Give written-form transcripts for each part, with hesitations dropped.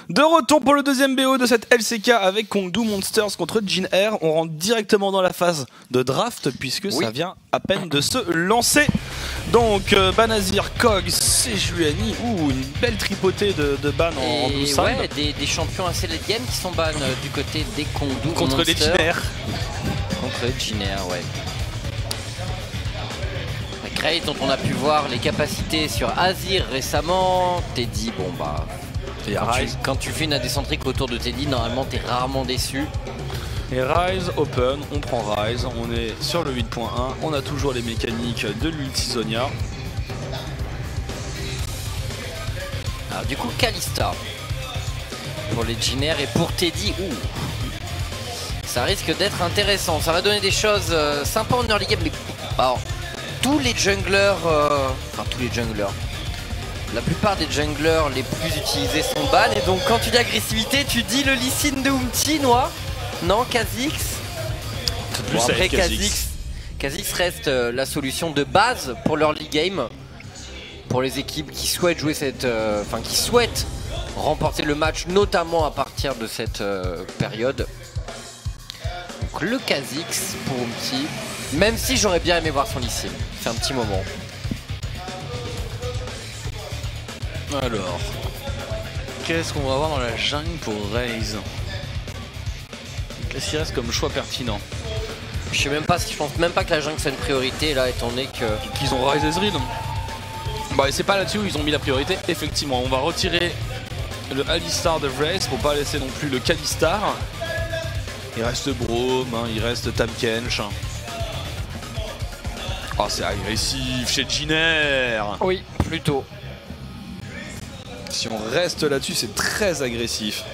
De retour pour le deuxième BO de cette LCK avec Kongdu Monsters contre Jin Air. On rentre directement dans la phase de draft puisque ça vient à peine de se lancer. Donc Banazir, Kog, Sejuani, une belle tripotée de ban en 12 ouais, des champions assez late game qui sont ban du côté des Kongdu contre Monsters. les Jin Air. Contre les Jin Air, ouais. Grace dont on a pu voir les capacités sur Azir récemment. Teddy, bon bah... Quand tu fais une adécentrique autour de Teddy, normalement t'es rarement déçu. Et Ryze open, on prend Ryze, on est sur le 8.1, on a toujours les mécaniques de l'ulti Zhonya. Alors du coup Kalista pour les Jin Air et pour Teddy, ça risque d'être intéressant, ça va donner des choses sympas en early game. Mais alors, tous les junglers, la plupart des junglers les plus utilisés sont ban, et donc quand tu dis agressivité, tu dis le Lee Sin de Umti, non, Kha'Zix. Bon, après Kha'Zix reste la solution de base pour l'early game, pour les équipes qui souhaitent jouer qui souhaitent remporter le match, notamment à partir de cette période. Donc le Kha'Zix pour Umti, même si j'aurais bien aimé voir son Lee Sin, c'est un petit moment. Alors, qu'est-ce qu'on va avoir dans la jungle pour Ryze? Qu'est-ce qu'il reste comme choix pertinent? Je pense même pas que la jungle c'est une priorité là, étant donné qu'ils ont Ryze Ezreal. Bah, c'est pas là-dessus où ils ont mis la priorité. Effectivement, on va retirer le Alistar de Vrace pour pas laisser non plus le Kalista. Il reste Braum, il reste Tahm-Kench. Oh, c'est agressif chez Jin Air. Oui, plutôt. Si on reste là-dessus, c'est très agressif.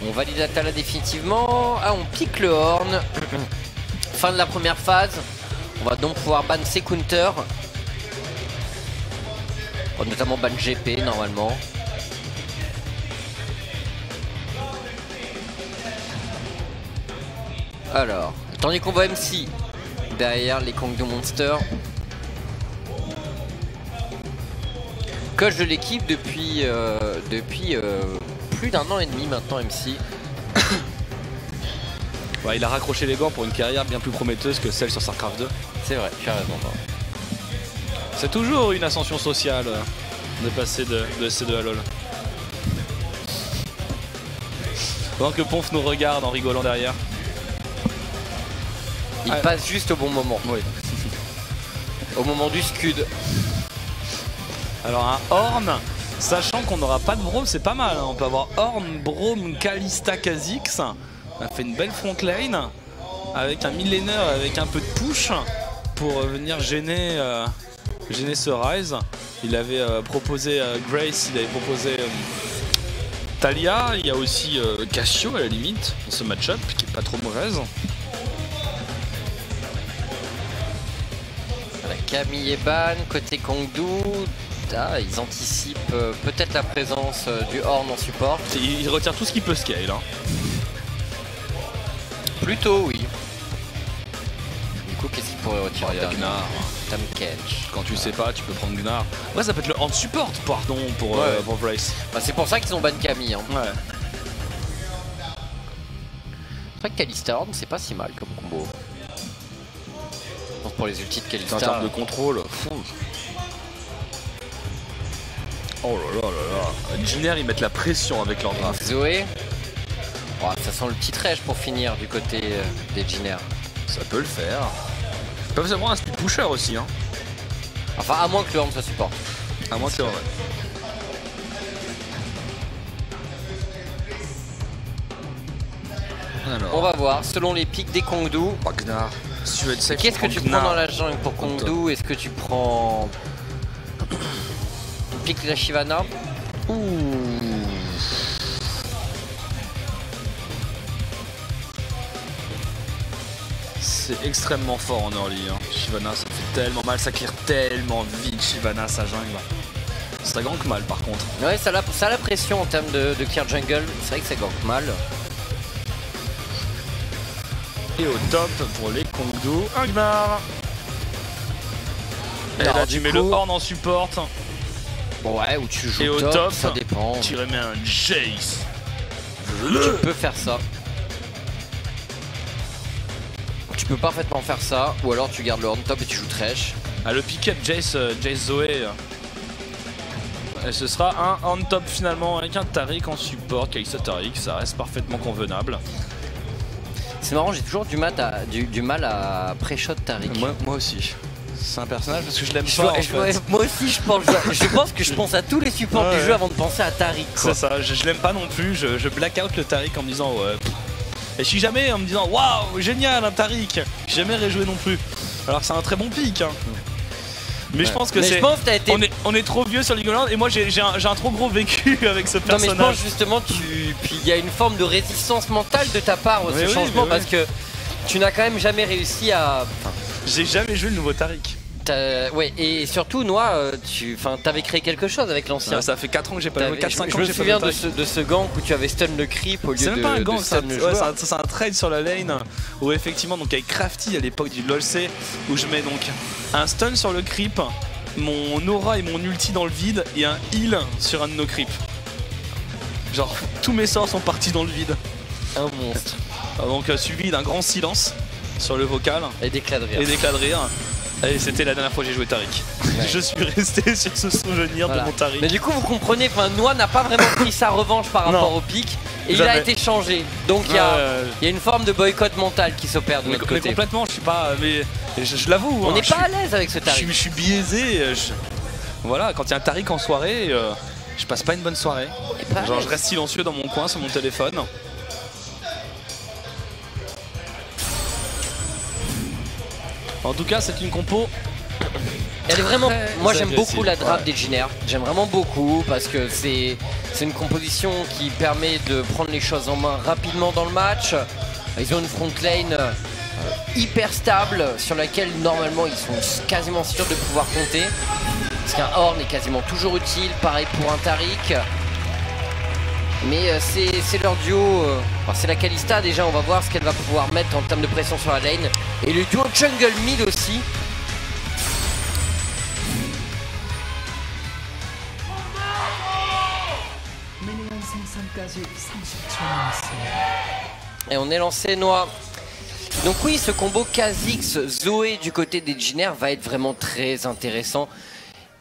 On valide Atala définitivement. Ah, on pique le horn. Fin de la première phase. On va donc pouvoir ban ses counters. Notamment ban GP normalement. Alors, tandis qu'on voit MC derrière les Kongdu Monsters. Coach de l'équipe depuis plus d'un an et demi maintenant, MC. Ouais, il a raccroché les gants pour une carrière bien plus prometteuse que celle sur StarCraft 2. C'est vrai, tu as raison. C'est toujours une ascension sociale de passer de SC2 à LoL. Pendant que Ponf nous regarde en rigolant derrière. Il passe juste au bon moment. Oui. Au moment du scud. Alors un Horn, sachant qu'on n'aura pas de Braum, c'est pas mal. On peut avoir Horn, Braum, Kalista, Kha'Zix. On a fait une belle front lane avec un millénaire, avec un peu de push pour venir gêner ce Ryze. Il avait proposé Grace, il avait proposé Talia. Il y a aussi Cassio à la limite dans ce match-up qui est pas trop mauvaise. Camille et ban, côté Kongdu. Ah, ils anticipent peut-être la présence du Horn en support. Il retire tout ce qui peut scale. Plutôt oui. Du coup, qu'est-ce qu'il pourrait retirer? Il y a Gnar. Tahm-Kench. Quand tu sais pas, tu peux prendre Gnar. Ouais, ça peut être le Horn support, pardon, pour Vrace. Bah, c'est pour ça qu'ils ont ban Camille. Ouais. C'est vrai que Kalista Horn, c'est pas si mal comme combo. Pour les ultis de Kalista. En termes de contrôle. Oh là là là là. Jin Air, ils mettent la pression avec leur draft. Zoé. Oh, ça sent le petit trèche pour finir du côté des Jin Air. Ça peut le faire. Ils peuvent avoir un speed pusher aussi. Enfin, à moins que le Horn soit support. À moins que le Horn. Alors. On va voir, selon les pics des Kongdu. Gnar. Qu'est-ce que tu prends dans la jungle pour Kongdu? Est-ce que tu prends pique la Shyvana? C'est extrêmement fort en early. Shyvana, ça fait tellement mal, ça clear tellement vite. Shyvana, sa jungle. Ça gank mal par contre. Ouais, ça a la pression en termes de clear jungle. C'est vrai que ça gank mal. Et au top pour les Kongdu, un Gnar. Et là tu mets le Horn en support. Ouais, ou tu joues et au top, ça dépend. Tu remets un Jace. Tu peux faire ça. Tu peux parfaitement faire ça, ou alors tu gardes le Horn top et tu joues Thresh. Ah, le pick-up Jace Zoé. Et ce sera un Horn top finalement avec un Taric en support. Kalista Taric, ça reste parfaitement convenable. C'est marrant, j'ai toujours du mal à pré-shot Taric. Moi aussi. C'est un personnage parce que je l'aime pas. Moi aussi je pense que je pense à tous les supports du jeu avant de penser à Taric. C'est ça, je l'aime pas non plus, je blackout le Taric en me disant ouais. Et je suis jamais en me disant waouh génial un Taric. J'ai jamais rejoué non plus. Alors que c'est un très bon pick. Hein. Mais je pense que c'est. On est trop vieux sur League of Legends et moi j'ai un trop gros vécu avec ce personnage. Non mais je pense justement puis il y a une forme de résistance mentale de ta part à ce changement parce que tu n'as quand même jamais réussi à. J'ai jamais joué le nouveau Taric. Ouais, et surtout, Noah, t'avais créé quelque chose avec l'ancien. Ça fait 4 ans que j'ai pas joué, 4-5 ans que j'ai pas joué. Je me souviens de ce gank où tu avais stun le creep au lieu de. C'est même pas un gank, c'est un trade sur la lane où effectivement, donc avec Crafty à l'époque du LoLC, où je mets donc un stun sur le creep, mon aura et mon ulti dans le vide et un heal sur un de nos creeps. Genre, tous mes sorts sont partis dans le vide. Un monstre. Donc, suivi d'un grand silence sur le vocal. Et d'éclats de rire. Et c'était la dernière fois que j'ai joué Taric. Ouais. Je suis resté sur ce souvenir de mon Taric. Mais du coup vous comprenez, Noah n'a pas vraiment pris sa revanche par rapport au pic. Et il a été changé. Donc il y a une forme de boycott mental qui s'opère de notre côté. Mais complètement, je suis pas. Mais je l'avoue. On n'est pas à l'aise avec ce Taric. Je suis biaisé. Voilà, quand il y a un Taric en soirée, je passe pas une bonne soirée. Genre je reste silencieux dans mon coin sur mon téléphone. En tout cas, c'est une compo. Elle est vraiment. Moi, j'aime beaucoup la draft des Jiner. J'aime vraiment beaucoup parce que c'est une composition qui permet de prendre les choses en main rapidement dans le match. Ils ont une front lane hyper stable sur laquelle normalement ils sont quasiment sûrs de pouvoir compter. Parce qu'un Horn est quasiment toujours utile. Pareil pour un Taric. Mais c'est leur duo, c'est la Kalista déjà, on va voir ce qu'elle va pouvoir mettre en termes de pression sur la lane. Et le duo jungle mid aussi. Et on est lancé Noah. Donc oui, ce combo Kha'Zix Zoé du côté des Jiner va être vraiment très intéressant.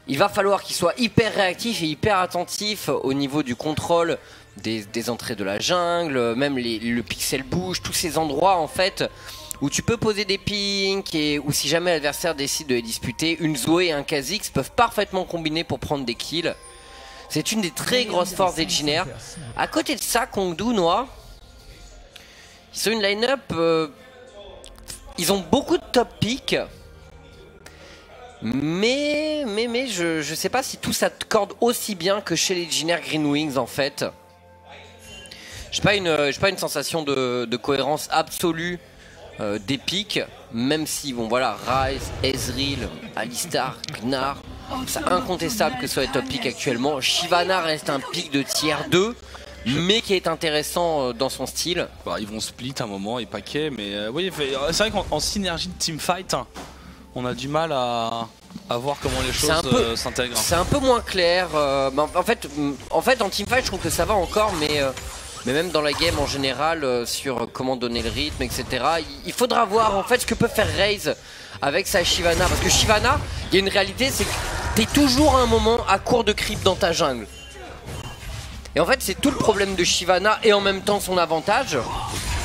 Il va falloir qu'il soit hyper réactif et hyper attentif au niveau du contrôle des entrées de la jungle, même le pixel bouge, tous ces endroits en fait où tu peux poser des pinks et où si jamais l'adversaire décide de les disputer, une Zoé et un Kha'Zix peuvent parfaitement combiner pour prendre des kills. C'est une des très grosses forces des Jiner. À côté de ça, Kongdu, Noah, ils sont une line-up, ils ont beaucoup de top picks. Mais je sais pas si tout s'accorde aussi bien que chez les Jiner Green Wings en fait. J'ai pas une sensation de cohérence absolue des pics, même si bon voilà, Ryze, Ezreal, Alistar, Gnar, c'est incontestable que ce soit les top picks actuellement. Shyvana reste un pick de tier 2. Mais qui est intéressant dans son style. Bah, ils vont split un moment et paquet, mais oui, c'est vrai qu'en synergie de teamfight, on a du mal à voir comment les choses s'intègrent. C'est un peu moins clair. En fait, en teamfight, je trouve que ça va encore, mais même dans la game en général, sur comment donner le rythme, etc. Il faudra voir en fait ce que peut faire Ryze avec sa Shyvana. Parce que Shyvana, il y a une réalité, c'est que t'es toujours à un moment à court de creep dans ta jungle. Et en fait, c'est tout le problème de Shyvana et en même temps son avantage.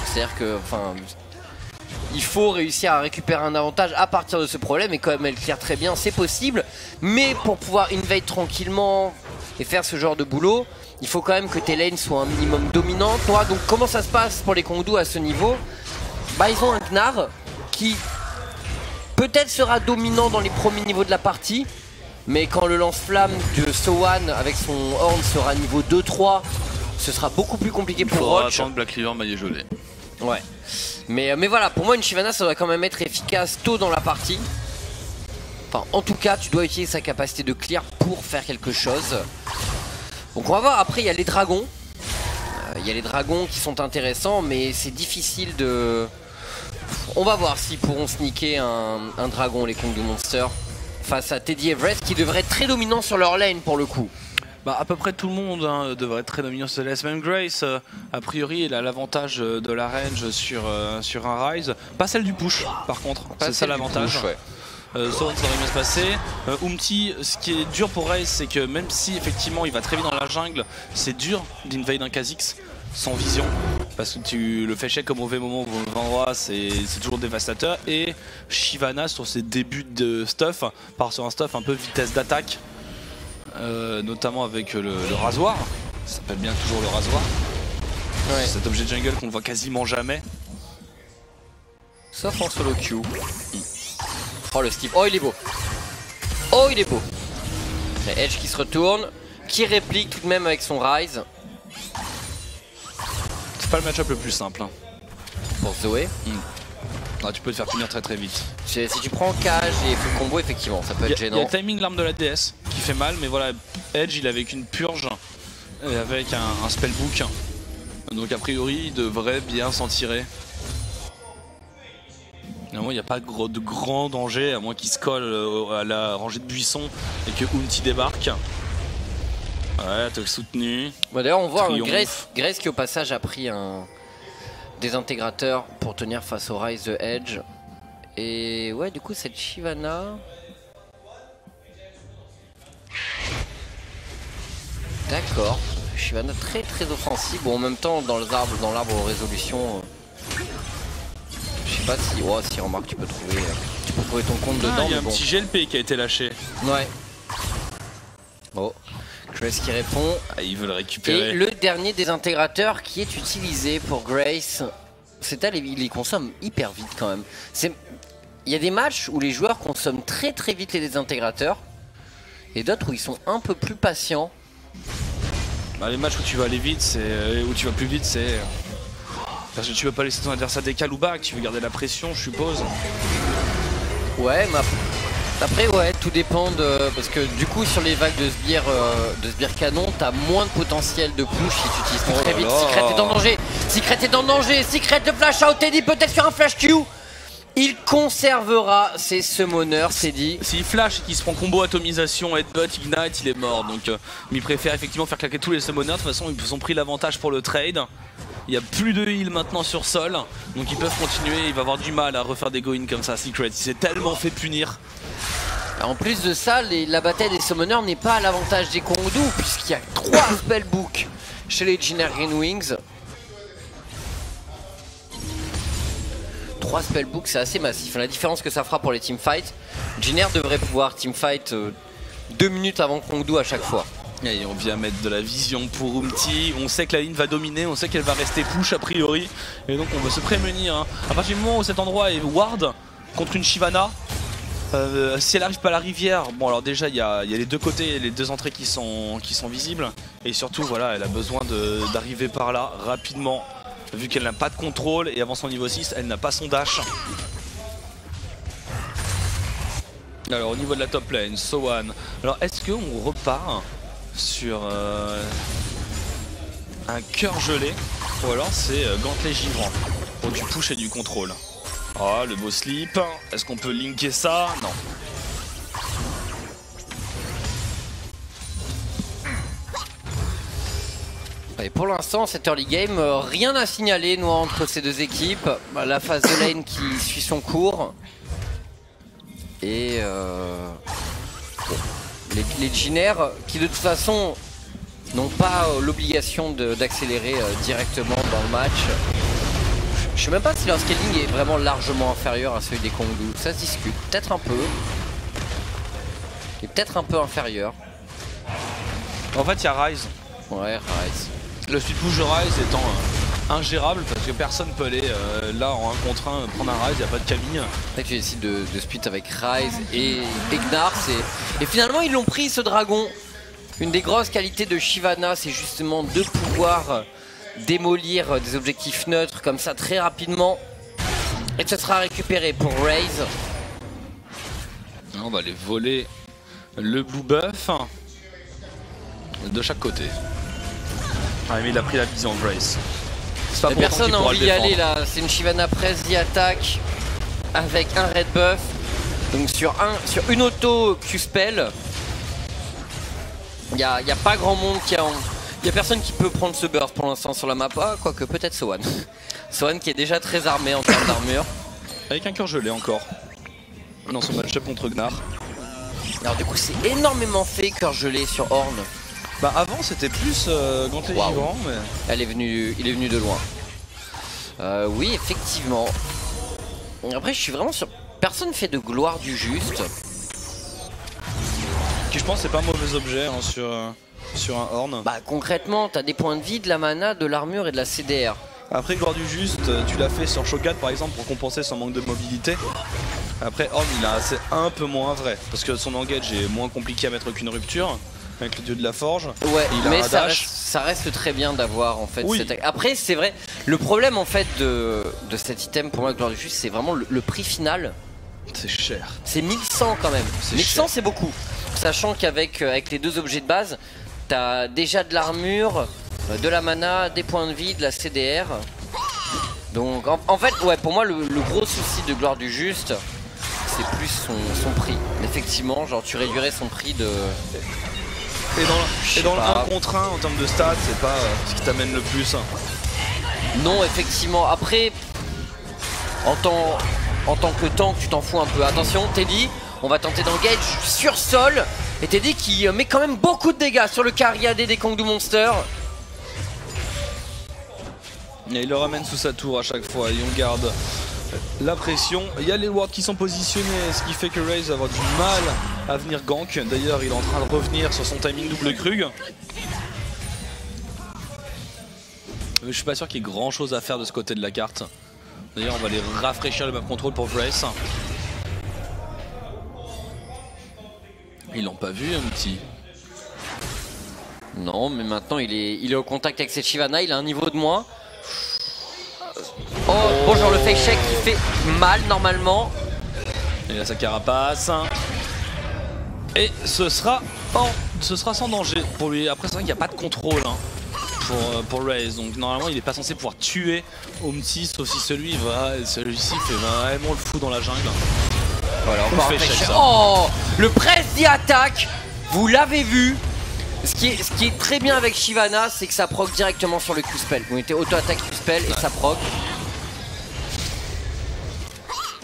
C'est-à-dire que, il faut réussir à récupérer un avantage à partir de ce problème. Et comme elle clear très bien, c'est possible. Mais pour pouvoir invade tranquillement et faire ce genre de boulot, il faut quand même que tes lanes soient un minimum dominantes. Donc comment ça se passe pour les Kongdu à ce niveau? Bah, ils ont un Gnar qui peut-être sera dominant dans les premiers niveaux de la partie. Mais quand le lance-flamme de Sowan avec son Horn sera niveau 2-3, ce sera beaucoup plus compliqué pour Roach. Il faudra attendre Black River maillet gelé. Ouais. Mais voilà, pour moi une Shyvana ça doit quand même être efficace tôt dans la partie. Enfin, en tout cas, tu dois utiliser sa capacité de clear pour faire quelque chose. Donc on va voir, après il y a les dragons. Il y a les dragons qui sont intéressants, mais c'est difficile de... On va voir s'ils pourront sneaker un dragon, les Kongdu Monsters. face à Teddy Everest qui devrait être très dominant sur leur lane pour le coup. Bah, à peu près tout le monde hein, devrait être très dominant sur les même Grace. A priori, il a l'avantage de la range sur un Rise. Pas celle du push, par contre. C'est ça l'avantage. Ouais. Soren, ça aurait bien se passer. Umti, ce qui est dur pour Raze, c'est que même si effectivement il va très vite dans la jungle, c'est dur d'invade un Kha'Zix sans vision. Parce que tu le fais check au mauvais moment, au mauvais endroit, c'est toujours dévastateur. Et Shyvana, sur ses débuts de stuff, part sur un stuff un peu vitesse d'attaque. Notamment avec le rasoir, ça s'appelle bien toujours le rasoir. Ouais. Cet objet jungle qu'on ne voit quasiment jamais. Sauf en solo queue. Oh le skip, oh il est beau. Oh il est beau. Et Edge qui se retourne, qui réplique tout de même avec son Rise. C'est pas le match-up le plus simple hein. Pour Zoé. Ah, tu peux te faire punir très très vite. Si tu prends cage et full combo, effectivement, ça peut être gênant. Il y a le timing l'arme de la DS qui fait mal, mais voilà, Edge il est avec une purge et avec un spellbook. Donc a priori il devrait bien s'en tirer. Il n'y a pas de grand danger, à moins qu'il se colle à la rangée de buissons et que Umti débarque. Ouais, t'as soutenu. Bon, d'ailleurs, on voit Grace qui au passage a pris un désintégrateur pour tenir face au Rise de Edge. Et ouais, du coup, cette Shyvana. D'accord. Shyvana très très offensive. Bon, en même temps, dans l'arbre aux résolutions. Je sais pas si. Oh, si remarque, tu peux trouver ton compte dedans. Il y a un petit GLP qui a été lâché. Ouais. Oh. Grace qui répond. Ah, il veut le récupérer. Et le dernier désintégrateur qui est utilisé pour Grace. C'est elle, il les consomme hyper vite quand même. Il y a des matchs où les joueurs consomment très très vite les désintégrateurs. Et d'autres où ils sont un peu plus patients. Bah, les matchs où tu vas aller vite, où tu vas plus vite, c'est. Parce que tu veux pas laisser ton adversaire décaler ou back, tu veux garder la pression, je suppose. Ouais, mais après, ouais, tout dépend de. Parce que du coup, sur les vagues de sbire canon, t'as moins de potentiel de push si tu utilises très vite. Secret est en danger. Secret est en danger. Secret de flash out. Teddy peut-être sur un flash Q. Il conservera ses summoners, c'est dit. S'il flash et qu'il se prend combo atomisation, headbutt, ignite, il est mort. Donc il préfère effectivement faire claquer tous les summoners. De toute façon, ils ont pris l'avantage pour le trade. Il n'y a plus de heal maintenant sur sol. Donc ils peuvent continuer. Il va avoir du mal à refaire des go-in comme ça. Secret, il s'est tellement fait punir. En plus de ça, la bataille des summoners n'est pas à l'avantage des Kongdu, puisqu'il y a 3 spellbooks chez les Jhin Green Wings. 3 spellbooks, c'est assez massif. La différence que ça fera pour les teamfights, Jhin devrait pouvoir teamfight 2 minutes avant Kongdu à chaque fois. Et on vient mettre de la vision pour Umti. On sait que la ligne va dominer, on sait qu'elle va rester push a priori. Et donc on veut se prémunir. Hein. À partir du moment où cet endroit est ward contre une Shyvana, si elle arrive pas à la rivière, bon alors déjà il y a les deux côtés, les deux entrées qui sont visibles. Et surtout voilà, elle a besoin d'arriver par là rapidement. Vu qu'elle n'a pas de contrôle et avant son niveau 6, elle n'a pas son dash. Alors au niveau de la top lane, Sohan. Alors est-ce qu'on repart sur un cœur gelé ou alors c'est gantelet givrant pour du push et du contrôle? Oh le beau slip. Est-ce qu'on peut linker ça? Non. Et pour l'instant, cette early game, rien à signaler nous entre ces deux équipes. La phase de lane qui suit son cours. Et les Jhin qui de toute façon n'ont pas l'obligation d'accélérer directement dans le match. Je sais même pas si leur scaling est vraiment largement inférieur à celui des Kongdu. Ça se discute, peut-être un peu. Il est peut-être un peu inférieur. En fait, il y a Rise. Ouais, Rise. Le speed push de Rise étant ingérable parce que personne peut aller là en 1 contre 1 prendre un Rise, il n'y a pas de Camille. C'est que tu décides de split avec Rise et Gnar. Et finalement, ils l'ont pris ce dragon. Une des grosses qualités de Shyvana, c'est justement de pouvoir démolir des objectifs neutres comme ça très rapidement. Et ce sera récupéré pour Raze. On va aller voler le blue buff de chaque côté. Ah mais il a pris la vision Grace. Personne n'a envie d'y aller là, c'est une Shyvana presse d'y attaque avec un red buff. Donc sur une auto Q-Spell, il n'y a pas grand monde qui a... Il n'y a personne qui peut prendre ce burst pour l'instant sur la map, quoique peut-être Sohan. Sohan qui est déjà très armé en termes d'armure. Avec un cœur gelé encore, dans son match-up contre Gnar. Alors du coup c'est énormément fait cœur gelé sur Ornn. Bah avant c'était plus ganté vivant, mais... il est venu de loin. Oui effectivement. Après je suis vraiment sûr, personne fait de gloire du juste. Qui je pense c'est pas un mauvais objet hein, sur un Ornn. Bah concrètement t'as des points de vie, de la mana, de l'armure et de la CDR. Après gloire du juste, tu l'as fait sur Shogun par exemple pour compenser son manque de mobilité. Après Ornn il a c'est un peu moins vrai, parce que son engage est moins compliqué à mettre qu'une rupture. Avec le dieu de la forge. Ouais, mais ça reste très bien d'avoir en fait cette... Après c'est vrai, le problème en fait de cet item pour moi gloire du juste c'est vraiment le prix final. C'est cher. C'est 1100 quand même. 1100 c'est beaucoup. Sachant qu'avec les deux objets de base, t'as déjà de l'armure, de la mana, des points de vie, de la CDR. Donc en fait ouais pour moi le gros souci de gloire du juste c'est plus son prix. Effectivement genre tu réduirais son prix de... Et dans le 1 contre 1 en termes de stats, c'est pas ce qui t'amène le plus. Non, effectivement. Après, en tant que tank, tu t'en fous un peu. Attention, Teddy, on va tenter d'engage sur sol. Et Teddy qui met quand même beaucoup de dégâts sur le carry AD des Kongdu Monster. Et il le ramène sous sa tour à chaque fois et on garde la pression. Il y a les wards qui sont positionnés, ce qui fait que Raze va avoir du mal à venir gank. D'ailleurs il est en train de revenir sur son timing double Krug. Mais je suis pas sûr qu'il y ait grand chose à faire de ce côté de la carte. D'ailleurs on va aller rafraîchir le map control pour Vrace. Ils l'ont pas vu un petit. Non mais maintenant il est au contact avec cette Shyvana, il a un niveau de moins. Oh, bonjour le fake check qui fait mal normalement. Et là sa carapace. Et ce sera sans danger pour lui. Après c'est vrai qu'il n'y a pas de contrôle hein, pour Raze. Donc normalement il n'est pas censé pouvoir tuer Omti sauf si celui-ci fait vraiment le fou dans la jungle. Voilà, encore un fake check. Oh, le press d'y attaque, vous l'avez vu. Ce qui est très bien avec Shyvana, c'est que ça proc directement sur le Q-Spell. Vous mettez auto-attaque Q-Spell et ça proc.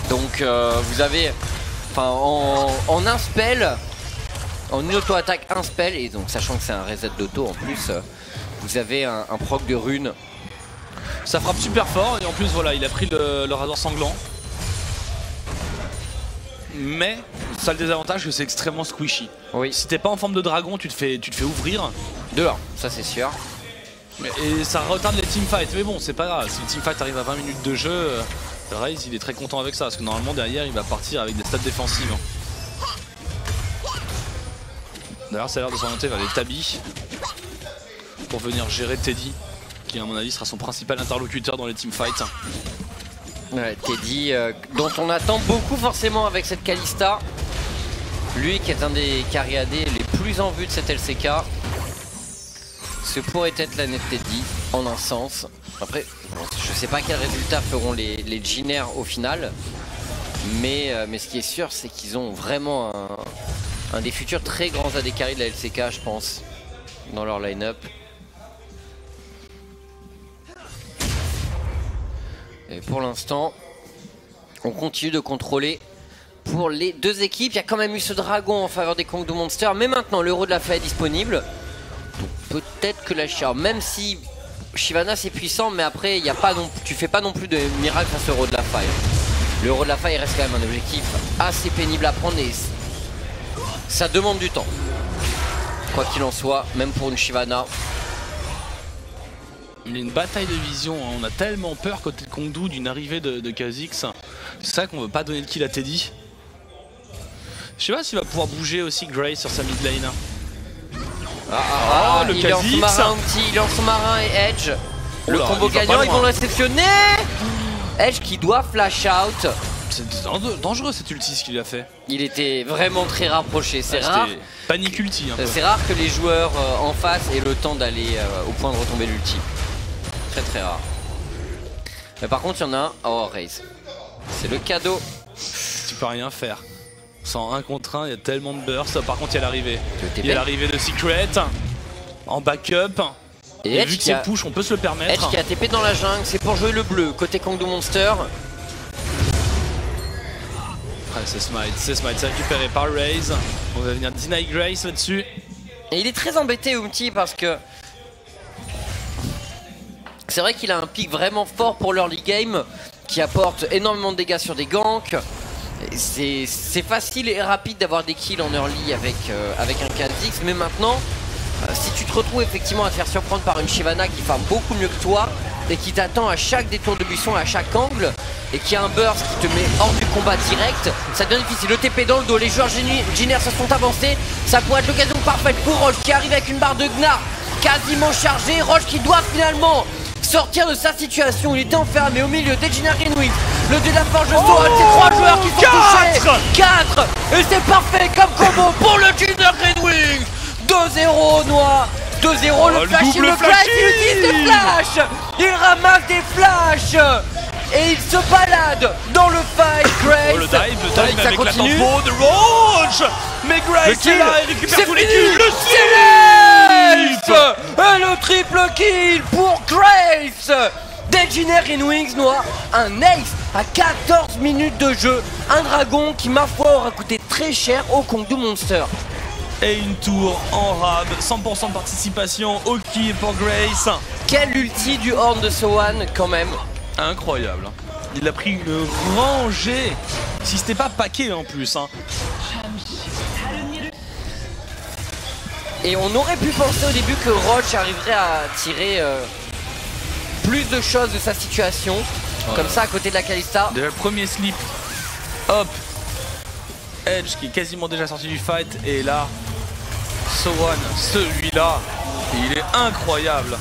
Donc vous avez, enfin en un spell, en une auto-attaque un spell, et donc sachant que c'est un reset d'auto en plus, vous avez un proc de rune. Ça frappe super fort et en plus voilà il a pris le rasoir sanglant. Mais ça a le désavantage que c'est extrêmement squishy. Oui. Si t'es pas en forme de dragon, tu te fais ouvrir. De 1, ça c'est sûr. Et ça retarde les teamfights. Mais bon, c'est pas grave. Si le teamfight arrive à 20 minutes de jeu, Raze il est très content avec ça. Parce que normalement derrière il va partir avec des stats défensives. D'ailleurs ça a l'air de s'orienter vers les tabis pour venir gérer Teddy, qui à mon avis sera son principal interlocuteur dans les teamfights. Ouais, Teddy, dont on attend beaucoup forcément avec cette Kalista. Lui qui est un des carry AD les plus en vue de cette LCK. Ce pourrait être la net Teddy en un sens. Après, je sais pas quels résultats feront les Jiner au final. Mais ce qui est sûr, c'est qu'ils ont vraiment un des futurs très grands AD carry de la LCK, je pense, dans leur line-up. Et pour l'instant, on continue de contrôler pour les deux équipes. Il y a quand même eu ce dragon en faveur des Kongdu Monster. Mais maintenant, l'euro de la faille est disponible. Donc peut-être que la Chia, même si Shyvana c'est puissant, mais après, tu fais pas non plus de miracle face au l'euro de la faille. L'euro de la faille reste quand même un objectif assez pénible à prendre et ça demande du temps. Quoi qu'il en soit, même pour une Shyvana. Il y a une bataille de vision, hein. On a tellement peur côté de Kongdu d'une arrivée de Kha'Zix. C'est ça qu'on veut pas donner le kill à Teddy. Je sais pas s'il va pouvoir bouger aussi Grace sur sa mid lane. Le il est en sous-marin il est en sous-marin et Edge. Le combo gagnant, ils vont le réceptionner. Edge qui doit flash out. C'est dangereux cet ulti ce qu'il a fait. Il était vraiment très rapproché, c'est rare. Panique ulti. C'est rare que les joueurs en face aient le temps d'aller au point de retomber l'ulti. Très très rare. Mais par contre il y en a un. Oh Raze. C'est le cadeau. Tu peux rien faire. Sans 1 contre 1, il y a tellement de burst. Par contre, il y a l'arrivée. Il y a l'arrivée de Secret en backup. Et vu que c'est push, on peut se le permettre. Edge qui a TP dans la jungle, c'est pour jouer le bleu, côté Kangdoo Monster. Ouais, c'est Smite, c'est récupéré par Raze. On va venir deny Grace là-dessus. Et il est très embêté, Umti, parce que c'est vrai qu'il a un pic vraiment fort pour l'early game qui apporte énormément de dégâts sur des ganks. C'est facile et rapide d'avoir des kills en early avec un Kha'Zix, mais maintenant, si tu te retrouves effectivement à te faire surprendre par une Shyvana qui farm beaucoup mieux que toi et qui t'attend à chaque détour de buisson, à chaque angle, et qui a un burst qui te met hors du combat direct, ça devient difficile. Le TP dans le dos, les joueurs Jiner se sont avancés, ça pourrait être l'occasion parfaite pour Roche qui arrive avec une barre de Gnar quasiment chargée. Roche qui doit finalement sortir de sa situation, il était enfermé au milieu des Jiner Greenwings. Le dé de la forge de Sohan, c'est 3 joueurs qui sont touchés. 4. Et c'est parfait comme combo pour le Jiner Greenwings. 2-0 Noix. 2-0, le flash, il utilise des flashs. Il ramasse des flashs. Et il se balade dans le fight. Grace. Le dive avec la tempo de Roach. Mais Grace est là, il récupère tous les kills. Le slip. Et le triple kill pour Grace. Jiner Greenwings, Noix, un ace à 14 minutes de jeu. Un dragon qui, ma foi, aura coûté très cher au Kangdoo Monster. Et une tour en rab, 100% de participation au kill pour Grace. Quel ulti du Horn de Sohan quand même. Incroyable. Il a pris une rangée. Si c'était pas paquet en plus. Et on aurait pu penser au début que Roach arriverait à tirer plus de choses de sa situation. Comme ça à côté de la Kalista. Déjà le premier slip. Hop. Edge qui est quasiment déjà sorti du fight. Et là, Sohan, celui-là, il est incroyable.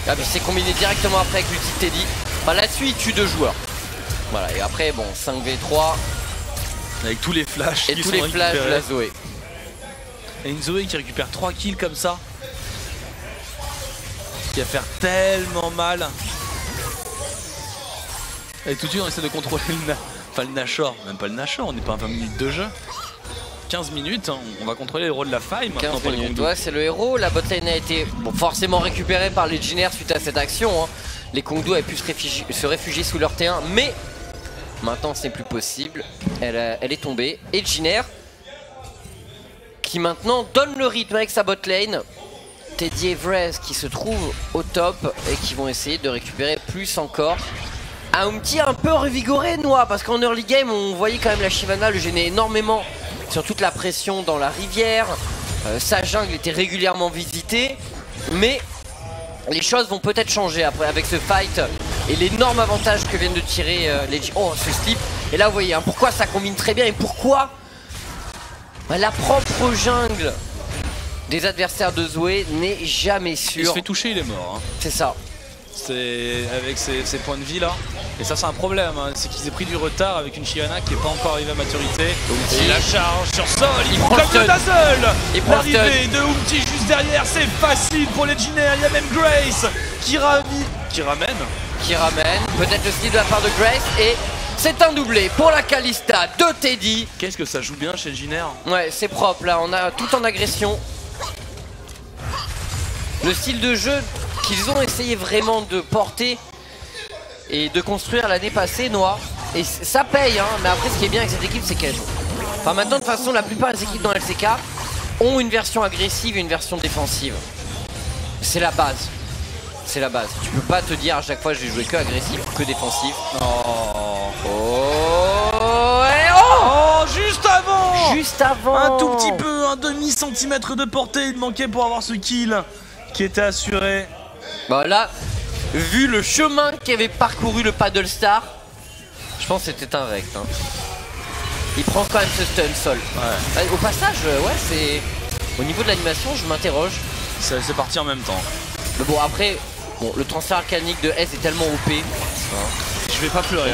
Ah, puis c'est combiné directement après avec l'ulti de Teddy. Enfin, là-dessus, il tue 2 joueurs. Voilà, et après, bon, 5v3. Avec tous les flashs. Et tous les flashs de la Zoé. Et une Zoé qui récupère 3 kills comme ça. Qui va faire tellement mal. Et tout de suite, on essaie de contrôler le Nashor. Même pas le Nashor, on n'est pas à 20 minutes de jeu. 15 minutes, hein, on va contrôler le héros de la faille maintenant pour les Kangdoo. Ouais, c'est le héros. La botlane a été forcément récupérée par les Jiner suite à cette action. Hein. Les Kangdoo avaient pu se réfugier sous leur T1, mais maintenant c'est plus possible. Elle est tombée. Et Jiner qui maintenant donne le rythme avec sa botlane. Teddy et Vrez qui se trouvent au top et qui vont essayer de récupérer plus encore. Umti un peu revigoré, Noix, parce qu'en early game on voyait quand même la Shyvana le gêner énormément sur toute la pression dans la rivière. Sa jungle était régulièrement visitée, mais les choses vont peut-être changer après avec ce fight et l'énorme avantage que viennent de tirer les... Oh, ce slip. Et là vous voyez hein, pourquoi ça combine très bien et pourquoi la propre jungle des adversaires de Zoé n'est jamais sûre. Il se fait toucher, il est mort. Hein. C'est ça. C'est avec ces points de vie là. Et ça c'est un problème, hein. C'est qu'ils aient pris du retard avec une Shyvana qui n'est pas encore arrivée à maturité. Et la charge sur sol, il prend comme le Dazzle. L'arrivée de Umti juste derrière, c'est facile pour les Jiner. Il y a même Grace qui ramène. Peut-être le slip de la part de Grace et c'est un doublé pour la Kalista de Teddy. Qu'est-ce que ça joue bien chez Jiner. Ouais, c'est propre là, on a tout en agression. Le style de jeu qu'ils ont essayé vraiment de porter et de construire l'année passée, Noix. Et ça paye, hein, mais après ce qui est bien avec cette équipe, c'est qu'elle joue. Enfin maintenant, de toute façon, la plupart des équipes dans LCK ont une version agressive et une version défensive. C'est la base. C'est la base. Tu peux pas te dire à chaque fois je vais jouer que agressif, que défensif. Juste avant. Un tout petit peu, un demi-centimètre de portée, il manquait pour avoir ce kill qui était assuré. Bah là, vu le chemin qu'avait parcouru le Paddle Star, je pense que c'était un rect. Hein. Il prend quand même ce stun sol. Ouais. Au passage, ouais, c'est... Au niveau de l'animation, je m'interroge. C'est parti en même temps. Mais bon, après, le transfert arcanique de S est tellement OP. Je vais pas pleurer.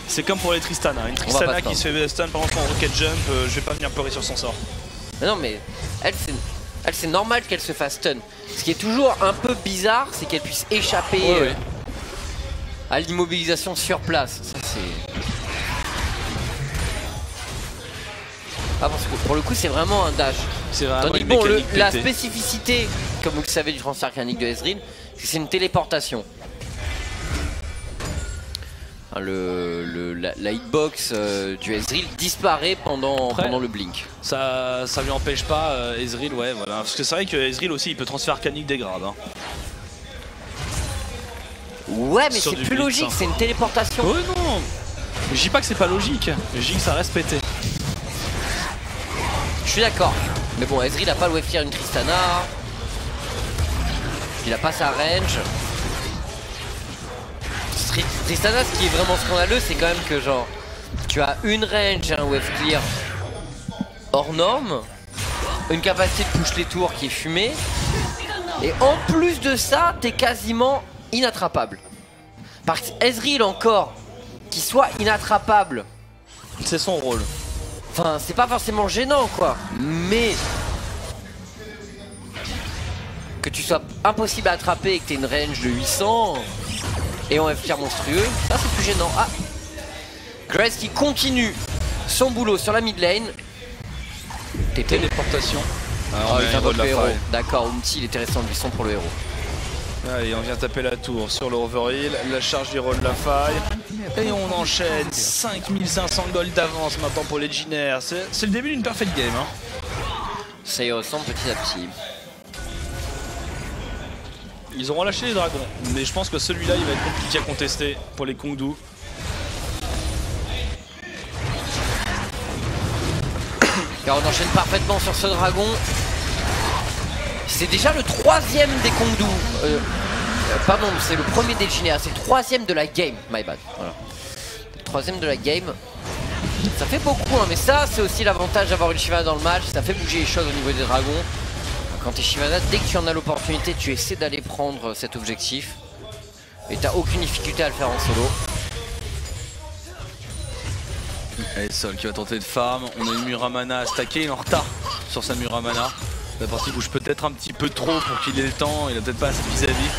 C'est comme pour les Tristana. Une Tristana qui se fait stun pendant son rocket jump, je vais pas venir pleurer sur son sort. Mais non, mais elle, c'est normal qu'elle se fasse stun. Ce qui est toujours un peu bizarre, c'est qu'elle puisse échapper à l'immobilisation sur place. Ça, c'est... Ah, parce que pour le coup, c'est vraiment un dash. C'est vraiment tandis une bon, mécanique la pétée. spécificité, comme vous le savez, du transfert mécanique de Ezreal, c'est que c'est une téléportation. La hitbox du Ezreal disparaît pendant le blink. Ça lui empêche pas Ezreal, ouais, voilà. Parce que c'est vrai que Ezreal aussi, il peut transfert canique des grades. Hein. Ouais, mais Sur c'est du plus blitz, logique, hein. c'est une téléportation. Oh non, je dis pas que c'est pas logique, je dis que ça reste pété. Je suis d'accord. Mais bon, Ezreal a pas le wave clear une Tristana. Il a pas sa range. Tristana, ce qui est vraiment scandaleux, c'est quand même que genre tu as une range et un wave clear hors norme, une capacité de push les tours qui est fumée, et en plus de ça, t'es quasiment inattrapable. Parce que Ezreal encore, qui soit inattrapable, C'est son rôle. enfin c'est pas forcément gênant quoi, mais que tu sois impossible à attraper et que t'aies une range de 800 et en FK monstrueux, ça c'est plus gênant. Ah, Grace qui continue son boulot sur la mid lane. Téléportation. Ah, il vient de le héros. D'accord, Umti il était resté en buisson pour le héros. Allez, on vient taper la tour sur le overheal, la charge du rôle de la faille. Et on enchaîne 5500 gold d'avance maintenant pour les Legionnaires. C'est le début d'une perfect game. Hein. Ça y ressemble petit à petit. Ils auront lâché les dragons, mais je pense que celui-là il va être compliqué à contester pour les Kongdu. Car on enchaîne parfaitement sur ce dragon. C'est déjà le troisième des Kongdu. Pardon, c'est le premier des Legionnaires. C'est le troisième de la game. My bad. Voilà. Le troisième de la game. Ça fait beaucoup, hein, mais ça, c'est aussi l'avantage d'avoir une Shyvana dans le match. Ça fait bouger les choses au niveau des dragons. Quand t'es Shyvana, dès que tu en as l'opportunité, tu essaies d'aller prendre cet objectif. Et t'as aucune difficulté à le faire en solo. Allez, Sol qui va tenter de farm. On a une Muramana à stacker, il est en retard sur sa Muramana. La partie bouge peut-être un petit peu trop pour qu'il ait le temps, il a peut-être pas assez de vis-à-vis.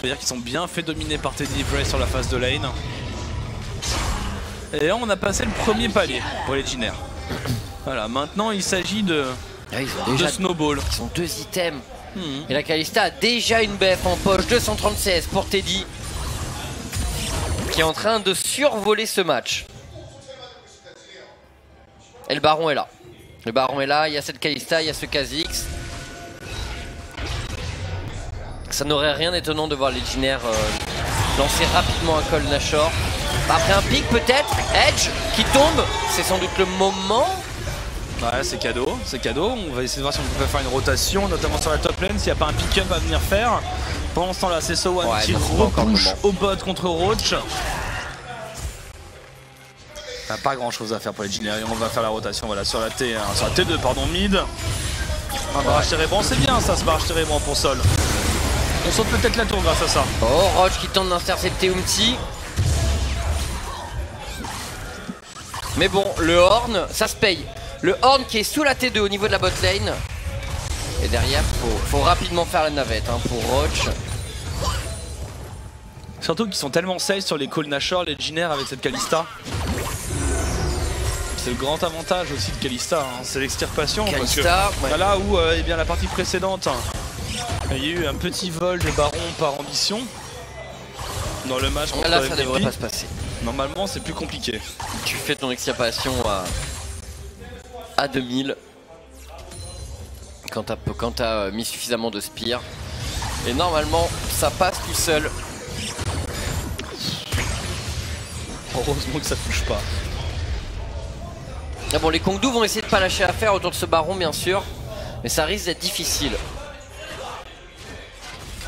C'est-à-dire qu'ils sont bien fait dominer par Teddy Frey sur la phase de lane. Et là on a passé le premier palier pour les Legionnaires. Voilà, maintenant il s'agit de snowball. Ils ont 2 items. Et la Kalista a déjà une BF en poche, 230 CS pour Teddy, qui est en train de survoler ce match. Et le baron est là. Le baron est là, il y a cette Kalista, il y a ce Kha'Zix. Ça n'aurait rien d'étonnant de voir les Legionnaires lancer rapidement un call Nashor. Après un pic peut-être, Edge qui tombe, c'est sans doute le moment. Ouais, c'est cadeau, c'est cadeau. On va essayer de voir si on peut faire une rotation, notamment sur la top lane, s'il n'y a pas un pick-up à venir faire. Pendant ce temps-là, c'est Sowan qui repousse au bot contre Roach. Pas grand chose à faire pour les Legionnaires et on va faire la rotation voilà, sur la T1, sur la T2 pardon, mid. Un barrage térébrant, c'est bien ça, ce barrage térébrant pour Sol. On saute peut-être la tour grâce à ça. Oh, Roach qui tente d'intercepter Umti. Mais bon, le Horn, ça se paye. Le Horn qui est sous la T2 au niveau de la bot lane. Et derrière, faut rapidement faire la navette hein, pour Roach. Surtout qu'ils sont tellement safe sur les calls Nashor, les Legionnaires avec cette Kalista. C'est le grand avantage aussi de Kalista, hein. C'est l'extirpation. Parce que ouais. là où eh bien, la partie précédente, il y a eu un petit vol de baron par ambition. Dans le match contre là, ça MVP. devrait pas se passer. Normalement, c'est plus compliqué. Tu fais ton extirpation à 2000 quand t'as mis suffisamment de spire. Et normalement, ça passe tout seul. Heureusement que ça touche pas. Ah bon, les Kongdu vont essayer de pas lâcher l'affaire autour de ce baron, bien sûr. Mais ça risque d'être difficile.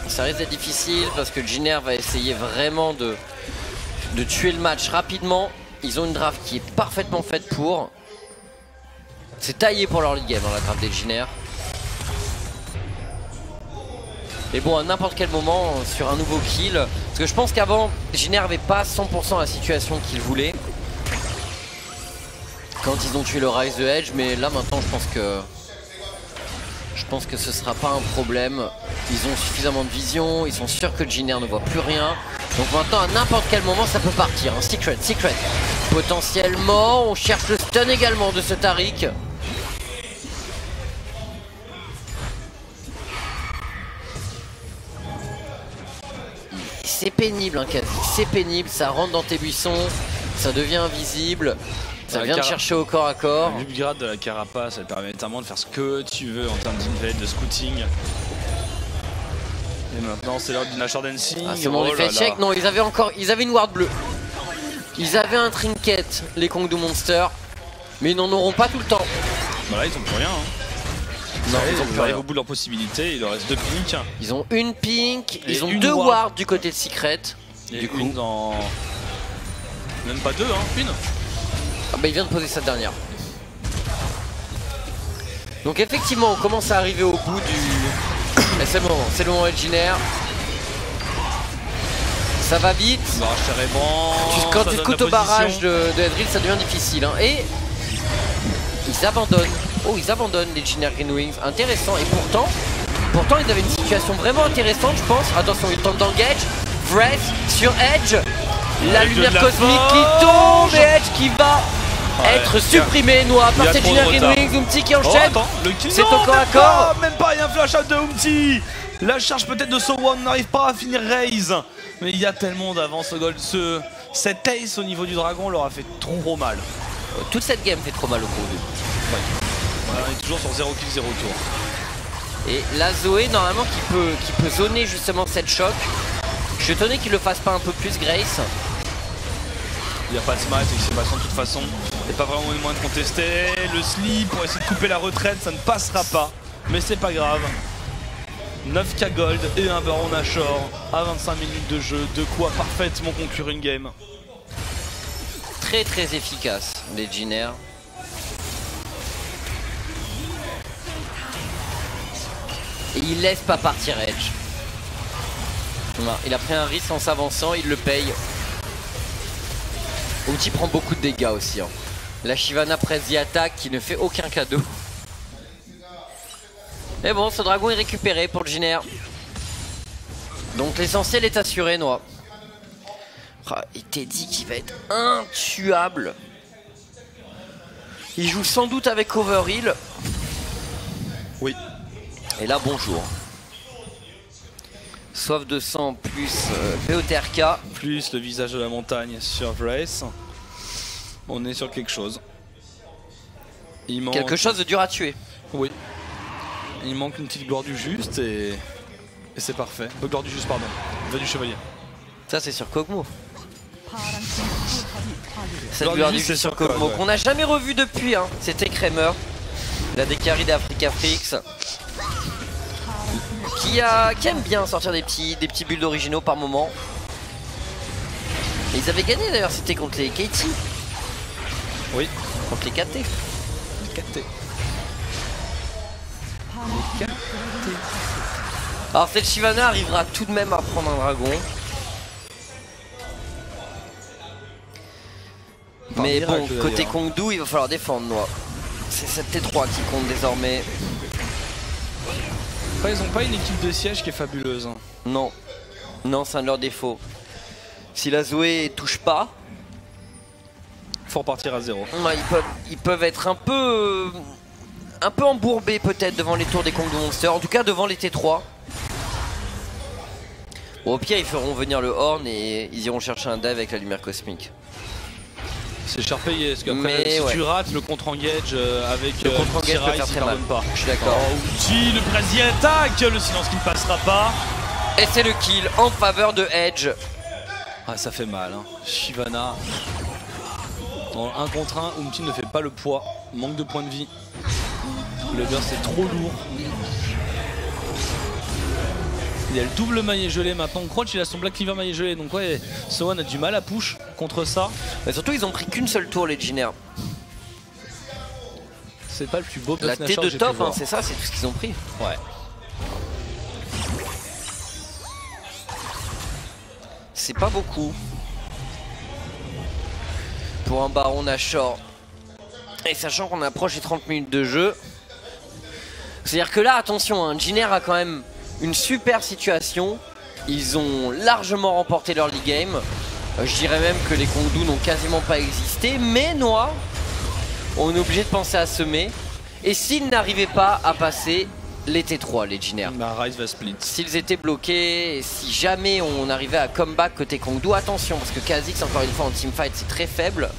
Ça risque d'être difficile parce que Legionnaire va essayer vraiment de tuer le match rapidement. Ils ont une draft qui est parfaitement faite pour. C'est taillé pour leur lead game, hein, la draft des Legionnaires. Mais bon, à n'importe quel moment, sur un nouveau kill. Parce que je pense qu'avant, Legionnaire n'avait pas 100% la situation qu'il voulait. Quand ils ont tué le Rise de Edge, mais là maintenant je pense que ce sera pas un problème. Ils ont suffisamment de vision, ils sont sûrs que Legionnaire ne voit plus rien. Donc maintenant à n'importe quel moment ça peut partir, hein. Secret. Potentiellement, on cherche le stun également de ce Taric. c'est pénible, hein, Kha'Zix, c'est pénible, ça rentre dans tes buissons, ça devient invisible, ça vient te chercher au corps à corps. L'upgrade de la carapace, elle permet notamment de faire ce que tu veux en termes d'invade, de scouting. Et maintenant c'est l'heure du Nashor Dancing. Ah, c'est bon, l'effet check. Non, ils avaient une ward bleue. Ils avaient un trinket, les Kongdu Monster, mais ils n'en auront pas tout le temps. Bah là ils ont plus rien. Non, ils ont plus arrivé au bout de leurs possibilités, il leur reste 2 pinks. Ils ont une pink, ils ont 2 wards du côté de Secret. Et du coup, une dans... Même pas 2, hein, une. Ah bah il vient de poser sa dernière. Donc effectivement, on commence à arriver au bout du... c'est le moment originaire. Ça va vite. Quand tu scoutes au barrage de Edril, ça devient difficile. Hein. Et ils abandonnent. Oh, ils abandonnent les Legionnaire Green Wings. Intéressant. Et pourtant ils avaient une situation vraiment intéressante, je pense. Attention, ils tombent dans le gauge. Wraith sur Edge. La lumière cosmique qui tombe et Edge qui va être supprimé, Noah, par cette Legionnaire Green Wings. Umti qui enchaîne. C'est au corps à corps. Même pas, il y a un flash out de Umti. La charge peut-être de So1 n'arrive pas à finir Raze. Mais il y a tellement d'avance au gold. Cet ace au niveau du dragon leur a fait trop mal. Toute cette game fait trop mal au Kongdu. Ouais. On est toujours sur 0 kill 0 tour. Et la Zoé normalement qui peut zoner justement cette choc. Je suis étonné qu'il le fasse pas un peu plus, Grace. Il n'y a pas de smite et c'est passant de toute façon. Il n'y a pas vraiment une moyen de contester. Le sleep pour essayer de couper la retraite, ça ne passera pas. Mais c'est pas grave. 9k gold et un Baron Nashor à 25 minutes de jeu. De quoi parfaitement conclure une game. Très efficace, Legionnaire. Et il laisse pas partir Edge. Voilà, il a pris un risque en s'avançant, il le paye. Outi prend beaucoup de dégâts aussi. Hein. La Shyvana presse the attaque qui ne fait aucun cadeau. Mais bon, ce dragon est récupéré pour le Legionnaire. Donc l'essentiel est assuré, Noah. Il t'est dit qu'il va être intuable. Il joue sans doute avec Overheal. Oui. Et là, bonjour. Soif de sang plus POTRK. Plus le visage de la montagne sur Wraith. On est sur quelque chose. Il manque... Quelque chose de dur à tuer. Oui. Il manque une petite gloire du juste et c'est parfait. Gloire du juste, pardon. Va du chevalier. Ça, c'est sur Kog'Maw. Cette gloire du juste sur Kog'Maw qu'on n'a jamais revu depuis. Hein. C'était Kramer, la décarie d'Africa Frix. Qui aime bien sortir des petits builds originaux par moment. Et ils avaient gagné d'ailleurs, c'était contre les KT. Oui. Contre les KT. Les KT. Alors cette Shyvana arrivera tout de même à prendre un dragon. Mais bon, côté Kongdu, il va falloir défendre, Noah. C'est cette T3 qui compte désormais. Enfin, ils ont pas une équipe de siège qui est fabuleuse. Hein. Non. Non, c'est un de leurs défauts. Si la Zoé touche pas... faut repartir à 0. Ouais, ils peuvent être un peu embourbés peut-être devant les tours des Kongdu Monster. En tout cas devant les T3. Bon, au pire, ils feront venir le Horn et ils iront chercher un dive avec la lumière cosmique. C'est cher payé, parce qu'après si tu rates le contre-engage avec le contre-engage peut faire très mal. Pas. Je suis d'accord. Outi, le Brasier attaque, le silence qui ne passera pas. Et c'est le kill en faveur de Edge. Ah, ça fait mal, hein. Shyvana. Dans 1 contre 1, Umti ne fait pas le poids, manque de points de vie. Le burst est trop lourd. Il y a le double maillet gelé maintenant. Crouch il a son Black Cleaver maillet gelé. Donc ouais, So1 a du mal à push contre ça. Mais surtout ils ont pris qu'une seule tour les Legionnaires. C'est pas le plus beau la T de top, hein, c'est ça, c'est tout ce qu'ils ont pris. Ouais. C'est pas beaucoup. Pour un Baron Nashor. Et sachant qu'on approche les 30 minutes de jeu. C'est-à-dire que là, attention, hein, Legionnaire a quand même une super situation. Ils ont largement remporté leur league game. Je dirais même que les Kongdu n'ont quasiment pas existé. Mais Noah, on est obligé de penser à semer. Et s'ils n'arrivaient pas à passer les T3, les Jiner. Bah, Ryze va split. S'ils étaient bloqués, si jamais on arrivait à comeback côté Kongdu, attention parce que Kha'Zix encore une fois en teamfight c'est très faible.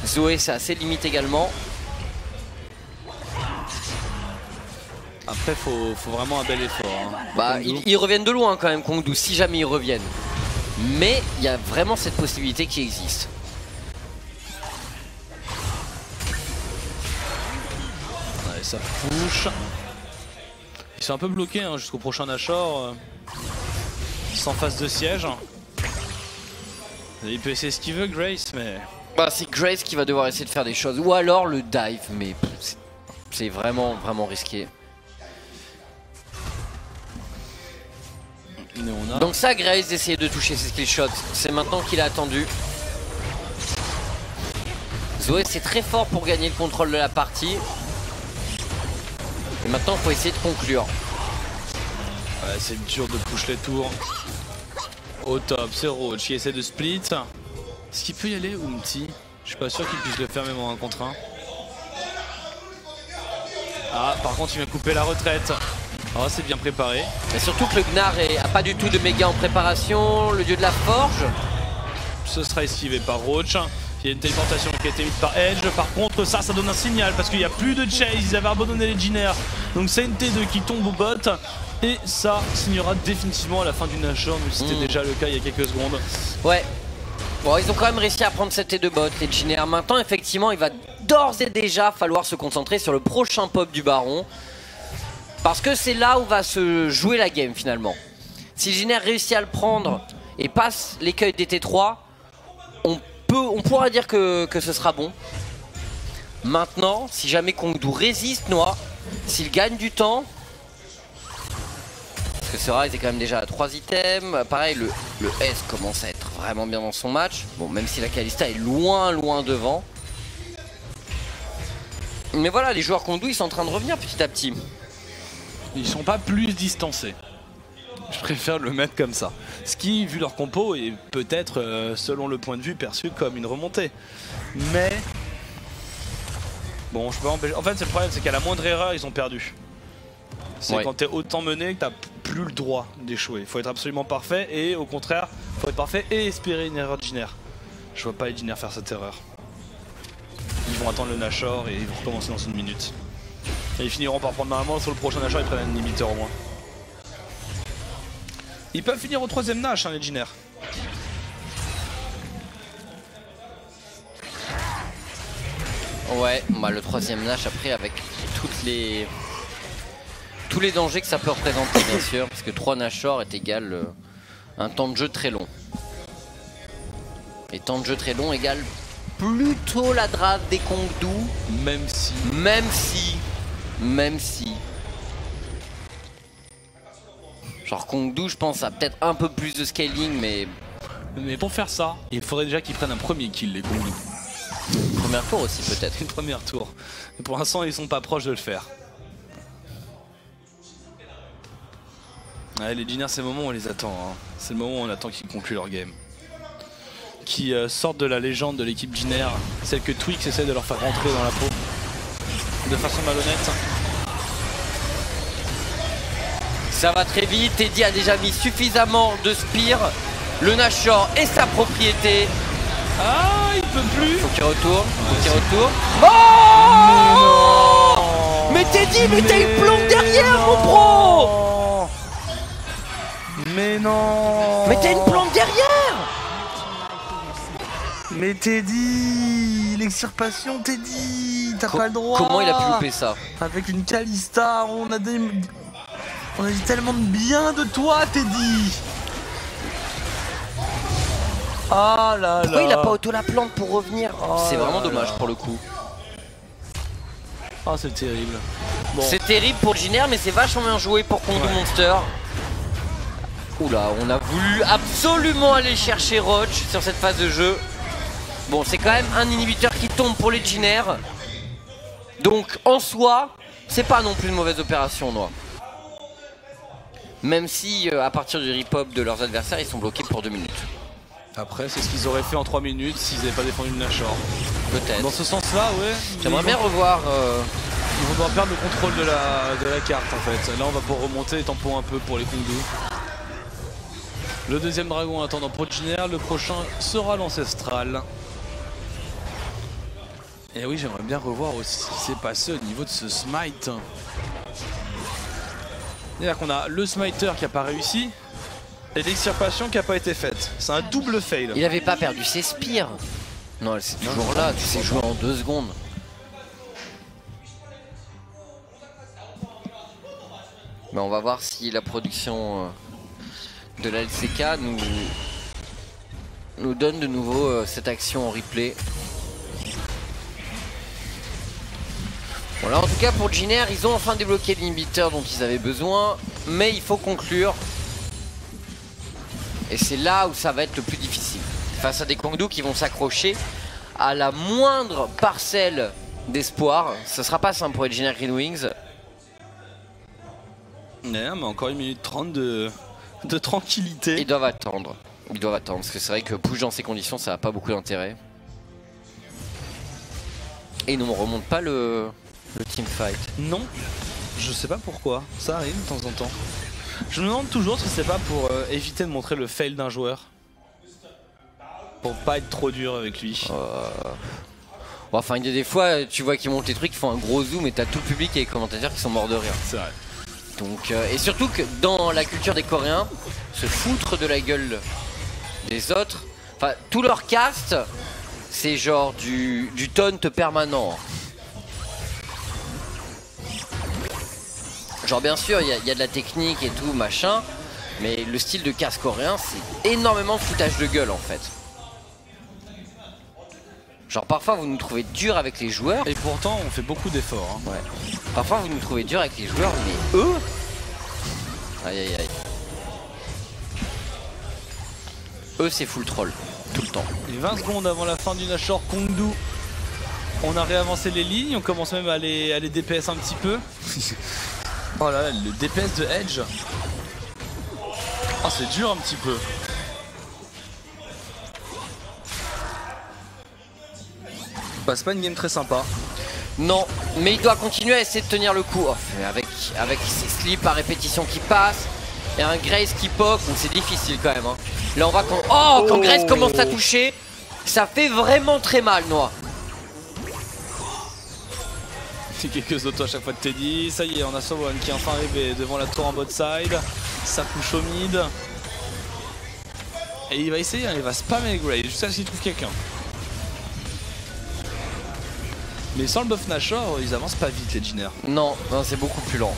Zoé c'est assez limite également. Après faut vraiment un bel effort. Hein. Bah, ils reviennent de loin quand même Kongdu, si jamais ils reviennent. Mais il y a vraiment cette possibilité qui existe. Ouais, ça push. Ils sont un peu bloqués hein, jusqu'au prochain Nashor. Sans phase de siège. Il peut essayer ce qu'il veut Grace mais... Bah, c'est Grace qui va devoir essayer de faire des choses. Ou alors le dive, mais c'est vraiment risqué. Donc ça, Grace d'essayer de toucher ses skill shots. C'est maintenant qu'il a attendu. Zoé c'est très fort pour gagner le contrôle de la partie. Et maintenant il faut essayer de conclure. Ouais, c'est dur de push les tours. Au top, c'est Roach qui essaie de split. Est-ce qu'il peut y aller Umti? Je suis pas sûr qu'il puisse le faire même en 1 contre 1. Ah, par contre il vient couper la retraite. Oh, c'est bien préparé. Et surtout que le Gnar a pas du tout de méga en préparation. Le dieu de la forge. Ce sera esquivé par Roach. Il y a une téléportation qui a été mise par Edge. Par contre ça donne un signal parce qu'il n'y a plus de chase. Ils avaient abandonné les Jiner. Donc c'est une T2 qui tombe au bot. Et ça signera définitivement à la fin du Nashor. Mais c'était déjà le cas il y a quelques secondes. Ouais. Bon, ils ont quand même réussi à prendre cette T2 bot, les Jiner. Maintenant effectivement il va d'ores et déjà falloir se concentrer sur le prochain pop du Baron. Parce que c'est là où va se jouer la game finalement. Si Jiner réussit à le prendre et passe l'écueil des T3, on pourra dire que ce sera bon. Maintenant, si jamais Kongdu résiste, Noah, s'il gagne du temps, parce que ce Ryze est quand même déjà à 3 items. Pareil, le S commence à être vraiment bien dans son match. Bon, même si la Kalista est loin devant. Mais voilà, les joueurs Kongdu, ils sont en train de revenir petit à petit. Ils sont pas plus distancés. Je préfère le mettre comme ça. Ce qui, vu leur compo, est peut-être, selon le point de vue, perçu comme une remontée. Mais... Bon, je peux empêcher... En fait, c'est le problème, c'est qu'à la moindre erreur, ils ont perdu. C'est quand t'es autant mené que t'as plus le droit d'échouer. Il faut être absolument parfait et, au contraire, faut être parfait et espérer une erreur de Jiner. Je vois pas les Jiner faire cette erreur. Ils vont attendre le Nashor et ils vont recommencer dans 1 minute. Et ils finiront par prendre normalement sur le prochain Nashor, ils prennent un limiteur au moins. Ils peuvent finir au 3ème Nash, hein, les Jiner. Ouais, bah le 3ème Nash après avec tous les dangers que ça peut représenter bien sûr, parce que 3 Nashor est égal un temps de jeu très long. Et temps de jeu très long égale plutôt la draft des Kongdu. Même si. Genre Kongdu, je pense, a peut-être un peu plus de scaling, mais pour faire ça, il faudrait déjà qu'ils prennent un premier kill, les Kongdu. Premier tour aussi peut-être. Une première tour. Mais pour l'instant, ils sont pas proches de le faire. Ouais, les Jiner, c'est le moment où on les attend. Hein. C'est le moment où on attend qu'ils concluent leur game. Qui sortent de la légende de l'équipe Jiner, celle que Twix essaie de leur faire rentrer dans la peau de façon malhonnête. Ça va très vite, Teddy a déjà mis suffisamment de spear. Le Nashor est sa propriété. Ah, il peut plus. Faut qu'il retourne, Oh mais Teddy, mais t'as une plante derrière mon pro. Mais non. Mais t'as une plante derrière. Mais Teddy, l'extirpation Teddy, t'as pas le droit. Comment il a pu louper ça? Avec une Kalista, on a dit tellement de bien de toi Teddy. Ah là là. Pourquoi il a pas auto la plante pour revenir? C'est vraiment dommage pour le coup. Ah, c'est terrible. Bon. C'est terrible pour Jiner, mais c'est vachement bien joué pour Kongdu Monster. Oula, on a voulu absolument aller chercher Roach sur cette phase de jeu. Bon, c'est quand même un inhibiteur qui tombe pour les Jiner. Donc en soi, c'est pas non plus une mauvaise opération, Noah. Même si à partir du rip-up de leurs adversaires, ils sont bloqués pour 2 minutes. Après, c'est ce qu'ils auraient fait en 3 minutes s'ils n'avaient pas défendu le Nashor. Peut-être. Dans ce sens-là, ouais. J'aimerais bien revoir On doit perdre le contrôle de la carte en fait. Là on va pouvoir remonter les tampons un peu pour les Kongdu. Le deuxième dragon attendant Progenier, le prochain sera l'ancestral. Et oui, j'aimerais bien revoir aussi ce qui s'est passé au niveau de ce smite. C'est-à-dire qu'on a le smiter qui n'a pas réussi et l'extirpation qui n'a pas été faite. C'est un double fail. Il avait pas perdu ses spires. Non, c'est toujours là, tu sais jouer en 2 secondes. Ben, on va voir si la production de la LCK nous donne de nouveau cette action en replay. Voilà, en tout cas pour Jiner, ils ont enfin débloqué l'inhibiteur dont ils avaient besoin, mais il faut conclure. Et c'est là où ça va être le plus difficile. Face à des Kongdu qui vont s'accrocher à la moindre parcelle d'espoir. Ce sera pas simple pour Jiner Green Wings. Mais encore 1 minute 30 de tranquillité. Ils doivent attendre. Ils doivent attendre, parce que c'est vrai que push dans ces conditions, ça n'a pas beaucoup d'intérêt. Et ils ne remontent pas le teamfight. Non, je sais pas pourquoi. Ça arrive de temps en temps. Je me demande toujours si c'est pas pour éviter de montrer le fail d'un joueur. Pour pas être trop dur avec lui. Enfin, il y a des fois, tu vois qu'ils montent les trucs, ils font un gros zoom et t'as tout le public et les commentateurs qui sont morts de rire. C'est vrai. Donc, et surtout que dans la culture des Coréens, se foutre de la gueule des autres, enfin tout leur cast, c'est genre du taunt permanent. Genre bien sûr il y a de la technique et tout machin, mais le style de cast coréen c'est énormément de foutage de gueule en fait. Genre parfois vous nous trouvez dur avec les joueurs. Et pourtant on fait beaucoup d'efforts. Hein. Ouais. Parfois vous nous trouvez dur avec les joueurs, mais eux... Aïe aïe aïe. Eux c'est full troll, tout le temps. Et 20 secondes avant la fin du Nashor Kongdu. On a réavancé les lignes, on commence même à les DPS un petit peu. Oh là là, le DPS de Edge. Oh c'est dur un petit peu. Bah, c'est pas une game très sympa. Non, mais il doit continuer à essayer de tenir le coup. Oh, avec ses slips à répétition qui passent et un Grace qui poke, donc c'est difficile quand même. Hein. Là on va quand Grace commence à toucher, ça fait vraiment très mal, Noah. C'est quelques autos à chaque fois de Teddy. Ça y est, on a Sowon qui est enfin arrivé devant la tour en bot side. Ça push au mid. Et il va essayer, hein, il va spammer Grace jusqu'à ce qu'il trouve quelqu'un. Mais sans le buff Nashor, ils avancent pas vite les Jiner. Non, non c'est beaucoup plus lent.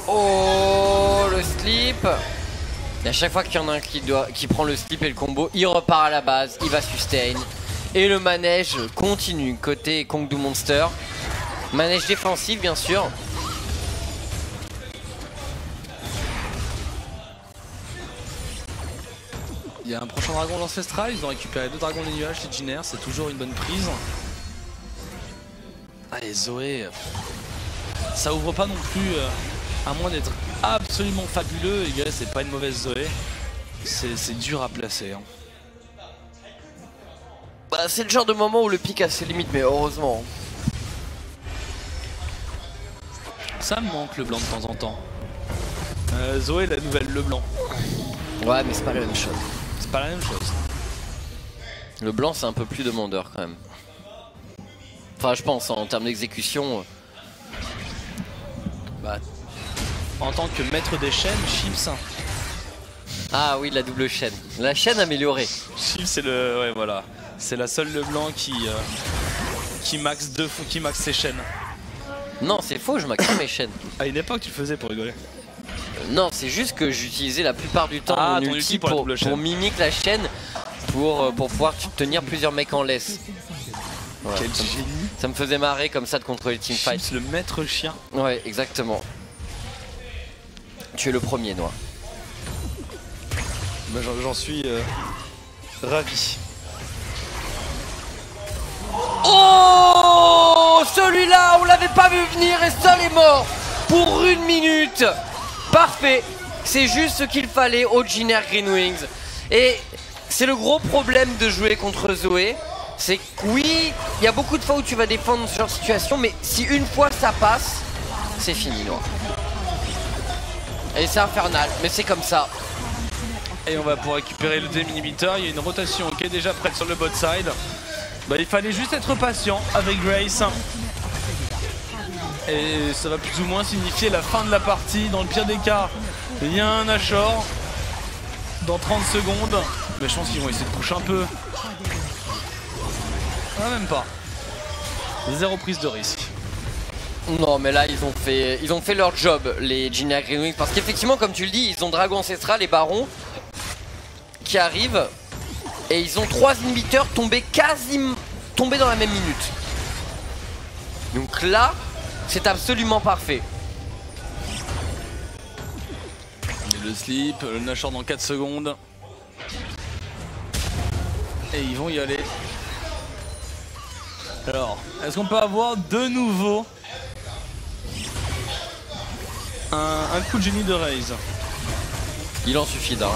Oh, le slip. Et à chaque fois qu'il y en a un qui prend le slip et le combo, il repart à la base, il va sustain. Et le manège continue côté Kongdu Monster. Manège défensif bien sûr. Il y a un prochain dragon l'ancestral, ils ont récupéré 2 dragons des nuages, les Jiner, c'est toujours une bonne prise. Allez Zoé, ça ouvre pas non plus, à moins d'être absolument fabuleux, et c'est pas une mauvaise Zoé. C'est dur à placer. Hein. Bah, c'est le genre de moment où le pic a ses limites, mais heureusement. Ça me manque le blanc de temps en temps. Zoé la nouvelle le blanc. Ouais mais c'est pas la même chose. C'est pas la même chose. Le blanc c'est un peu plus demandeur quand même. Enfin je pense en termes d'exécution. Bah, en tant que maître des chaînes, Chips. Ah oui la double chaîne. La chaîne améliorée. Chips c'est le. Ouais voilà. C'est la seule Leblanc qui max ses chaînes. Non c'est faux, je maxe mes chaînes. À une époque tu le faisais pour rigoler. Non c'est juste que j'utilisais la plupart du temps mon ulti pour mimique la chaîne pour pouvoir tenir plusieurs mecs en laisse. Voilà, quel génie. Ça me faisait marrer comme ça de contrôler le teamfight. Chips le maître chien. Ouais exactement. Tu es le premier Noah. Bah, j'en suis ravi. Oh, celui-là, on l'avait pas vu venir et Sol est mort pour 1 minute. Parfait, c'est juste ce qu'il fallait au Jiner Green Wings. Et c'est le gros problème de jouer contre Zoé, c'est que oui, il y a beaucoup de fois où tu vas défendre dans ce genre de situation, mais si une fois ça passe, c'est fini, Noah. Et c'est infernal, mais c'est comme ça. Et on va pour récupérer le délimiter. Il y a une rotation qui est déjà prête sur le bot side. Bah, il fallait juste être patient avec Grace. Et ça va plus ou moins signifier la fin de la partie. Dans le pire des cas, il y a un Nashor dans 30 secondes. Mais je pense qu'ils vont essayer de push un peu. Ah, même pas. Zéro prise de risque. Non mais là ils ont fait leur job, les Engineer Greenwings, parce qu'effectivement comme tu le dis, ils ont Dragon Ancestral et Baron qui arrivent et ils ont 3 inhibiteurs tombés dans la même minute. Donc là c'est absolument parfait. Et le slip, le Nashor dans 4 secondes. Et ils vont y aller. Alors, est-ce qu'on peut avoir de nouveau un coup de génie de Raze? Il en suffit d'un.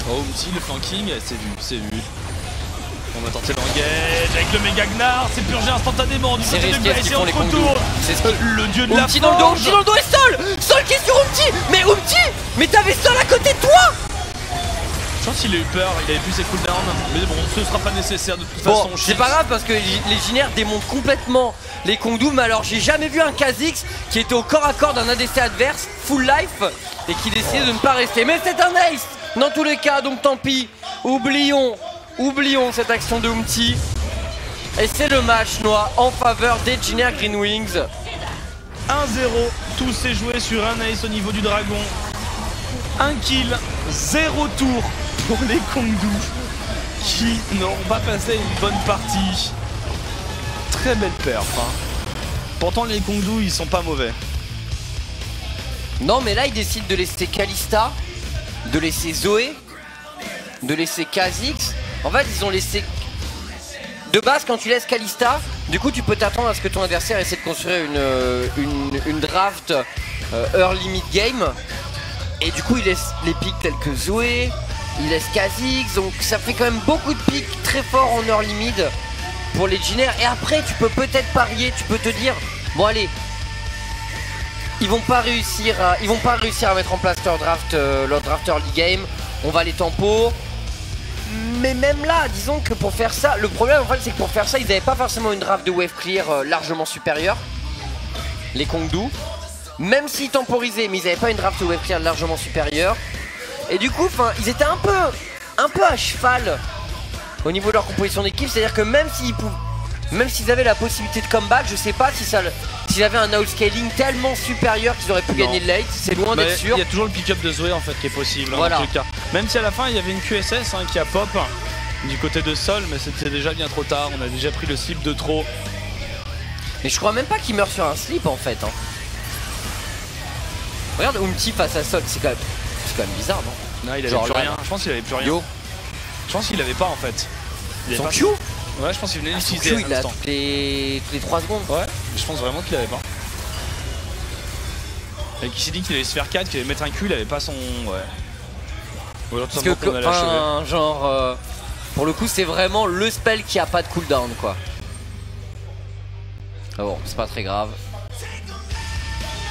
Oh, petit, le flanking, c'est vu, c'est vu. On va tenter l'engage avec le méga Gnar, c'est purgé instantanément du côté de Grace et on retourne. Le dieu de la Umti dans le dos, Umti dans le dos et Sol! Sol qui est sur Umti! Mais Umti! Mais t'avais Sol à côté de toi! Je pense qu'il a eu peur, il avait plus ses cooldowns, mais bon, ce sera pas nécessaire de toute façon. C'est pas grave parce que les Jinaires démontent complètement les Kongdu, mais alors j'ai jamais vu un Kha'Zix qui était au corps à corps d'un ADC adverse, full life, et qui décidait de ne pas rester. Mais c'est un ace dans tous les cas, donc tant pis, oublions cette action de Umti. Et c'est le match noir en faveur des Engineer Greenwings. 1-0, tout s'est joué sur un ace au niveau du dragon. 1 kill, 0 tour pour les Kongdu qui n'auront pas passé une bonne partie. Très belle perf. Hein. Pourtant les Kongdu ils sont pas mauvais. Non mais là ils décident de laisser Kalista, de laisser Zoé, de laisser Kha'Zix. En fait ils ont laissé... De base quand tu laisses Kalista, du coup tu peux t'attendre à ce que ton adversaire essaie de construire une draft early mid game. Et du coup il laisse les pics tels que Zoé, il laisse Kha'Zix, donc ça fait quand même beaucoup de pics très forts en early mid pour les Jinaires. Et après tu peux peut-être parier, tu peux te dire, bon allez, ils vont pas réussir à mettre en place leur draft early game, on va les tempo. Mais même là, disons que pour faire ça, le problème en fait c'est que pour faire ça, ils n'avaient pas forcément une draft de wave clear largement supérieure, les Kongdu. Même s'ils temporisaient, mais ils n'avaient pas une draft de wave clear largement supérieure. Et du coup, ils étaient un peu à cheval au niveau de leur composition d'équipe. C'est-à-dire que même s'ils avaient la possibilité de comeback, je sais pas s'ils avaient un outscaling tellement supérieur qu'ils auraient pu gagner le late. C'est loin d'être sûr. Il y a toujours le pick-up de Zoé en fait qui est possible. Voilà. En tout cas. Même si à la fin il y avait une QSS qui a pop du côté de Sol, mais c'était déjà bien trop tard. On a déjà pris le slip de trop. Mais je crois même pas qu'il meurt sur un slip en fait. Hein. Regarde Umti face à Sol, c'est quand même bizarre, non? Non, il avait plus rien. Je pense qu'il avait plus rien. Yo. Je pense qu'il avait pas en fait. Son Q? Ouais, je pense qu'il venait d'utiliser. Son Q, il a toutes les 3 secondes. Ouais, je pense vraiment qu'il avait pas. Et qui s'est dit qu'il allait se faire 4, qu'il allait mettre un Q, il avait pas son. Ouais. Ou alors tout simplement qu'on allait achever. Genre, pour le coup, c'est vraiment le spell qui a pas de cooldown, quoi. Ah bon, c'est pas très grave.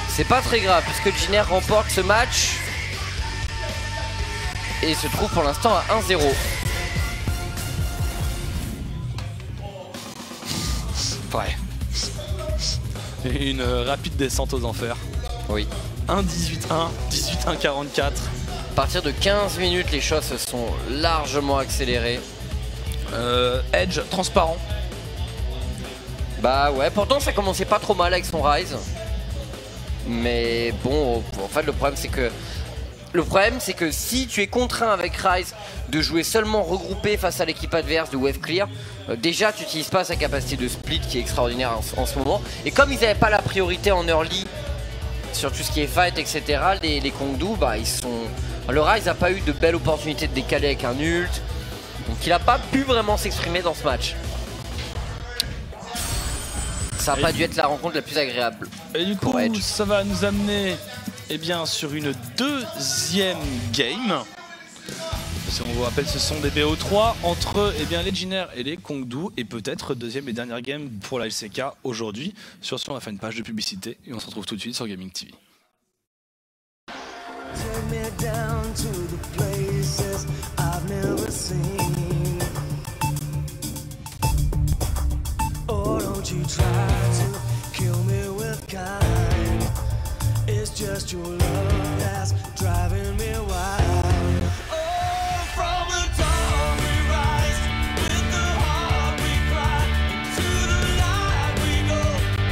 C'est pas très grave puisque Jiner remporte ce match et se trouve pour l'instant à 1-0. Ouais. Et une rapide descente aux enfers. Oui. 1-18-1, 18-1-44. À partir de 15 minutes, les choses se sont largement accélérées. Edge transparent. Bah ouais, pourtant ça commençait pas trop mal avec son Rise. Mais bon, en fait le problème c'est que si tu es contraint avec Rise de jouer seulement regroupé face à l'équipe adverse de wave clear, déjà tu n'utilises pas sa capacité de split qui est extraordinaire en ce moment. Et comme ils n'avaient pas la priorité en early sur tout ce qui est fight etc, les Kongdu, bah le Rise n'a pas eu de belle opportunité de décaler avec un ult. Donc il n'a pas pu vraiment s'exprimer dans ce match. Ça n'a pas dû être la rencontre la plus agréable. Et du coup, ça va nous amener sur une deuxième game. Parce qu'on vous rappelle, ce sont des BO3 entre les Jin Air et les Kongdu, et peut-être deuxième et dernière game pour la LCK aujourd'hui. Sur ce, on va faire une page de publicité et on se retrouve tout de suite sur Gaming TV. Just your love that's driving me wild. Oh, from the dawn we rise, with the heart we cry, into the light we go,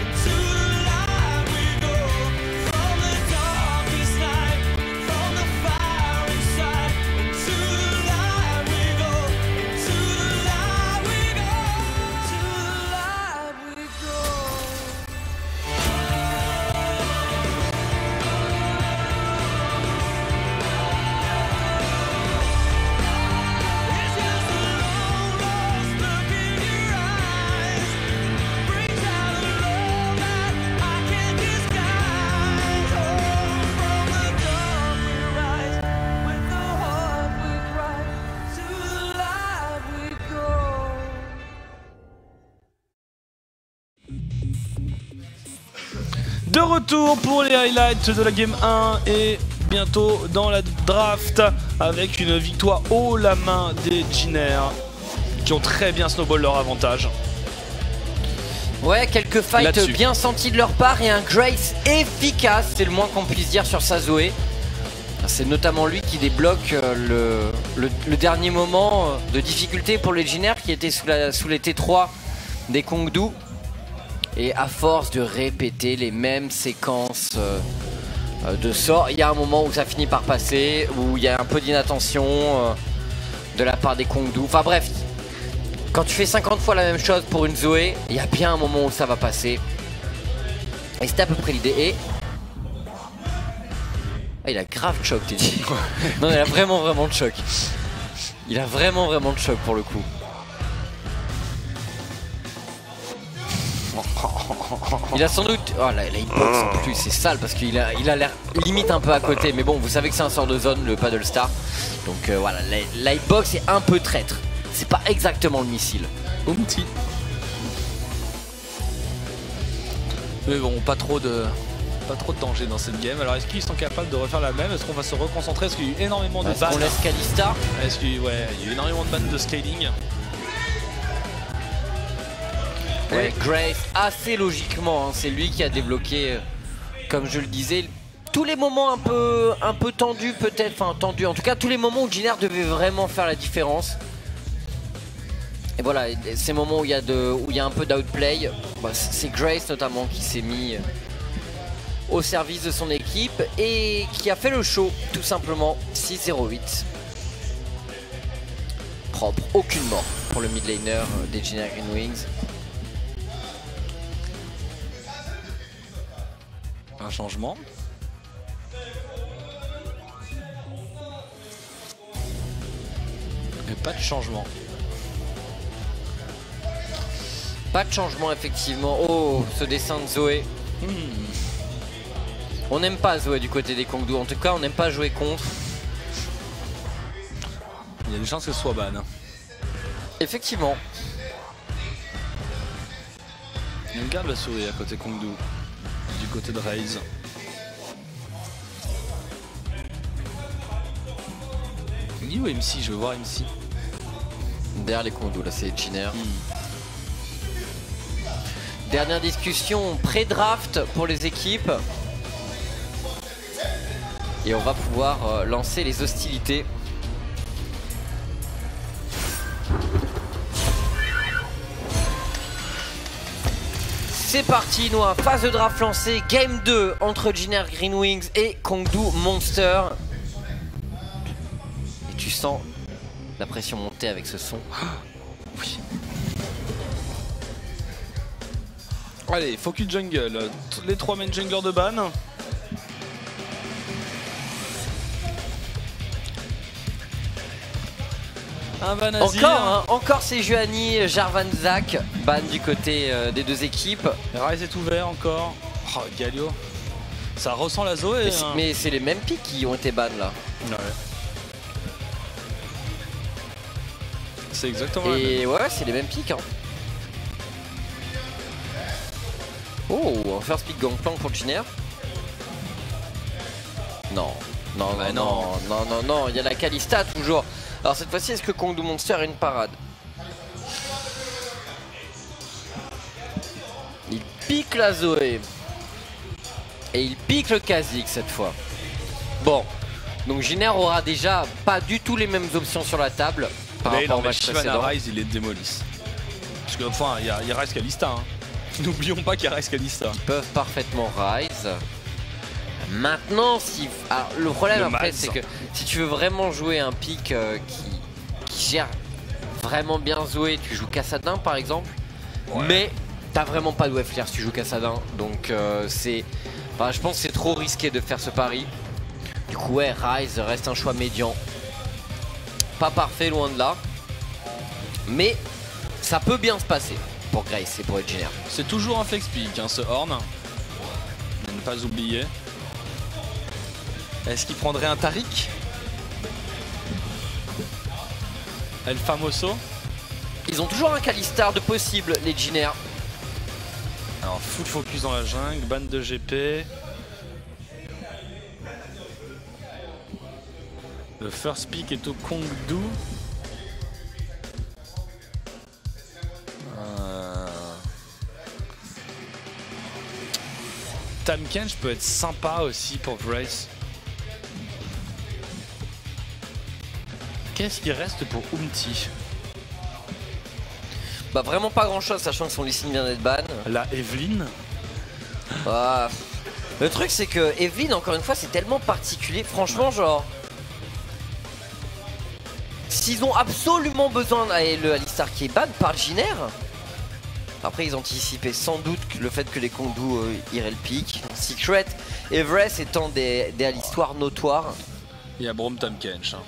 into the light we go. From the darkest night, from the fire inside, into the light we go, into the light we go, into the light we go. De retour pour les highlights de la game 1 et bientôt dans la draft avec une victoire haut la main des Jin Air qui ont très bien snowball leur avantage. Ouais, quelques fights bien sentis de leur part et un Grace efficace, c'est le moins qu'on puisse dire sur sa Zoé. C'est notamment lui qui débloque le dernier moment de difficulté pour les Jin Air qui étaient sous les T3 des Kongdu. Et à force de répéter les mêmes séquences de sorts, il y a un moment où ça finit par passer, où il y a un peu d'inattention de la part des Kongdu. Enfin bref, quand tu fais 50 fois la même chose pour une Zoé, il y a bien un moment où ça va passer. Et c'était à peu près l'idée. Et... ah, il a grave choc, t'es dit. Non, il a vraiment de choc. Il a vraiment de choc pour le coup. Il a sans doute... oh la hitbox en plus c'est sale parce qu'il a l'air limite un peu à côté. Mais bon, vous savez que c'est un sort de zone, le Paddle Star. Donc voilà, la hitbox est un peu traître. C'est pas exactement le missile. Petit. Mais bon, pas trop de danger dans cette game. Alors est-ce qu'ils sont capables de refaire la même? Est-ce qu'on va se reconcentrer? Est-ce qu'il y a eu énormément de ban? On laisse Kalista. Est-ce qu'il ouais, il y a eu énormément de ban de scaling? Ouais, Grace, assez logiquement, hein, c'est lui qui a débloqué, comme je le disais, tous les moments un peu tendus peut-être, enfin tendus, en tout cas tous les moments où Jin Air devait vraiment faire la différence. Et voilà, ces moments où il y a un peu d'outplay, bah, c'est Grace notamment qui s'est mis au service de son équipe et qui a fait le show, tout simplement. 6-0-8. Propre, aucune mort pour le mid laner des Jin Air Green Wings. Un changement. Mais pas de changement. Pas de changement effectivement. Oh, ce dessin de Zoé. On n'aime pas Zoé du côté des Kongdu. En tout cas, on n'aime pas jouer contre. Il y a des chances que ce soit ban. Effectivement. On garde la souris à côté Kongdu. Du côté de Raze. Il est où MC? Je veux voir MC. Derrière les Kongdu, là c'est Jin Air. Dernière discussion pré-draft pour les équipes. Et on va pouvoir lancer les hostilités. C'est parti, Noah. Phase de draft lancée. Game 2 entre Jin Air Green Wings et Kongdu Monster. Et tu sens la pression monter avec ce son. Oui. Allez, focus jungle. Les 3 main junglers de ban. Encore c'est Juani, Jarvan Zach, ban du côté des deux équipes. Rise est ouvert encore. Oh, Galio. Ça ressent la Zoé. Mais c'est les mêmes pics qui ont été ban là. Ouais. C'est exactement et ouais, c'est les mêmes pics. Hein. Oh, un first pick gangplank pour Jiner. Non. Non, il y a la Kalista toujours. Alors cette fois-ci, est-ce que Kongdu Monster a une parade? Il pique la Zoé. Et il pique le Kha'Zix cette fois. Bon, donc Jiner aura déjà pas du tout les mêmes options sur la table. Par rapport au match précédent. Rise, il les démolisse. Parce que enfin, il y a Rise Kalista. Hein. N'oublions pas qu'il y a Rise Kalista. Ils peuvent parfaitement Rise. Maintenant, si... Alors, le problème après, c'est que si tu veux vraiment jouer un pick qui gère vraiment bien Zoé, tu joues Kassadin par exemple. Ouais. Mais t'as vraiment pas de wave clear si tu joues Kassadin. Donc c'est... Enfin, je pense que c'est trop risqué de faire ce pari. Du coup, ouais, Rise reste un choix médian. Pas parfait, loin de là. Mais ça peut bien se passer pour Grace et pour Jiner. C'est toujours un flex pick, hein, ce Horn. Ne pas oublier. Est-ce qu'il prendrait un Taric? El Famoso? Ils ont toujours un Kalista de possible, les Jiner. Alors, full focus dans la jungle, ban de GP. Le first pick est au Kongdu. Tahm Kench peut être sympa aussi pour Grace. Qu'est-ce qui reste pour Umti? Bah vraiment pas grand chose, sachant que son listing vient d'être ban. La Evelyn. Bah, le truc c'est que Evelyn, encore une fois, c'est tellement particulier. Franchement, genre, s'ils ont absolument besoin le Alistar qui est ban par Jiner. Après ils anticipaient sans doute le fait que les Kongdu iraient le pick. Secret, Everest étant des Alistoirs notoires. Il y a Braum Tahm Kench. Hein.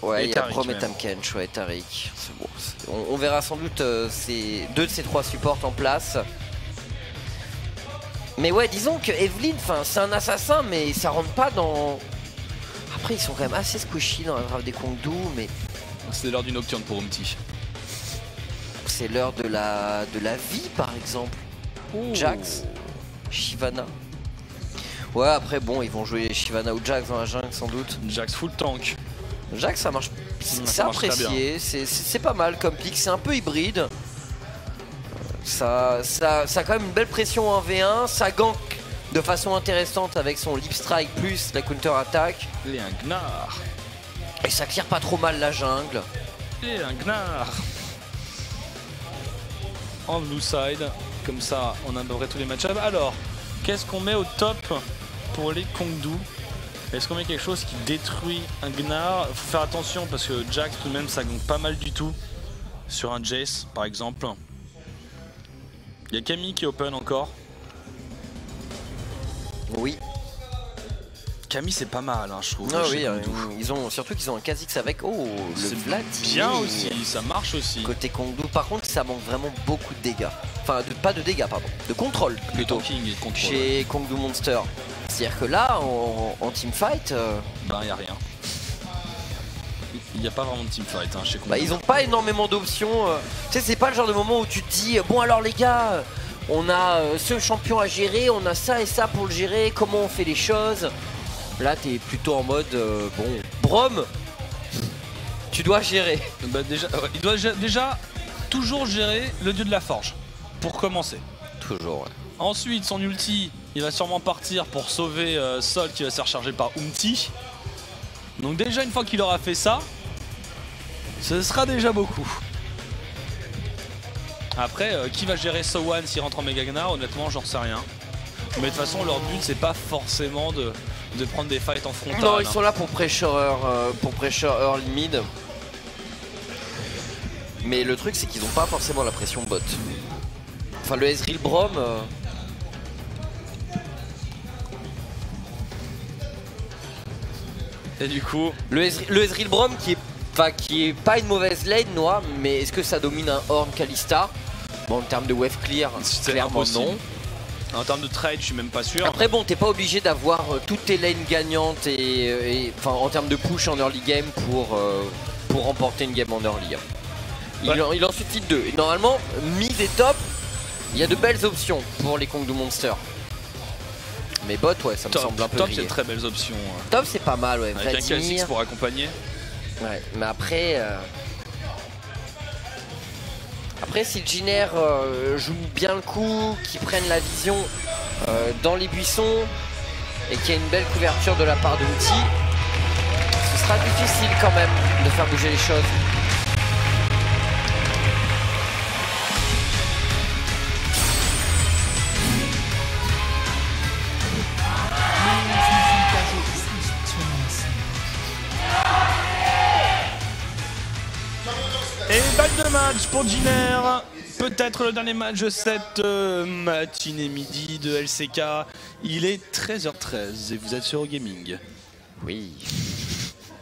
Ouais, il y a Braum et Tahm Kench, ouais, Taric. Bon, on verra sans doute deux de ces trois supports en place. Mais ouais, disons que Evelyn, c'est un assassin, mais ça rentre pas dans... Après, ils sont quand même assez squishy dans la draft des Kongdu, mais... C'est l'heure du Nocturne pour Umti. C'est l'heure de la vie, par exemple. Oh. Jax, Shyvana. Ouais, après, bon, ils vont jouer Shyvana ou Jax dans la jungle, sans doute. Jax full tank. Jax, ça marche. C'est apprécié, c'est pas mal comme pick, c'est un peu hybride. Ça a quand même une belle pression en V1, ça gank de façon intéressante avec son Lip Strike plus la counter attaque. Et un Gnar. Et ça clear pas trop mal la jungle. Et un Gnar. En blue side, comme ça on a à peu près tous les match-ups. Alors, qu'est-ce qu'on met au top pour les Kongdu? Est-ce qu'on met quelque chose qui détruit un Gnar? Faut faire attention parce que Jax tout de même ça gagne pas mal du tout sur un Jace par exemple. Il y a Camille qui est open encore. Oui. Camille c'est pas mal hein, je trouve. Ah oui, ils ont surtout qu'ils ont un Kha'Zix avec le Vlad. Bien aussi, ça marche aussi. Côté Kongdu, par contre ça manque vraiment beaucoup de dégâts. Enfin pas de dégâts pardon, de contrôle plutôt. Chez Kongdu Monster. C'est-à-dire que là en teamfight... Ben y a rien. Il n'y a pas vraiment de teamfight hein, chez Kongdu. Bah ils ont pas énormément d'options. Tu sais c'est pas le genre de moment où tu te dis bon alors les gars, on a ce champion à gérer, on a ça et ça pour le gérer, comment on fait les choses. Là t'es plutôt en mode bon, Braum, tu dois gérer. Bah déjà, il doit déjà toujours gérer le dieu de la forge, pour commencer. Toujours, ouais. Ensuite son ulti, il va sûrement partir pour sauver Sol qui va se faire charger par Umti. Donc déjà une fois qu'il aura fait ça, ce sera déjà beaucoup. Après, qui va gérer So1 s'il rentre en Mega Gnar? Honnêtement j'en sais rien. Mais de toute façon leur but c'est pas forcément de prendre des fights en frontal. Non, ils sont là pour pressure early mid. Mais le truc c'est qu'ils n'ont pas forcément la pression bot. Enfin le Ezreal Braum... Et du coup... Le Ezreal Braum qui est pas une mauvaise lane, Noah, mais est-ce que ça domine un Horn Kalista? Bon, en termes de wave clear, clairement non. En termes de trade, je suis même pas sûr. Après bon, t'es pas obligé d'avoir toutes tes lanes gagnantes enfin, en termes de push en early game pour remporter une game en early. Il en suffit de 2. Et normalement, mid et top, il y a de belles options pour les Kongdou Monster. Mais bot, ouais, ça me semble un peu Top, grillé. c'est de très belles options. Top, c'est pas mal, ouais. Avec un Kha'Zix pour accompagner. Ouais, mais après... Après, si le Jiner joue bien le coup, qu'il prenne la vision dans les buissons et qu'il y a une belle couverture de la part de Uti, ce sera difficile quand même de faire bouger les choses. Et balle de match pour Jiner. Peut-être le dernier match de cette matinée midi de LCK. Il est 13h13 et vous êtes sur Gaming. Oui,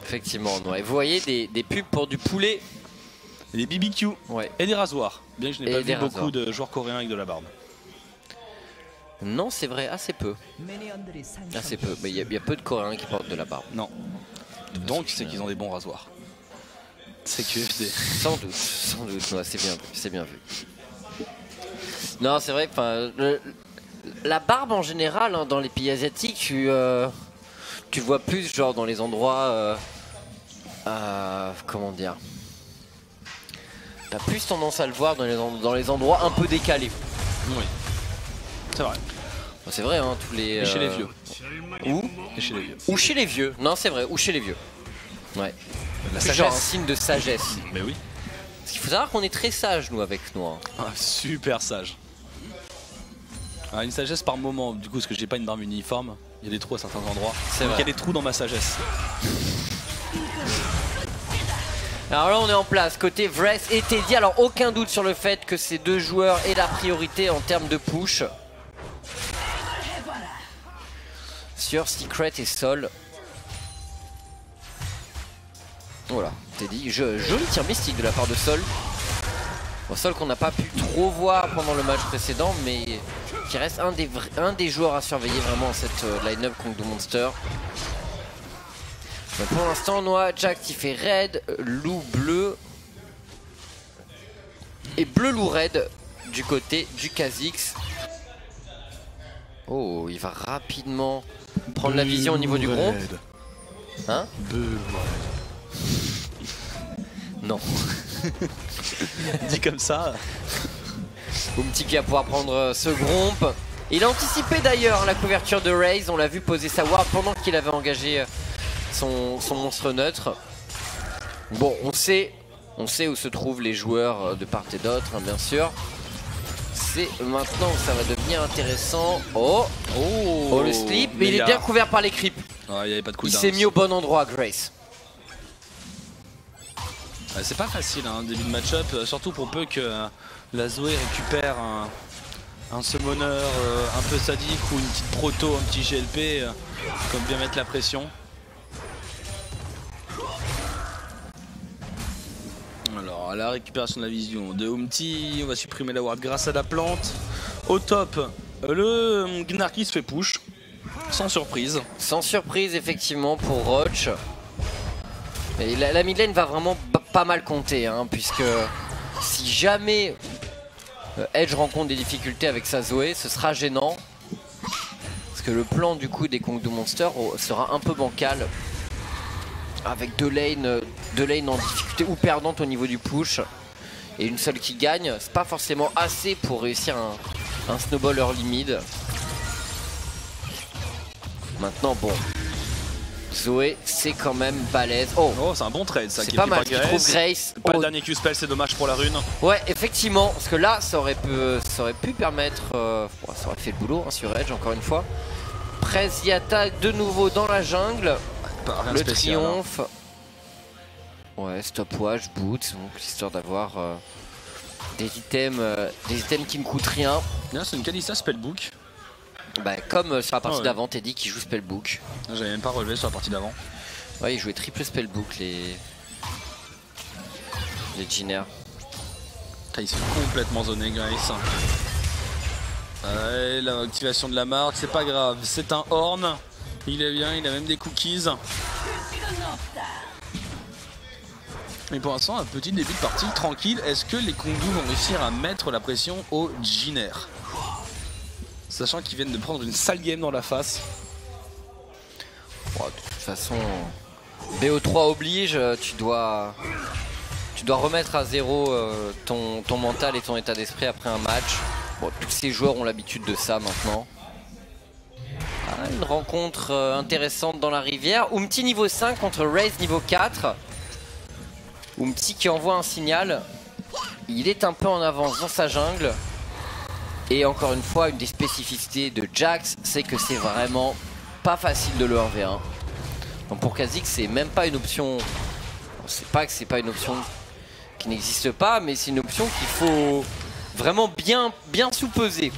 effectivement. Ouais. Vous voyez des pubs pour du poulet. Et des BBQ et des rasoirs. Bien que je n'ai pas vu beaucoup de joueurs coréens avec de la barbe. Non, c'est vrai, assez peu. Assez peu. Mais il y a peu de Coréens qui portent de la barbe. Non. Donc c'est qu'ils ont des bons rasoirs. C'est QFD. Sans doute, ouais, c'est bien vu. Non, c'est vrai que la barbe en général, hein, dans les pays asiatiques, tu vois plus genre dans les endroits... comment dire, t'as plus tendance à le voir dans les endroits un peu décalés. Oui, c'est vrai. C'est vrai, hein, tous les... Et chez les vieux. Où ? Et chez les vieux. Ou chez les vieux. Non, c'est vrai, ou chez les vieux. Ouais. C'est genre un signe de sagesse. Mais oui. Parce qu'il faut savoir qu'on est très sages, nous, avec nous. Hein. Ah, super sage. Ah, une sagesse par moment, du coup, parce que j'ai pas une barbe uniforme. Il y a des trous à certains endroits. Donc il y a des trous dans ma sagesse. Alors là, on est en place, côté Vress et Teddy. Alors, aucun doute sur le fait que ces deux joueurs aient la priorité en termes de push. Sur Secret et Sol. Voilà, Teddy, joli tir mystique de la part de Sol. Bon, Sol qu'on n'a pas pu trop voir pendant le match précédent, mais qui reste un des joueurs à surveiller vraiment cette line-up Kongdou Monster. Donc pour l'instant, Noah, Jack qui fait red, loup bleu et bleu loup red du côté du Kha'Zix. Oh, il va rapidement prendre la vision au niveau du groupe. Hein? Non. Dit comme ça. Umti qui va pouvoir prendre ce gromp. Il a anticipé d'ailleurs la couverture de Raze. On l'a vu poser sa ward pendant qu'il avait engagé son monstre neutre. Bon, on sait où se trouvent les joueurs de part et d'autre, hein, bien sûr. C'est maintenant que ça va devenir intéressant. Oh, le slip. Mais il est bien couvert par les creeps. Ouais, y avait pas de cooldown. Il s'est mis au bon endroit, Grace. C'est pas facile, hein, début de match-up, surtout pour peu que la Zoé récupère un summoner un peu sadique ou une petite proto, un petit GLP, comme bien mettre la pression. Alors, à la récupération de la vision de Umti, on va supprimer la ward grâce à la plante. Au top, le Gnar qui se fait push, sans surprise. Sans surprise, effectivement, pour Roach. Et la mid lane va vraiment pas mal compter, hein, puisque si jamais Edge rencontre des difficultés avec sa Zoé, ce sera gênant. Parce que le plan du coup des Kongdou Monster sera un peu bancal. Avec deux lanes en difficulté ou perdantes au niveau du push. Et une seule qui gagne, c'est pas forcément assez pour réussir un snowball early mid. Maintenant, bon. Zoé, c'est quand même balèze. Oh, c'est un bon trade ça. C'est pas mal qu'il trouve Grace. Pas le dernier Q-spell, c'est dommage pour la rune. Ouais, effectivement, parce que là, ça aurait pu permettre... ça aurait fait le boulot hein, sur Edge, encore une fois. Prez y attaque de nouveau dans la jungle. Rien le spécial, triomphe. Hein. Ouais, stopwatch, boot, donc histoire d'avoir des items qui ne coûtent rien. C'est une Kalista spellbook. Bah, comme sur la partie d'avant, Teddy qui joue spellbook. J'avais même pas relevé sur la partie d'avant. Ouais, ils jouaient triple spellbook les Jiner. Ils sont complètement zonés, Grace. L'activation de la marque, c'est pas grave. C'est un horn. Il est bien, il a même des cookies. Mais pour l'instant, un petit début de partie tranquille. Est-ce que les Kongou vont réussir à mettre la pression au Jiner? Sachant qu'ils viennent de prendre une sale game dans la face. Bon, de toute façon, BO3 oblige, tu dois remettre à zéro ton mental et ton état d'esprit après un match. Bon, tous ces joueurs ont l'habitude de ça maintenant. Ah, une rencontre intéressante dans la rivière. Umti niveau 5 contre Raze niveau 4. Umti qui envoie un signal. Il est un peu en avance dans sa jungle. Et encore une fois, une des spécificités de Jax, c'est que c'est vraiment pas facile de le 1v1. Donc pour Kha'Zix, c'est même pas une option. C'est pas que c'est pas une option qui n'existe pas, mais c'est une option qu'il faut vraiment bien sous-peser.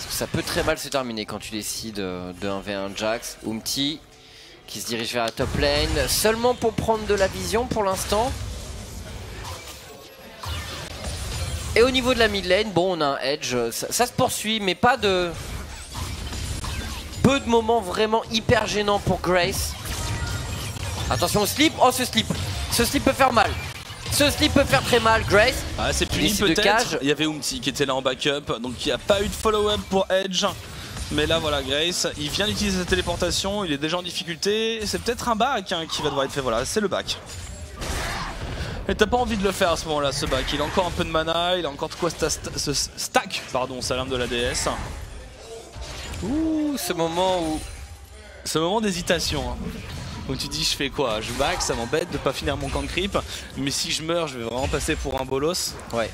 Ça peut très mal se terminer quand tu décides de 1v1 Jax. Umti qui se dirige vers la top lane, seulement pour prendre de la vision pour l'instant. Et au niveau de la mid lane, bon, on a un edge, ça se poursuit, mais pas de... Peu de moments vraiment hyper gênants pour Grace. Attention au slip, oh ce slip peut faire mal. Ce slip peut faire très mal, Grace. Ah, c'est puni peut-être. Il y avait Umti qui était là en backup, donc il n'y a pas eu de follow-up pour Edge. Mais là voilà, Grace, il vient d'utiliser sa téléportation, il est déjà en difficulté. C'est peut-être un back hein, qui va devoir être fait, voilà, c'est le back. Et t'as pas envie de le faire à ce moment-là, ce back. Il a encore un peu de mana, il a encore de quoi se stack, pardon, sa lame de la déesse. Ouh, ce moment d'hésitation. Hein. Où tu dis je fais quoi? Je back, ça m'embête de pas finir mon camp de creep. Mais si je meurs, je vais vraiment passer pour un bolos. Ouais.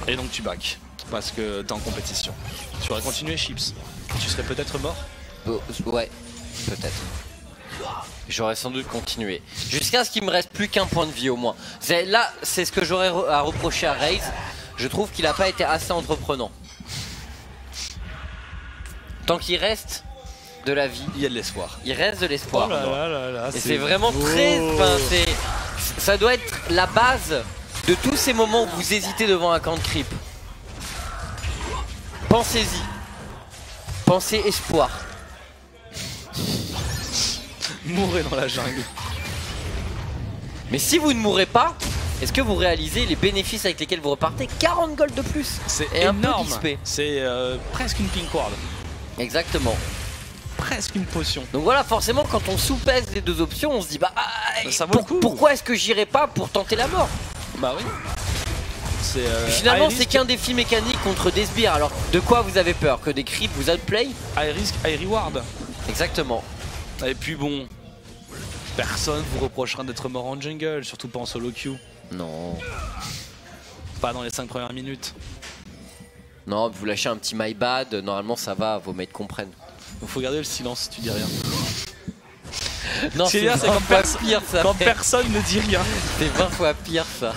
Et donc tu back. Parce que t'es en compétition. Tu aurais continué Chips. Tu serais peut-être mort. Ouais, peut-être. J'aurais sans doute continué. Jusqu'à ce qu'il me reste plus qu'un point de vie au moins. Là, c'est ce que j'aurais à reprocher à Raze. Je trouve qu'il n'a pas été assez entreprenant. Tant qu'il reste de la vie, il y a de l'espoir. Il reste de l'espoir. Oh là, et c'est vraiment très... Enfin, ça doit être la base de tous ces moments où vous hésitez devant un camp de creep. Pensez-y. Pensez espoir. Mourrez dans la jungle. Mais si vous ne mourrez pas, est-ce que vous réalisez les bénéfices avec lesquels vous repartez? 40 gold de plus. C'est énorme. C'est presque une pink ward. Exactement. Presque une potion. Donc voilà, forcément quand on sous-pèse les deux options, on se dit bah ça vaut le coup. Pourquoi est-ce que j'irai pas pour tenter la mort? Bah oui. Finalement c'est qu'un défi mécanique contre des sbires. Alors de quoi vous avez peur? Que des creeps vous outplay? High risk, high reward. Exactement. Et puis bon, personne vous reprochera d'être mort en jungle, surtout pas en solo queue. Non. Pas dans les 5 premières minutes. Non, vous lâchez un petit my bad, normalement ça va, vos mates comprennent. Il faut garder le silence, tu dis rien. Non, c'est quand pire ça. Quand personne ne dit rien. C'est 20 fois pire ça.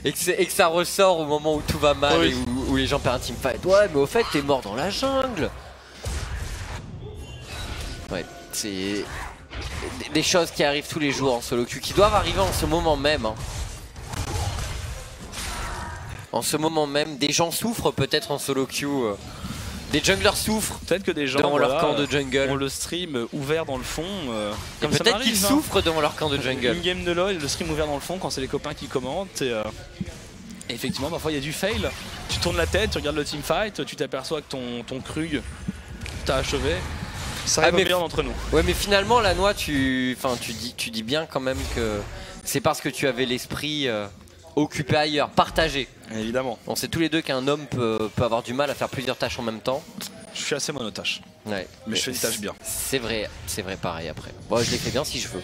et que ça ressort au moment où tout va mal, oui. Et où les gens perdent un teamfight. Ouais, mais au fait, t'es mort dans la jungle. Ouais, c'est des choses qui arrivent tous les jours en solo queue, qui doivent arriver en ce moment même. Hein. En ce moment même, des gens souffrent peut-être en solo queue. Des junglers souffrent. Peut-être que des gens devant leur camp de jungle ont le stream ouvert dans le fond. Peut-être qu'ils souffrent devant leur camp de jungle. Une game de LoL, le stream ouvert dans le fond quand c'est les copains qui commentent. Et effectivement, parfois il y a du fail. Tu tournes la tête, tu regardes le teamfight, tu t'aperçois que ton Krug t'a achevé. Ça arrive au meilleur d'entre nous. Ouais, mais finalement, la noix, tu dis bien quand même que c'est parce que tu avais l'esprit occupé ailleurs, partagé. Évidemment. On sait tous les deux qu'un homme peut avoir du mal à faire plusieurs tâches en même temps. Je suis assez monotâche. Ouais. Mais je fais des tâches bien. C'est vrai pareil après. Bon, je les fais bien si je veux,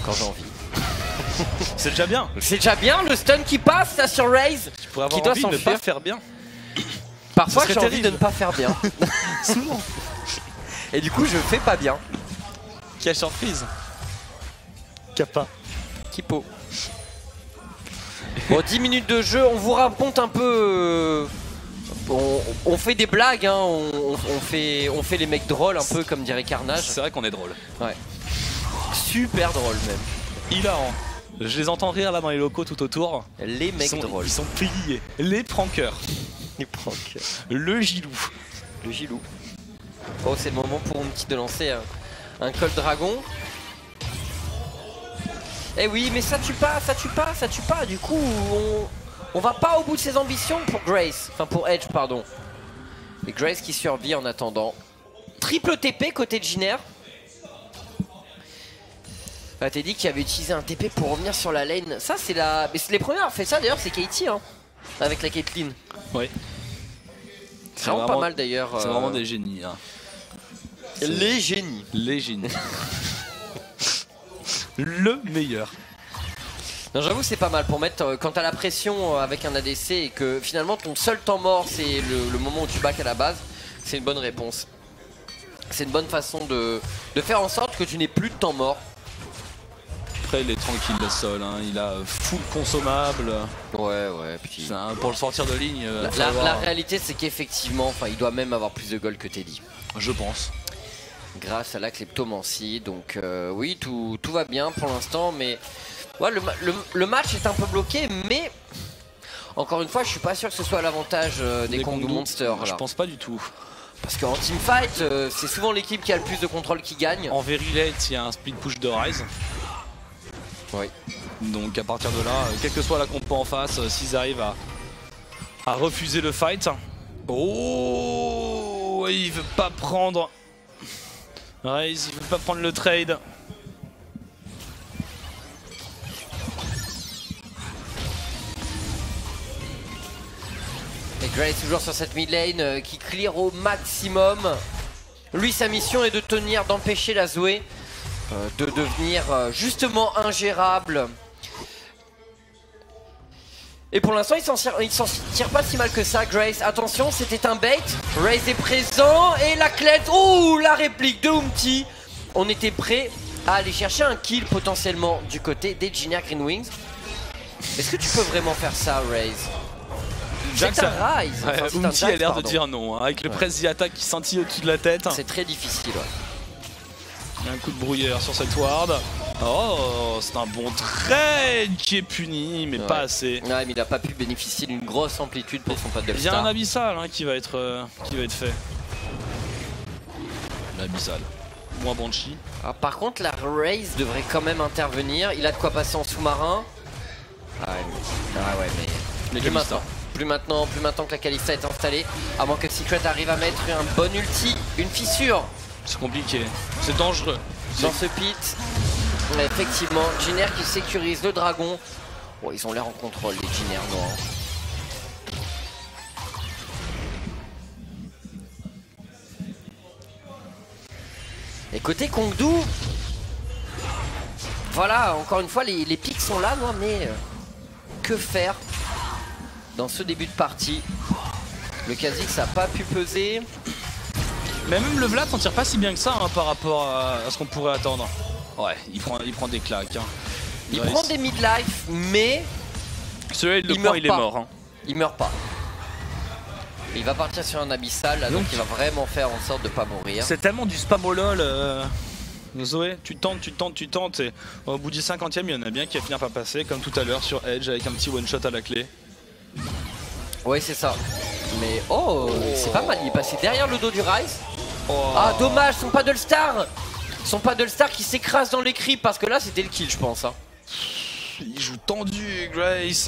quand j'ai envie. C'est déjà bien. C'est déjà bien le stun qui passe là sur Raze. Tu pourrais avoir envie de ne pas faire bien. Parfois j'ai envie de ne pas faire bien. Souvent. Et du coup je fais pas bien. Quelle surprise. Kappa. Kipo. Bon, 10 minutes de jeu, on vous raconte un peu... on fait des blagues, hein, on fait les mecs drôles un peu comme dirait Carnage. C'est vrai qu'on est drôle. Ouais. Super drôle même. Hilarant. Je les entends rire là dans les locaux tout autour. Les mecs drôles. Ils sont pliés. Les prankers. Les prankers. Le Gilou. Le Gilou. Oh, c'est le moment pour Umti de lancer un Cold Dragon. Eh oui, mais ça tue pas, ça tue pas, ça tue pas. Du coup, on va pas au bout de ses ambitions pour Grace. Enfin, pour Edge, pardon. Et Grace qui survit en attendant. Triple TP côté de Jiner. Bah, t'as dit qu'il avait utilisé un TP pour revenir sur la lane. Ça, c'est la. Mais c'est les premières à faire ça d'ailleurs, c'est Katie, hein. Avec la Caitlyn. Ouais. C'est vraiment pas mal d'ailleurs. C'est vraiment des génies. Hein. Les génies. Les génies. Le meilleur. Non, j'avoue c'est pas mal pour mettre quand t'as la pression avec un ADC et que finalement ton seul temps mort c'est le moment où tu back à la base. C'est une bonne réponse. C'est une bonne façon de faire en sorte que tu n'aies plus de temps mort. Après il est tranquille le sol, hein. Il a full consommable. Ouais ouais. Puis... pour le sortir de ligne. La réalité c'est qu'effectivement il doit même avoir plus de gold que Teddy. Je pense. Grâce à la kleptomancie. Donc oui tout va bien pour l'instant mais ouais, le match est un peu bloqué mais encore une fois je suis pas sûr que ce soit l'avantage des Kongdoo Monsters. Je pense pas du tout. Parce qu'en teamfight c'est souvent l'équipe qui a le plus de contrôle qui gagne. En very late il y a un split push de Ryze. Oui. Donc à partir de là, quelle que soit la compo en face, s'ils arrivent à refuser le fight. Oh, il veut pas prendre. Ryze, il veut pas prendre le trade. Et Grace toujours sur cette mid lane qui clear au maximum. Lui sa mission est de tenir, d'empêcher la Zoé de devenir justement ingérable. Et pour l'instant il s'en tire pas si mal que ça. Grace, attention c'était un bait. Ryze est présent et la clé. Oh la réplique de Umti. On était prêt à aller chercher un kill potentiellement du côté des Jiner Green Wings. Est-ce que tu peux vraiment faire ça Ryze? C'est un Ryze. Enfin, Umti a l'air de dire non, hein, avec le press d'attaque qui scintille au-dessus de la tête. C'est très difficile. Ouais. Un coup de brouilleur sur cette ward. Oh, c'est un bon trade qui est puni, mais pas assez. Ouais, mais il n'a pas pu bénéficier d'une grosse amplitude pour son pote de Il y a un abyssal hein, qui va être fait. L'abyssal. Moins Banshee. Ah, par contre, la Ryze devrait quand même intervenir. Il a de quoi passer en sous-marin. Ah ouais, mais plus maintenant que la Kalista est installée. À moins que Secret arrive à mettre un bon ulti, une fissure. C'est compliqué, c'est dangereux. Dans ce pit, effectivement, Jiner qui sécurise le dragon. Oh, ils ont l'air en contrôle, les Jiner noirs. Et côté Kongdoo, voilà, encore une fois, les pics sont là, non, mais que faire dans ce début de partie? Le Kha'Zix n'a pas pu peser. Mais même le Vlad s'en tire pas si bien que ça hein, par rapport à ce qu'on pourrait attendre. Ouais, il prend des claques. Hein. Il prend des midlife, mais celui-là il le prend, il est mort. Hein. Il meurt pas. Il va partir sur un abyssal, là, donc il va vraiment faire en sorte de pas mourir. C'est tellement du spam au lol. Zoé, tu tentes et au bout du 50e, il y en a bien qui va finir par passer, comme tout à l'heure sur Edge avec un petit one shot à la clé. Ouais, c'est ça. Mais c'est pas mal, il est passé derrière le dos du Ryze. Ah, dommage, son paddle star. Son paddle star qui s'écrase dans les creeps parce que là c'était le kill, je pense. Hein. Il joue tendu, Grace.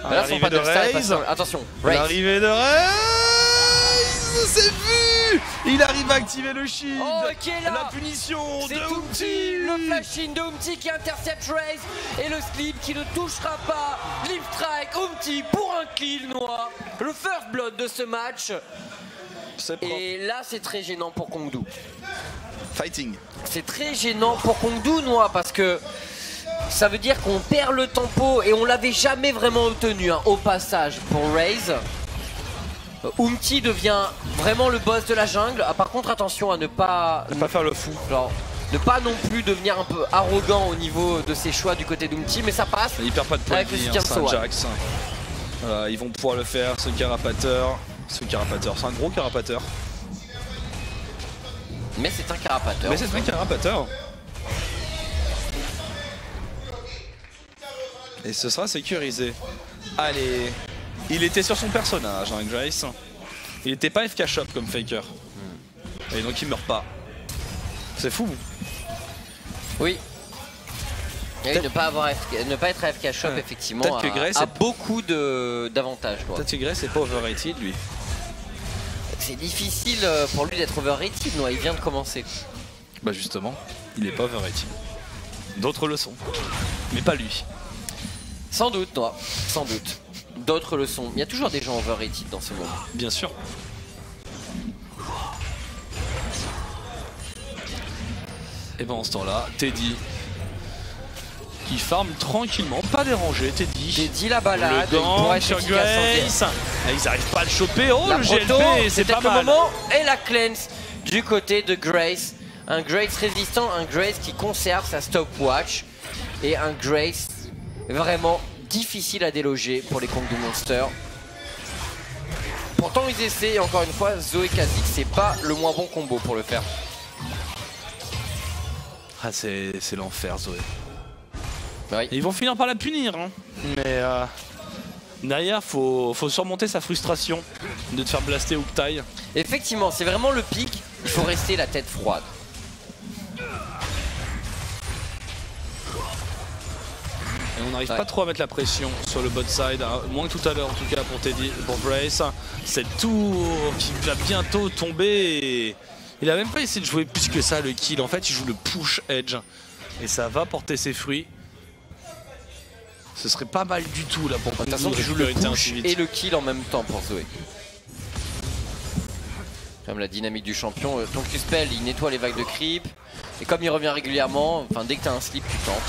Là, son paddle star est passé. Attention, Ryze. L'arrivée de Ryze, c'est vu. Il arrive à activer le shield. Ok, là, la punition de Umti. Le flashing de Umti qui intercepte Ryze. Et le slip qui ne touchera pas. Lip strike, Umti pour un kill noir. Le first blood de ce match. Et là c'est très gênant pour Kongdoo. Fighting. C'est très gênant pour Kongdoo noir parce que ça veut dire qu'on perd le tempo et on l'avait jamais vraiment obtenu hein, au passage pour Ryze. Umti devient vraiment le boss de la jungle. Ah, par contre attention à ne pas faire le fou. Genre, ne pas non plus devenir un peu arrogant au niveau de ses choix du côté d'Umti, mais ça passe. Il perd pas de points de vie, c'est un Jax. Voilà, ils vont pouvoir le faire, ce carapateur. C'est un gros carapateur. Mais c'est un carapateur. Mais c'est un carapateur. Et ce sera sécurisé. Allez. Il était sur son personnage, hein, Grace. Il était pas FK Shop comme Faker. Et donc il meurt pas. C'est fou. Oui. Et ne pas être AFK Shop, effectivement, que Grace a beaucoup d'avantages. Peut-être que Grace n'est pas overrated, lui. C'est difficile pour lui d'être overrated, non, il vient de commencer. Bah justement, il est pas overrated. D'autres le sont, mais pas lui. Sans doute, Noah, sans doute. D'autres le sont. Il y a toujours des gens overrated dans ce monde. Bien sûr. Et ben en ce temps-là, Teddy qui farm tranquillement, pas dérangé. Teddy la balade, le gang sur Grace. Ils arrivent pas à le choper. Oh, la le GLP, c'est pas mal. Moment. Et la cleanse du côté de Grace. Un Grace résistant, un Grace qui conserve sa stopwatch. Et un Grace vraiment difficile à déloger pour les Kong du Monster. Pourtant ils essaient, et encore une fois, Zoé Kha'Zix, c'est pas le moins bon combo pour le faire. Ah, c'est l'enfer, Zoé. Oui. Ils vont finir par la punir, hein. Mais derrière, faut surmonter sa frustration de te faire blaster Uktai. Effectivement, c'est vraiment le pic, il faut rester la tête froide. Et on n'arrive pas trop à mettre la pression sur le bot side, hein. Moins que tout à l'heure en tout cas pour Teddy, pour Grace. Cette tour qui va bientôt tomber. Et il a même pas essayé de jouer plus que ça le kill. En fait, il joue le push edge. Et ça va porter ses fruits. Ce serait pas mal du tout là pour de toute façon, tu joues le push et le kill en même temps pour Zoé. Comme la dynamique du champion, ton Q-spell il nettoie les vagues de creep. Et comme il revient régulièrement, enfin dès que tu as un slip, tu tentes.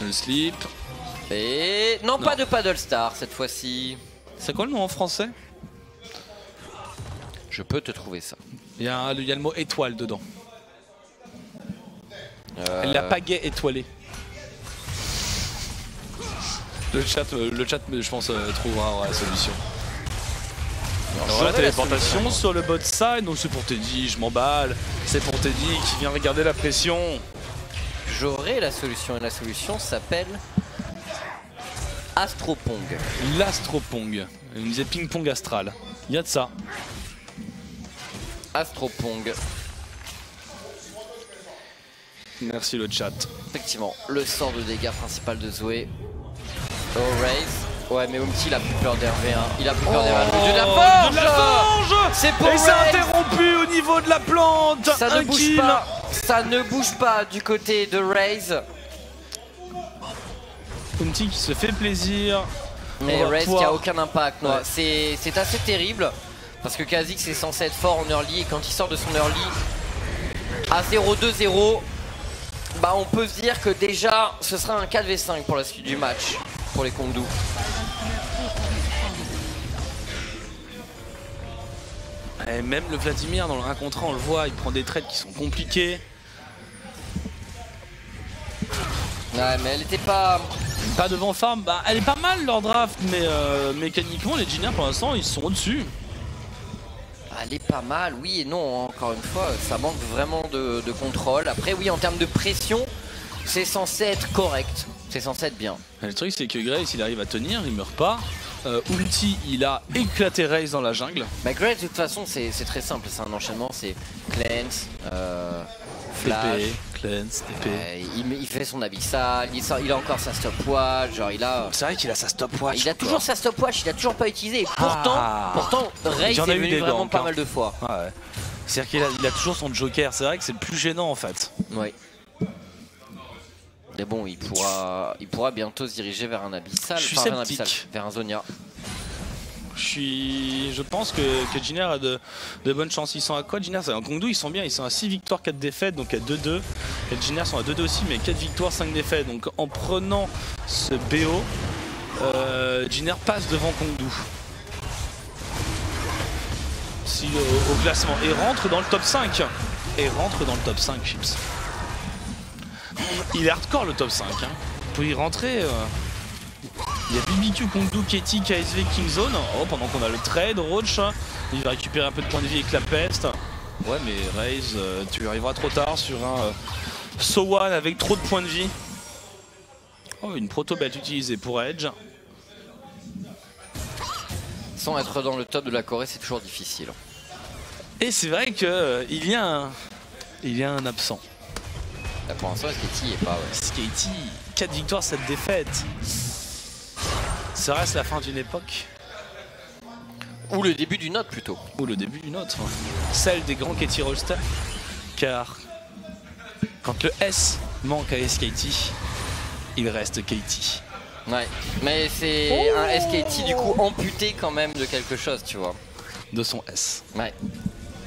Le slip. Et non, pas de paddle star cette fois-ci. C'est quoi le nom en français? Je peux te trouver ça. Il y a le mot étoile dedans. La pagaie étoilée. Le chat je pense, trouvera la solution. Alors la téléportation sur le bot side, donc c'est pour Teddy, je m'emballe. C'est pour Teddy qui vient regarder la pression. J'aurai la solution, et la solution s'appelle Astropong. L'Astropong. On disait ping-pong astral. Il y a de ça. Astropong. Merci le chat. Effectivement, le sort de dégâts principal de Zoé. Oh, Raze. Ouais, mais Umti il a plus peur d'Hervé. Hein. Il a plus peur d'Hervé. De la forge. C'est pour Et c'est interrompu au niveau de la plante. Ça ne bouge pas. Ça ne bouge pas du côté de Raze. Umti qui se fait plaisir. Mais Raze qui a aucun impact. Ouais. C'est assez terrible. Parce que Kha'Zix est censé être fort en early. Et quand il sort de son early à 0-2-0, bah on peut se dire que déjà ce sera un 4v5 pour la suite du match pour les Kongdu. Et même le Vladimir dans le 1 contre 1 on le voit, il prend des trades qui sont compliqués. Ouais mais elle était pas devant farm, bah elle est pas mal leur draft mais mécaniquement les Jiniens pour l'instant ils sont au-dessus. Elle est pas mal, oui et non, encore une fois, ça manque vraiment de contrôle. Après oui, en termes de pression, c'est censé être correct, c'est censé être bien. Et le truc c'est que Grace, il arrive à tenir, il meurt pas. Ulti, il a éclaté Raze dans la jungle. Bah Grace, de toute façon, c'est très simple, c'est un enchaînement, c'est cleanse, flash, TP, cleanse, TP. Il fait son abyssal, il a encore sa stopwatch, genre il a... C'est vrai qu'il a sa stopwatch. Il a toujours sa stopwatch, il a toujours pas utilisé. Et pourtant Raze est venu vraiment pas mal de fois. Ouais. C'est-à-dire qu'il a toujours son joker, c'est vrai que c'est le plus gênant en fait. Oui. Mais bon, il pourra bientôt se diriger vers un abyssal, vers un Zonia. Je pense que Jiner a de bonnes chances. Ils sont à quoi Jiner? C'est un Kongdu, ils sont bien, ils sont à 6 victoires, 4 défaites, donc à 2-2. Et Jiner sont à 2-2 aussi, mais 4 victoires, 5 défaites. Donc en prenant ce BO, Jiner passe devant Kongdu. Au classement. Et rentre dans le top 5. Chips. Il est hardcore le top 5. Hein. Pour y rentrer... Il y a BBQ, Kongdu, Katie, KSV, Kingzone. Oh, pendant qu'on a le trade, Roach, il va récupérer un peu de points de vie avec la peste. Ouais, mais Raze, tu arriveras trop tard sur Sowan avec trop de points de vie. Oh, une proto-belt utilisée pour Edge. Sans être dans le top de la Corée, c'est toujours difficile. Et c'est vrai qu'il y a un absent. Là, pour l'instant, Sketty est pas. Ouais. Sketty, 4 victoires, 7 défaites. Serait-ce la fin d'une époque? Ou le début d'une autre plutôt. Ou le début d'une autre. Celle des grands Katie Rollsters. Car quand le S manque à SKT, il reste Katie. Ouais, mais c'est un SKT du coup amputé quand même de quelque chose, tu vois. De son S. Ouais.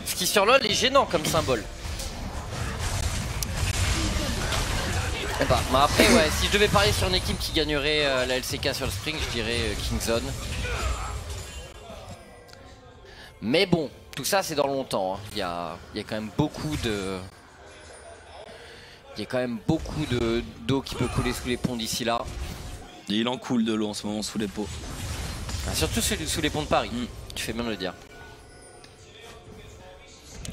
Ce qui sur LoL est gênant comme symbole. Bah après, ouais, si je devais parler sur une équipe qui gagnerait la LCK sur le Spring, je dirais Kingzone. Mais bon, tout ça c'est dans longtemps. Hein. Il y a quand même beaucoup de... Il y a quand même beaucoup d'eau qui peut couler sous les ponts d'ici là. Et il en coule de l'eau en ce moment sous les pots. Ah, surtout sous les ponts de Paris, tu fais bien de le dire.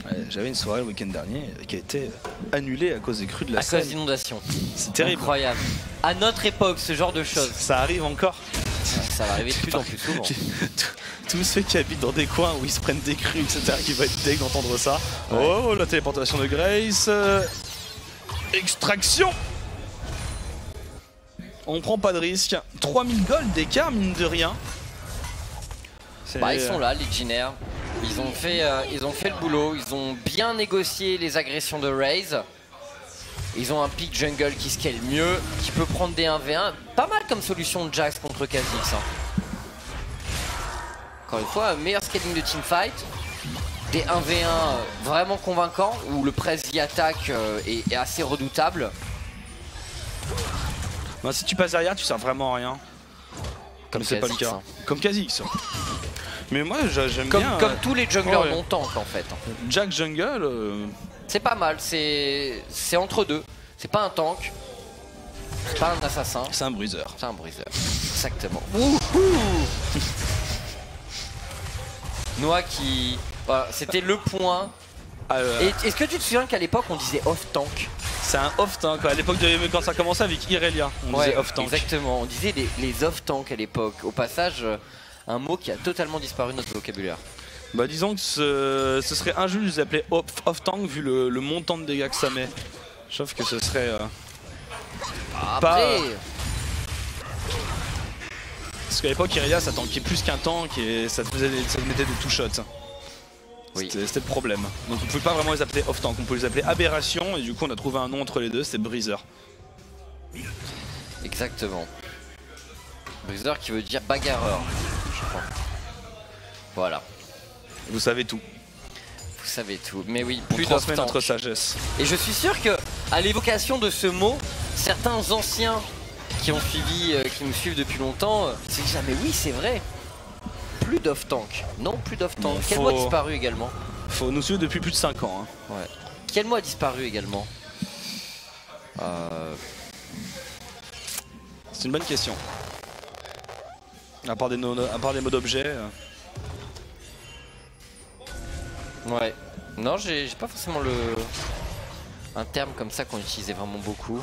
Ouais, j'avais une soirée le week-end dernier qui a été annulée à cause des crues de la Seine. À cause d'inondations. C'est terrible. Incroyable. À notre époque, ce genre de choses. Ça arrive encore. Ça va arriver de plus en plus souvent. Tous ceux qui habitent dans des coins où ils se prennent des crues, etc., qui vont être deg d'entendre ça. Ouais. Oh, la téléportation de Grace. Extraction. On prend pas de risque. 3000 gold d'écart, mine de rien. Bah, ils sont là, les Jinair. Ils ont fait le boulot. Ils ont bien négocié les agressions de Raze. Ils ont un pick jungle qui scale mieux, qui peut prendre des 1v1. Pas mal comme solution de Jax contre Kha'Zix. Hein. Encore une fois, un meilleur scaling de teamfight. Des 1v1 vraiment convaincants, où le press via attaque est assez redoutable. Bah, si tu passes derrière, tu sers vraiment à rien. Comme c'est pas le cas. Comme Kha'Zix. Mais moi j'aime bien. Comme tous les junglers non tank en fait. Jack Jungle. C'est pas mal, c'est entre deux. C'est pas un tank, c'est pas un assassin. C'est un bruiser. C'est un bruiser. Exactement. Noah qui. Voilà, c'était le point. Est-ce que tu te souviens qu'à l'époque on disait off tank? C'est un off tank. À l'époque de quand ça commençait avec Irelia, on disait off tank. Exactement, on disait les off tank à l'époque. Au passage, un mot qui a totalement disparu de notre vocabulaire. Bah disons que ce serait injuste de les appeler off tank vu le montant de dégâts que ça met. Sauf que ce serait après... Parce qu'à l'époque Irelia ça tankait plus qu'un tank et ça te mettait des two shots. Oui. C'était le problème. Donc on ne pouvait pas vraiment les appeler off tank, on pouvait les appeler aberration et du coup on a trouvé un nom entre les deux, c'est Breezer. Exactement. Breezer qui veut dire bagarreur, je crois. Voilà. Vous savez tout. Vous savez tout, mais oui, plus d'off tank. Notre sagesse. Et je suis sûr que à l'évocation de ce mot, certains anciens qui ont suivi, qui nous suivent depuis longtemps, se disent mais oui c'est vrai. Plus d'off tank. Non, plus d'off tank. Quel mot a disparu également? Faut nous suivre depuis plus de 5 ans. Hein. Ouais. Quel mot a disparu également? C'est une bonne question. À part des mots d'objet. Ouais. Non, j'ai pas forcément un terme comme ça qu'on utilisait vraiment beaucoup.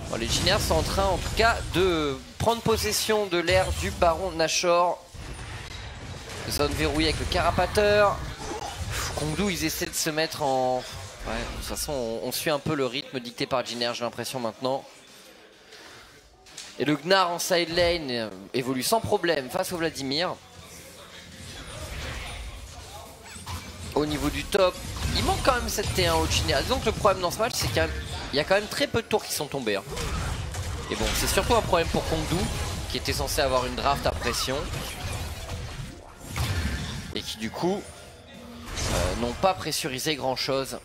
Bon, les Jinair sont en train en tout cas de prendre possession de l'aire du baron Nashor. Zone verrouillée avec le carapateur. Kongdu ils essaient de se mettre en... Ouais, de toute façon on suit un peu le rythme dicté par Jinair, j'ai l'impression maintenant. Et le Gnar en side lane évolue sans problème face au Vladimir. Au niveau du top, il manque quand même cette T1 au Jinair. Disons que le problème dans ce match c'est qu'il y a quand même très peu de tours qui sont tombés. Hein. Et bon, c'est surtout un problème pour Kongdu qui était censé avoir une draft à pression. Et qui du coup n'ont pas pressurisé grand chose.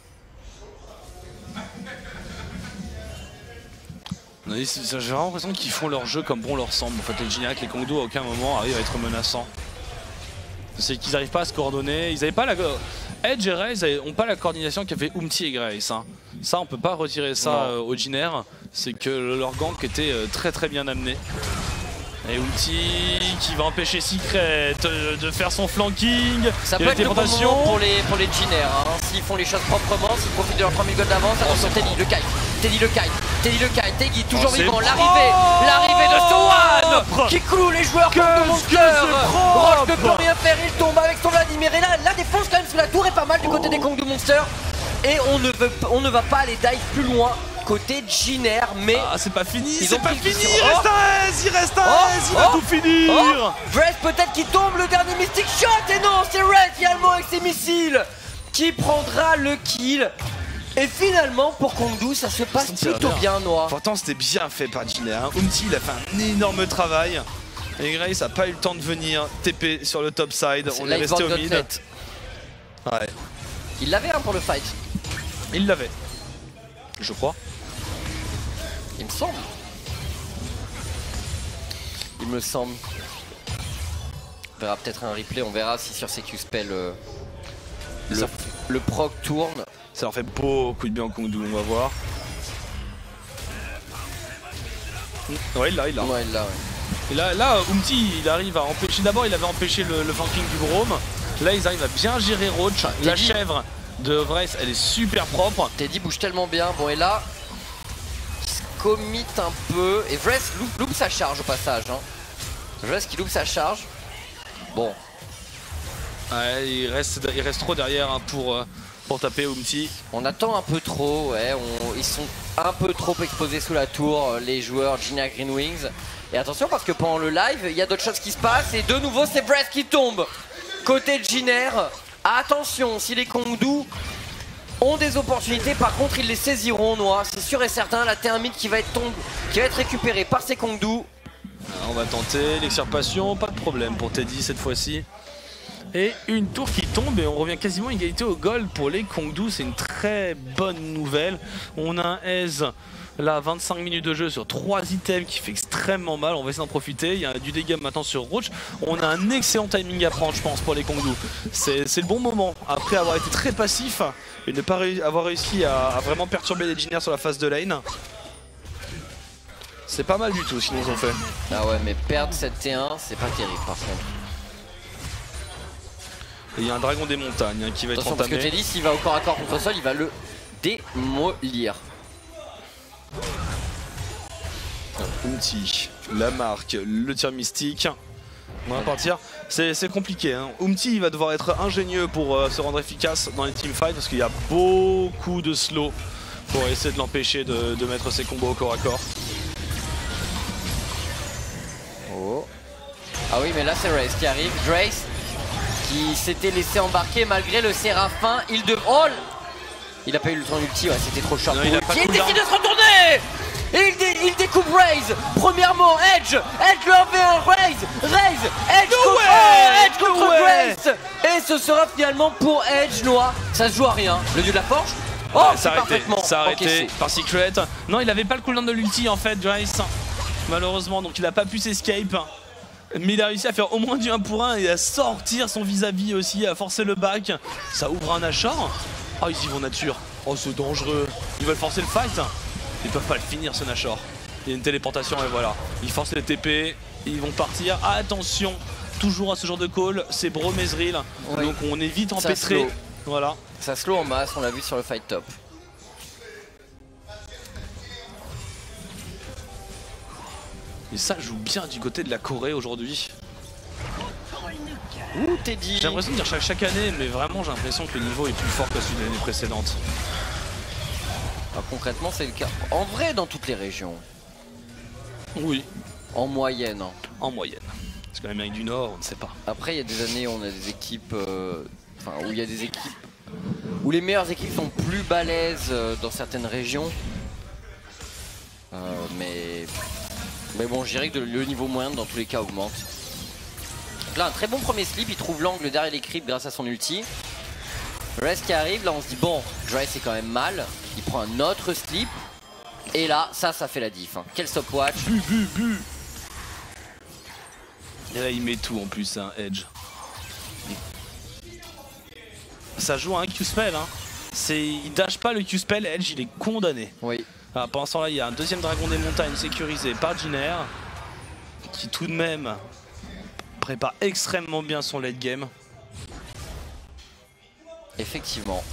J'ai vraiment l'impression qu'ils font leur jeu comme bon leur semble. En fait, les Jinair, les Kongdu à aucun moment arrivent à être menaçants. C'est qu'ils n'arrivent pas à se coordonner. Ils n'avaient pas la... Edge et Raze n'ont pas la coordination qu'avait Umti et Grace. Hein. Ça, on peut pas retirer ça aux Jinair. C'est que leur gank était très très bien amené. Et Ulti qui va empêcher Secret de faire son flanking. Ça peut être le bon moment pour les Jiner, hein. S'ils font les choses proprement, s'ils profitent de leur 3000 gold d'avance. Attention, Teddy le kite, Teddy toujours vivant, l'arrivée de Sohan qui cloue les joueurs comme de Monster. Roche ne peut rien faire, il tombe avec son Vladimir. Et là, la défense quand même sous la tour est pas mal du côté des Kong de Monster. Et on ne va pas aller dive plus loin côté Jiner, mais c'est pas fini, il reste un S, il va tout finir. Vresse peut-être qui tombe, le dernier Mystic Shot, et non, c'est Red finalement avec ses missiles qui prendra le kill. Et finalement pour Kongdu ça se passe plutôt bien, Noah. Pourtant c'était bien fait par Jiner, hein. Umti il a fait un énorme travail. Et Grace a pas eu le temps de venir TP sur le top side, on est resté au mid. Ouais. Il l'avait pour le fight. Il l'avait, je crois. Il me semble. Il me semble. On verra peut-être un replay, on verra si sur ces Q-spell le proc tourne. Ça leur fait beaucoup de bien en Kongdu, on va voir. Ouais, il l'a. Ouais, il l'a, ouais. Et là, Umti, il arrive à empêcher. D'abord, il avait empêché le flanking du Brome. Là, ils arrivent à bien gérer Roach. La chèvre de Vresse, elle est super propre. Teddy bouge tellement bien. Bon, et là, il se commit un peu. Et Vresse loupe sa charge au passage. Hein. Vresse qui loupe sa charge. Bon. Ouais, il reste trop derrière, hein, pour taper Umti. On attend un peu trop, ouais. Ils sont un peu trop exposés sous la tour, les joueurs Jiner Green Wings. Et attention parce que pendant le live, il y a d'autres choses qui se passent. Et de nouveau, c'est Vresse qui tombe. Côté de Jiner, attention, si les Kongdu ont des opportunités, par contre, ils les saisiront, Noah. C'est sûr et certain, la thermite qui va être récupérée par ces Kongdu. On va tenter l'extirpation, pas de problème pour Teddy cette fois-ci. Et une tour qui tombe et on revient quasiment à égalité au gold pour les Kongdu. C'est une très bonne nouvelle. On a un Ace là, 25 minutes de jeu sur 3 items qui fait extrêmement mal. On va essayer d'en profiter. Il y a du dégât maintenant sur Roach. On a un excellent timing à prendre, je pense, pour les Kongdu. C'est le bon moment. Après avoir été très passif et ne pas avoir réussi à vraiment perturber les Jiner sur la phase de lane. C'est pas mal du tout, sinon ils ont fait. Ah ouais, mais perdre 7T1, c'est pas terrible par contre. Et il y a un dragon des montagnes, hein, qui va être entamé. Parce que Teddy, s'il va au corps à corps contre le sol, il va le démolir. Umti, la marque, le tir mystique. On va partir. C'est compliqué, hein. Umti il va devoir être ingénieux pour se rendre efficace dans les teamfights parce qu'il y a beaucoup de slow pour essayer de l'empêcher de mettre ses combos au corps à corps. Oh. Ah oui, mais là c'est Race qui arrive. Drace qui s'était laissé embarquer malgré le Séraphin. Oh, il a pas eu le temps d'ulti, ouais, c'était trop short. Il décide de se retourner et il découpe Raze. Premièrement, Edge le 1v1, Edge contre Grace. Et ce sera finalement pour Edge, Noah. Ça se joue à rien. Le dieu de la forge. Oh, c'est parfaitement. Ça a arrêté par Secret. Non, il avait pas le cooldown de l'ulti en fait, Grace. Malheureusement, donc il a pas pu s'escape. Mais il a réussi à faire au moins du 1 pour 1 et à sortir son vis-à-vis aussi, à forcer le back. Ça ouvre un Nashor. Oh, ils y vont nature. Oh, c'est dangereux. Ils veulent forcer le fight. Ils peuvent pas le finir ce Nashor. Il y a une téléportation et voilà. Ils forcent les TP. Ils vont partir. Ah, attention, toujours à ce genre de call. C'est Brome Ezreal. Oui. Donc on est vite empêtré. Voilà. Ça slow en masse, on l'a vu sur le fight top. Et ça joue bien du côté de la Corée aujourd'hui. Ouh, Teddy. J'ai l'impression de dire chaque année, mais vraiment j'ai l'impression que le niveau est plus fort que celui de l'année précédente. Alors, concrètement, c'est le cas. En vrai, dans toutes les régions. Oui. En moyenne. Hein. En moyenne. Parce que l'Amérique du Nord, on ne sait pas. Après, il y a des années où on a des équipes. Où il y a des équipes. Où les meilleures équipes sont plus balèzes dans certaines régions. Mais bon, je dirais que le niveau moyen dans tous les cas augmente. Donc là, un très bon premier slip, il trouve l'angle derrière les creeps grâce à son ulti. Rest qui arrive, là on se dit bon, Dry c'est quand même mal. Il prend un autre slip. Et là, ça fait la diff. Hein. Quel stopwatch. Et là, il met tout en plus, hein, Edge. Ça joue à un Q-spell, hein. Il dash pas le Q-spell, Edge il est condamné. Oui. Ah, pendant ce temps là, il y a un deuxième dragon des montagnes sécurisé par Jiner. qui tout de même prépare extrêmement bien son late game. Effectivement.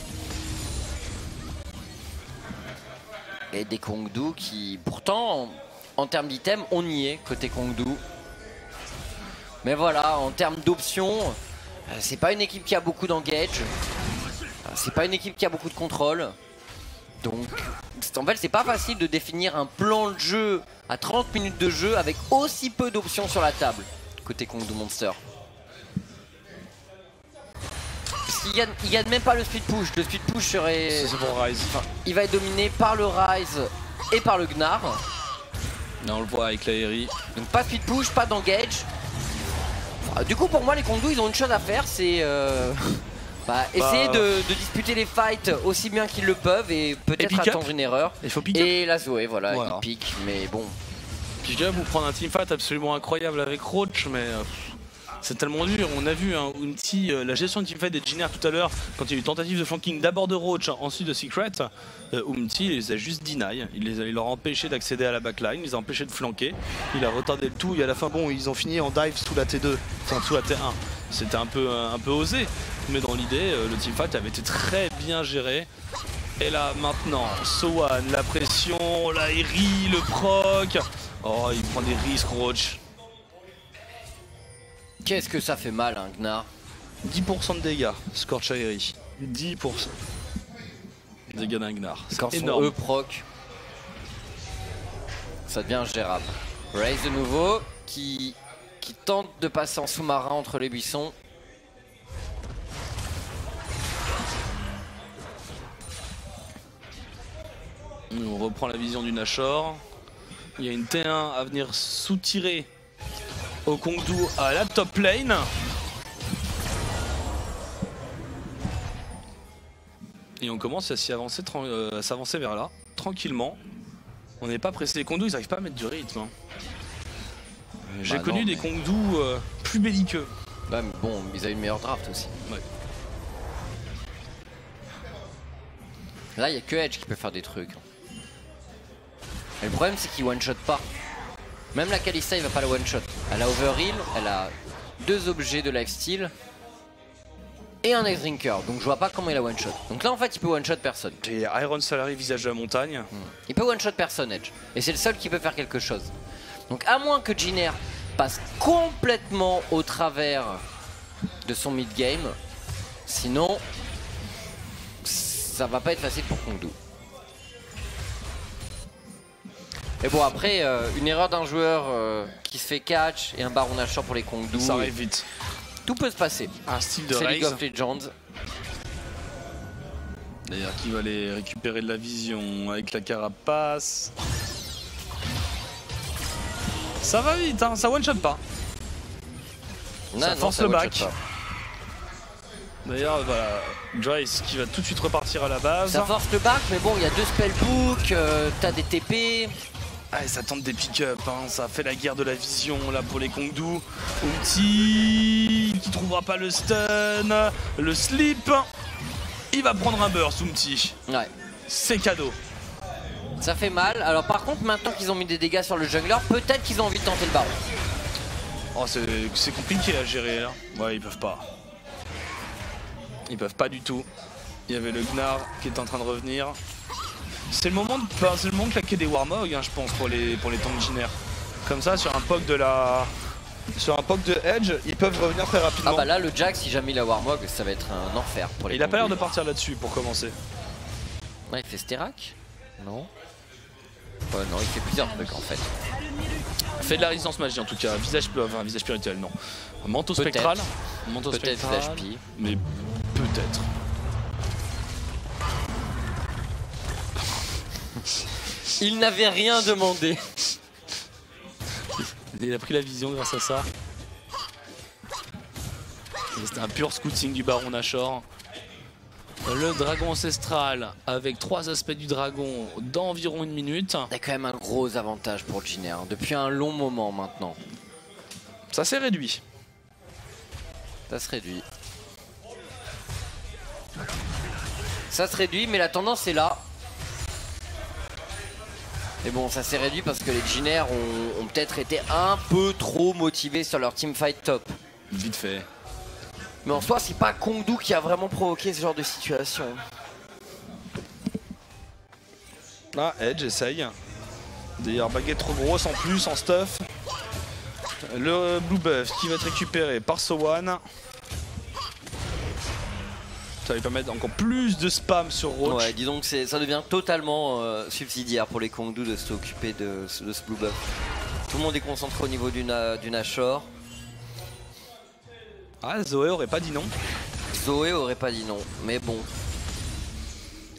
Et des Kongdu qui, pourtant, en termes d'items, on y est côté Kongdu. Mais voilà, en termes d'options, c'est pas une équipe qui a beaucoup d'engage. C'est pas une équipe qui a beaucoup de contrôle. Donc, en fait, c'est pas facile de définir un plan de jeu à 30 minutes de jeu avec aussi peu d'options sur la table, côté Kongdu Monster. Il gagne même pas le speed push. Le speed push serait... C'est pour Ryze. Enfin, il va être dominé par le Ryze et par le Gnar. Là, on le voit avec l'Aérie. Donc pas de speed push, pas d'engage. Du coup, pour moi, les Kongdu, ils ont une chose à faire, c'est essayer de disputer les fights aussi bien qu'ils le peuvent et peut-être attendre une erreur. Il faut pick up. Et la Zoé, voilà, il pique, mais bon. Puis je dirais vous prendre un teamfight absolument incroyable avec Roach, mais c'est tellement dur. On a vu Umti, la gestion de teamfight des Jiner tout à l'heure, quand il y a eu une tentative de flanking d'abord de Roach, ensuite de Secret. Umti il les a juste deny, il leur a empêché d'accéder à la backline, il les a empêché de flanquer, il a retardé le tout et à la fin bon ils ont fini en dive sous la T2, enfin sous la T1. C'était un peu osé, mais dans l'idée le teamfight avait été très bien géré. Et là maintenant, Sowan, la pression, l'Aérie, le proc. Oh, il prend des risques, Roach. Qu'est-ce que ça fait mal, hein, Gnar. 10% de dégâts, Scorch Aérie. 10%. Dégâts d'un Gnar. Quand son E proc, ça devient gérable. Ryze de nouveau, qui tente de passer en sous-marin entre les buissons. On reprend la vision du Nashor. Il y a une T1 à venir soutirer au Kongdu à la top lane. Et on commence à s'avancer vers là, tranquillement. On n'est pas pressé. Les Kongdu, ils n'arrivent pas à mettre du rythme. Hein. J'ai connu des Kongdu plus belliqueux. Bah, mais bon, ils avaient une meilleure draft aussi. Ouais. Là, il n'y a que Edge qui peut faire des trucs. Et le problème, c'est qu'il one-shot pas. Même la Kalista, il va pas la one-shot. Elle a overheal, elle a 2 objets de lifesteal et un Ice Drinker. Donc je vois pas comment il a one-shot. Donc là, en fait, il peut one-shot personne. Et Iron Salary, visage de la montagne. Il peut one-shot personne, Edge. Et c'est le seul qui peut faire quelque chose. Donc à moins que Jiner passe complètement au travers de son mid-game, sinon, ça va pas être facile pour Kongdu. Et bon, après, une erreur d'un joueur qui se fait catch et un Baron Nashor pour les Kongdu. Ça arrive vite. Tout peut se passer. Un style de Ryze. C'est League of Legends. D'ailleurs, qui va aller récupérer de la vision avec la carapace. Ça va vite, hein, ça one-shot pas. Non, ça force le back. Pas. D'ailleurs, voilà, Joyce qui va tout de suite repartir à la base. Ça force le back, mais bon, il y a 2 spellbooks, t'as des TP. Ah, et ça tente des pick-up, hein. Ça fait la guerre de la vision là pour les Kongdu. Umti qui trouvera pas le stun, le slip. Il va prendre un burst, Umti. Ouais. C'est cadeau. Ça fait mal. Alors par contre, maintenant qu'ils ont mis des dégâts sur le jungler, peut-être qu'ils ont envie de tenter le baron. Oh, c'est compliqué à gérer là. Ouais, ils peuvent pas. Ils peuvent pas du tout. Il y avait le Gnar qui est en train de revenir. C'est le moment de claquer des Warmog, hein, je pense, pour les tanks Jiner. Comme ça, sur un poke de Edge, ils peuvent revenir très rapidement. Ah bah là, le Jack, si jamais il a Warmog, ça va être un enfer pour les Il a pas l'air de partir là-dessus pour commencer. Ouais, il fait Sterak? Non. Ouais, non, il fait plusieurs trucs en fait. Fait de la résistance magie en tout cas, visage spirituel, non. Manteau spectral. Peut-être Flash P. Mais peut-être. Il n'avait rien demandé. Il a pris la vision grâce à ça. C'était un pur scouting du Baron Nashor. Le dragon ancestral avec 3 aspects du dragon d'environ 1 minute. Il y a quand même un gros avantage pour Jiner depuis un long moment maintenant. Ça s'est réduit. Ça se réduit. Ça se réduit, mais la tendance est là. Mais bon, ça s'est réduit parce que les Legionnaires ont peut-être été un peu trop motivés sur leur teamfight top. Vite fait. Mais en soi, c'est pas Kongdu qui a vraiment provoqué ce genre de situation. Ah, Edge essaye. D'ailleurs, baguette trop grosse en plus, en stuff. Le blue buff qui va être récupéré par So1. Ça va lui permettre encore plus de spam sur Roach. Ouais, disons que ça devient totalement subsidiaire pour les Kongdu de s'occuper de ce blue buff. Tout le monde est concentré au niveau du Nashor. Ah, Zoé aurait pas dit non. Zoé aurait pas dit non, mais bon.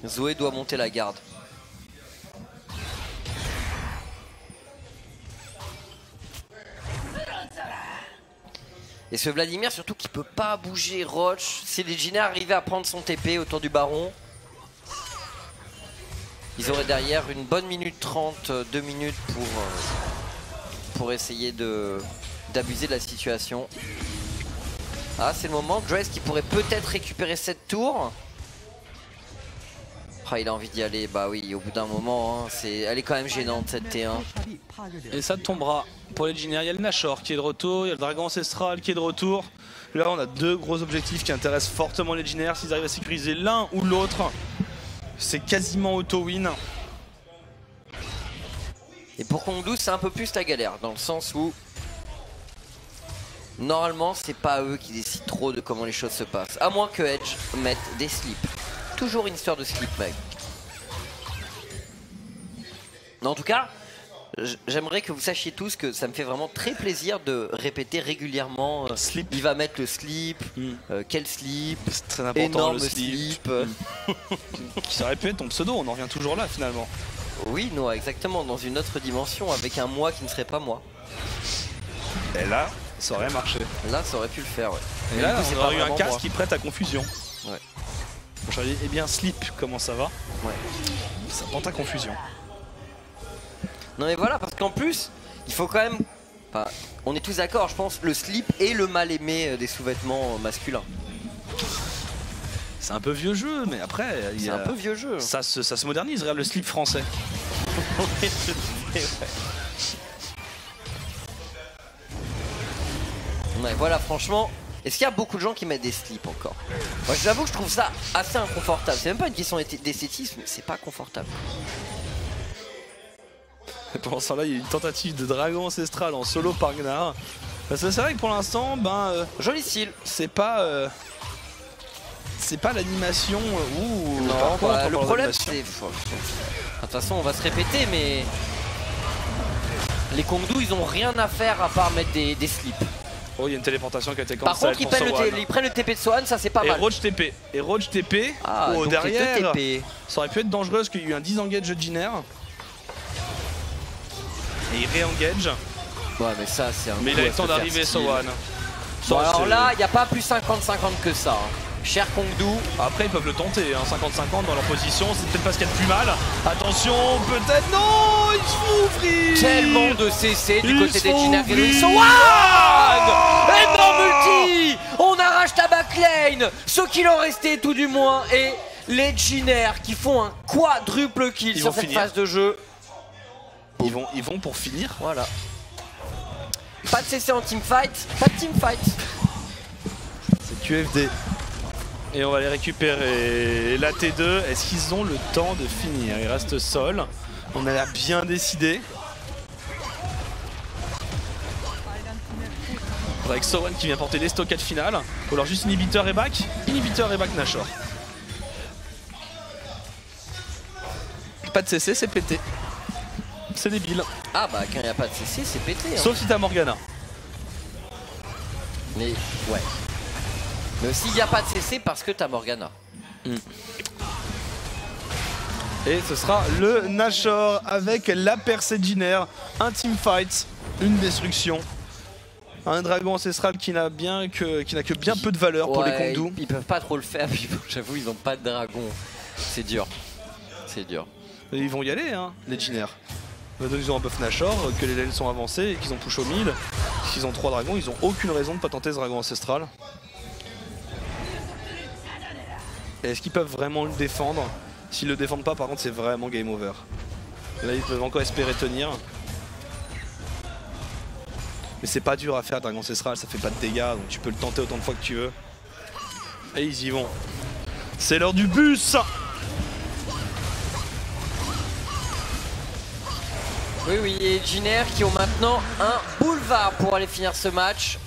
Zoé doit monter la garde. Et ce Vladimir surtout qui peut pas bouger Roach. Si les Legionnaires arrivaient à prendre son TP autour du baron, ils auraient derrière une bonne minute 30, 2 minutes pour essayer d'abuser de la situation. Ah, c'est le moment. Dress qui pourrait peut-être récupérer cette tour. Ah, il a envie d'y aller. Bah oui, au bout d'un moment, hein, elle est quand même gênante cette T1. Et ça tombera pour les Legionnaires. Il y a le Nashor qui est de retour, il y a le Dragon Ancestral qui est de retour. Là, on a deux gros objectifs qui intéressent fortement les Legionnaires. S'ils arrivent à sécuriser l'un ou l'autre, c'est quasiment auto-win. Et pour Kongdu, c'est un peu plus la galère, dans le sens où normalement, c'est pas eux qui décident trop de comment les choses se passent. À moins que Edge mette des slips. Toujours une histoire de slip, mec. En tout cas, j'aimerais que vous sachiez tous que ça me fait vraiment très plaisir de répéter régulièrement slip. Il va mettre le slip, quel slip, c'est très important, énorme le slip. Qui aurait pu être ton pseudo, on en revient toujours là finalement. Oui, Noah, exactement, dans une autre dimension, avec un moi qui ne serait pas moi. Et là, ça aurait marché. Là, ça aurait pu le faire, ouais. Et là, on aurait eu un casque moi qui prête à confusion. Ouais. J'aurais dit, eh bien, slip, comment ça va? Ouais. Ça porte à confusion. Non mais voilà, parce qu'en plus, il faut quand même... Enfin, on est tous d'accord, je pense, le slip est le mal aimé des sous-vêtements masculins. C'est un peu vieux jeu, mais après... C'est un peu vieux jeu. Ça se modernise, regarde le slip français. Ouais, voilà, franchement, est-ce qu'il y a beaucoup de gens qui mettent des slips encore? Moi, j'avoue que je trouve ça assez inconfortable. C'est même pas une question d'esthétisme, c'est pas confortable. Pendant ce temps-là, il y a une tentative de Dragon Ancestral en solo par Gnar. C'est vrai que pour l'instant, joli style. C'est pas l'animation ou non, bah, le problème c'est... De toute façon, on va se répéter, mais les Kongdu, ils ont rien à faire à part mettre des slips. Oh, il y a une téléportation qui a été cancel. Par contre, ils prennent le TP de So1, ça c'est pas mal. Et Roach TP. Ah, oh, derrière, TP. Ça aurait pu être dangereux parce qu'il y a eu un disengage de Jiner. Et il réengage. Ouais, mais ça, c'est un. Mais il a le temps d'arriver, So1. Bon, alors là, il n'y a pas plus 50-50 que ça. Cher Kongdu. Après, ils peuvent le tenter, hein. 50-50 dans leur position, c'est peut-être pas ce qu'il y a de plus mal. Attention, peut-être. Non, ils se font ouvrir. Tellement de CC du côté des Jiner. Énorme ulti. On arrache la backlane. Ce qu'il en restait, tout du moins, et les Jiner qui font un quadruple kill sur cette phase de jeu. Ils vont pour finir. Voilà. Pas de CC en teamfight, pas de teamfight. C'est QFD. Et on va les récupérer. La T2, est-ce qu'ils ont le temps de finir? Il reste Sol. On a l'air bien décidé. Avec So1 qui vient porter les stockades finales. Ou alors juste inhibiteur et back. Inhibiteur et back Nashor. Pas de CC, c'est pété. C'est débile. Ah bah quand il n'y a pas de CC, c'est pété. Hein. Sauf si t'as Morgana. Mais ouais. Mais aussi il n'y a pas de CC parce que t'as Morgana. Et ce sera le Nashor avec la percée Jiner. Un teamfight, une destruction. Un dragon ancestral qui n'a que bien peu de valeur pour les Kongdu. Ils peuvent pas trop le faire, j'avoue ils ont pas de dragon. C'est dur. C'est dur. Et ils vont y aller, hein, les Jiner. Ils ont un buff Nashor, que les lanes sont avancées et qu'ils ont push au mid. S'ils ont 3 dragons, ils ont aucune raison de pas tenter ce dragon ancestral. Est-ce qu'ils peuvent vraiment le défendre? S'ils le défendent pas, par contre, c'est vraiment game over. Là ils peuvent encore espérer tenir. Mais c'est pas dur à faire Dragon Ancestral, ça fait pas de dégâts, donc tu peux le tenter autant de fois que tu veux. Et ils y vont. C'est l'heure du bus. Oui, oui, et Jiner qui ont maintenant un boulevard pour aller finir ce match.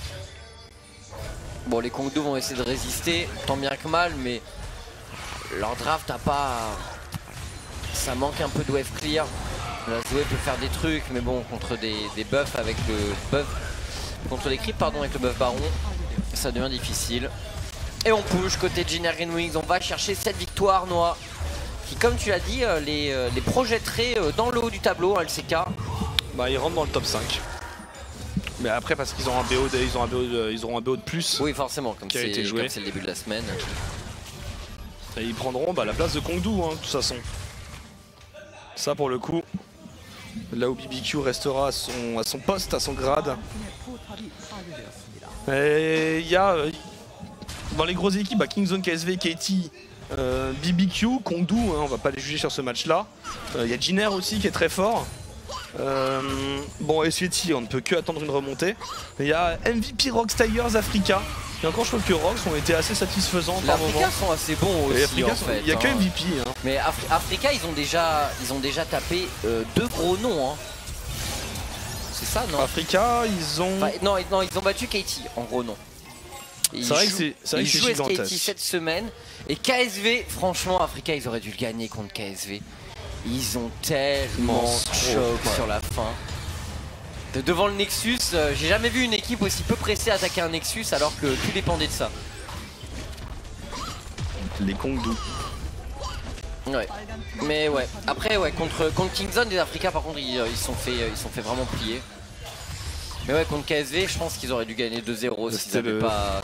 Bon, les Kongdu vont essayer de résister, tant bien que mal, mais leur draft n'a pas... Ça manque un peu de wave clear. La Zoé peut faire des trucs, mais bon, contre des buffs avec le buff... Contre les creeps, pardon, avec le buff baron, ça devient difficile. Et on push côté Jiner Green Wings, on va chercher cette victoire, Noah. Qui, comme tu l'as dit, les projetterait dans le haut du tableau, LCK. Bah ils rentrent dans le top 5. Mais après parce qu'ils ont un BO, ils auront un BO de plus. Oui forcément, comme c'est le début de la semaine. Et ils prendront la place de Kongdu hein, de toute façon. Ça pour le coup. Là où BBQ restera à son poste, à son grade. Et il y a dans les grosses équipes, Kingzone, KSV, KT, BBQ, Kongdu, hein, on va pas les juger sur ce match là. Il y a Jiner aussi qui est très fort. Bon, SVT, on ne peut que attendre une remontée. Il y a MVP Rox Tigers Africa. Et encore, je trouve que Rox ont été assez satisfaisants par moment. Les Africains sont assez bons aussi. Il n'y a que MVP. Hein. Mais Africa, ils ont déjà tapé 2 gros noms. Hein. C'est ça, non? Africa, ils ont. Enfin, non, ils ont battu KT en gros non. C'est vrai que c'est gigantesque. SKT cette semaine. Et KSV, franchement, Africa, ils auraient dû le gagner contre KSV. Ils ont tellement choc sur la fin. Devant le Nexus, j'ai jamais vu une équipe aussi peu pressée attaquer un Nexus alors que tout dépendait de ça. Les Kongdu. Ouais. Mais ouais. Après ouais, contre Kingzone des Africa par contre ils sont fait vraiment plier. Mais ouais, contre KSV, je pense qu'ils auraient dû gagner 2-0 s'ils n'avaient pas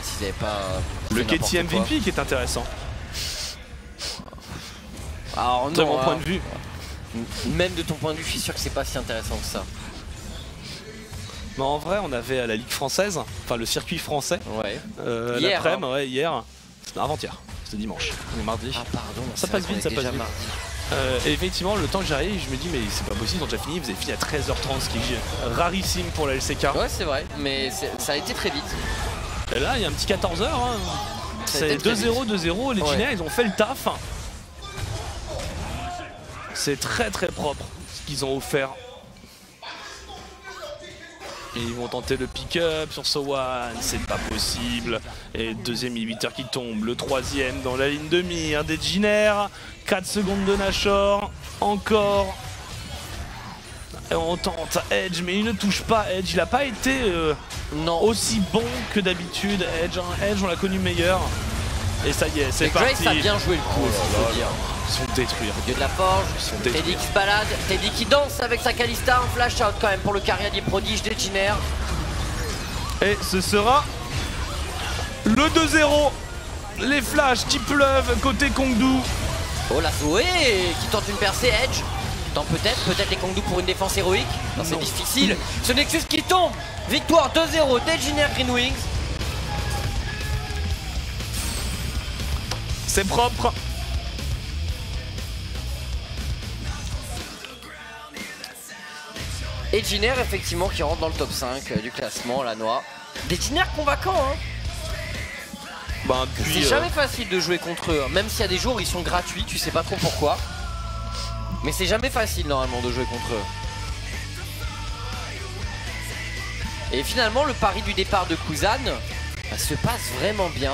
le KT MVP qui est intéressant. Alors de mon point de vue. Même de ton point de vue, je suis sûr que c'est pas si intéressant que ça. Mais en vrai, on avait la Ligue française, enfin le circuit français. Ouais. L'après-midi, ouais, hier. Avant-hier, c'était dimanche. On est mardi. Ah pardon. Ça passe vite, ça passe vite. Et effectivement, le temps que j'arrive, je me dis mais c'est pas possible, ils ont déjà fini, vous avez fini à 13h30, ce qui est rarissime pour la LCK. Ouais, c'est vrai, mais ça a été très vite. Et là, il y a un petit 14h. Hein. C'est 2-0, 2-0. Les Jiner, ils ont fait le taf. C'est très très propre ce qu'ils ont offert. Et ils vont tenter le pick-up sur Sowan, c'est pas possible. Et le deuxième inhibiteur qui tombe, le troisième dans la ligne de mire des Jiner. 4 secondes de Nashor, encore. Et on tente Edge, mais il ne touche pas Edge. Il n'a pas été aussi bon que d'habitude. Edge, hein. Edge, on l'a connu meilleur. Et ça y est, c'est parti. Grace a bien joué le coup aussi, faut dire. Ils sont détruits. Dieu de la forge, Teddy qui se balade, Teddy qui danse avec sa Kalista, un flash out quand même pour le carrière des prodiges des Jiner. Et ce sera le 2-0. Les flashs qui pleuvent côté Kongdu. Oh la Zoé qui tente une percée, Edge. Tente peut-être les Kongdu pour une défense héroïque. Non, c'est difficile. Ce Nexus qui tombe. Victoire 2-0 des Jiner Green Wings. C'est propre. Et Jiner effectivement qui rentre dans le top 5 du classement, la noix. Des Jiner convaincants hein. C'est jamais facile de jouer contre eux, hein. Même s'il y a des jours où ils sont gratuits, tu sais pas trop pourquoi. Mais c'est jamais facile normalement de jouer contre eux. Et finalement le pari du départ de Kuzan se passe vraiment bien.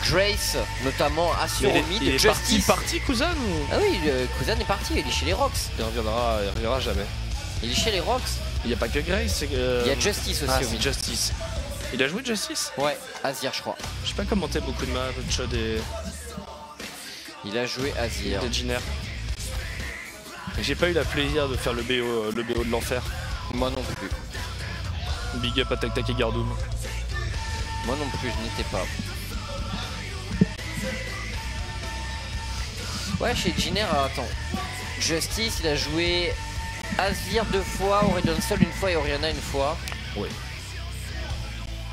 Grace notamment assure au mid. Il est parti Kuzan ou... Ah oui, Kuzan est parti, il est chez les Rocks. Il reviendra jamais. Il est chez les Rocks. Il n'y a pas que Grace, c'est que... Il y a Justice aussi au mid. Justice. Il a joué Justice? Ouais, Azir je crois. Je sais pas commenter beaucoup de matchs des... Il a joué Azir. Des Jiner. J'ai pas eu la plaisir de faire le BO de l'enfer. Moi non plus. Big up à Tac Tac et Gardoum. Moi non plus, je n'étais pas. Ouais, chez Jiner, attends. Justice, il a joué Azir 2 fois, Orion Sol 1 fois et Oriana 1 fois. Oui.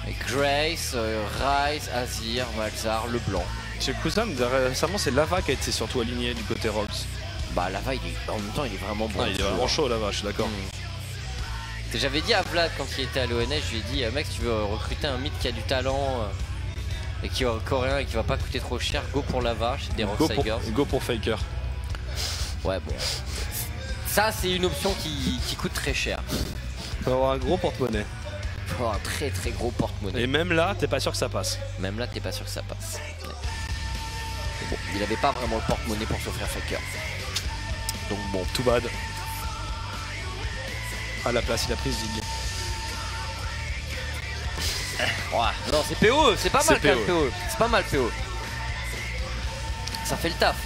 Et Grace, Ryze, Azir, Malzar, Leblanc. Chez Kuzan, récemment, c'est Lava qui a été surtout aligné du côté Rocks. Bah Lava en même temps il est vraiment bon. Ah, il est vraiment chaud Lava, je suis d'accord. J'avais dit à Vlad quand il était à l'ONS, je lui ai dit mec, si tu veux recruter un mythe qui a du talent et qui est coréen et qui va pas coûter trop cher, go pour Lava chez des Rock Tigers. Go pour Faker. Ouais bon. Ça c'est une option qui coûte très cher. Faut avoir un gros porte-monnaie. Faut avoir un très très gros porte-monnaie. Et même là, t'es pas sûr que ça passe. Même là, t'es pas sûr que ça passe. Ouais. Bon, il avait pas vraiment le porte-monnaie pour s'offrir Faker. Donc bon. Too bad. À la place, il a pris Zig. Ouais. Non, c'est PO, c'est pas mal quand même PO. C'est pas mal PO. Ça fait le taf.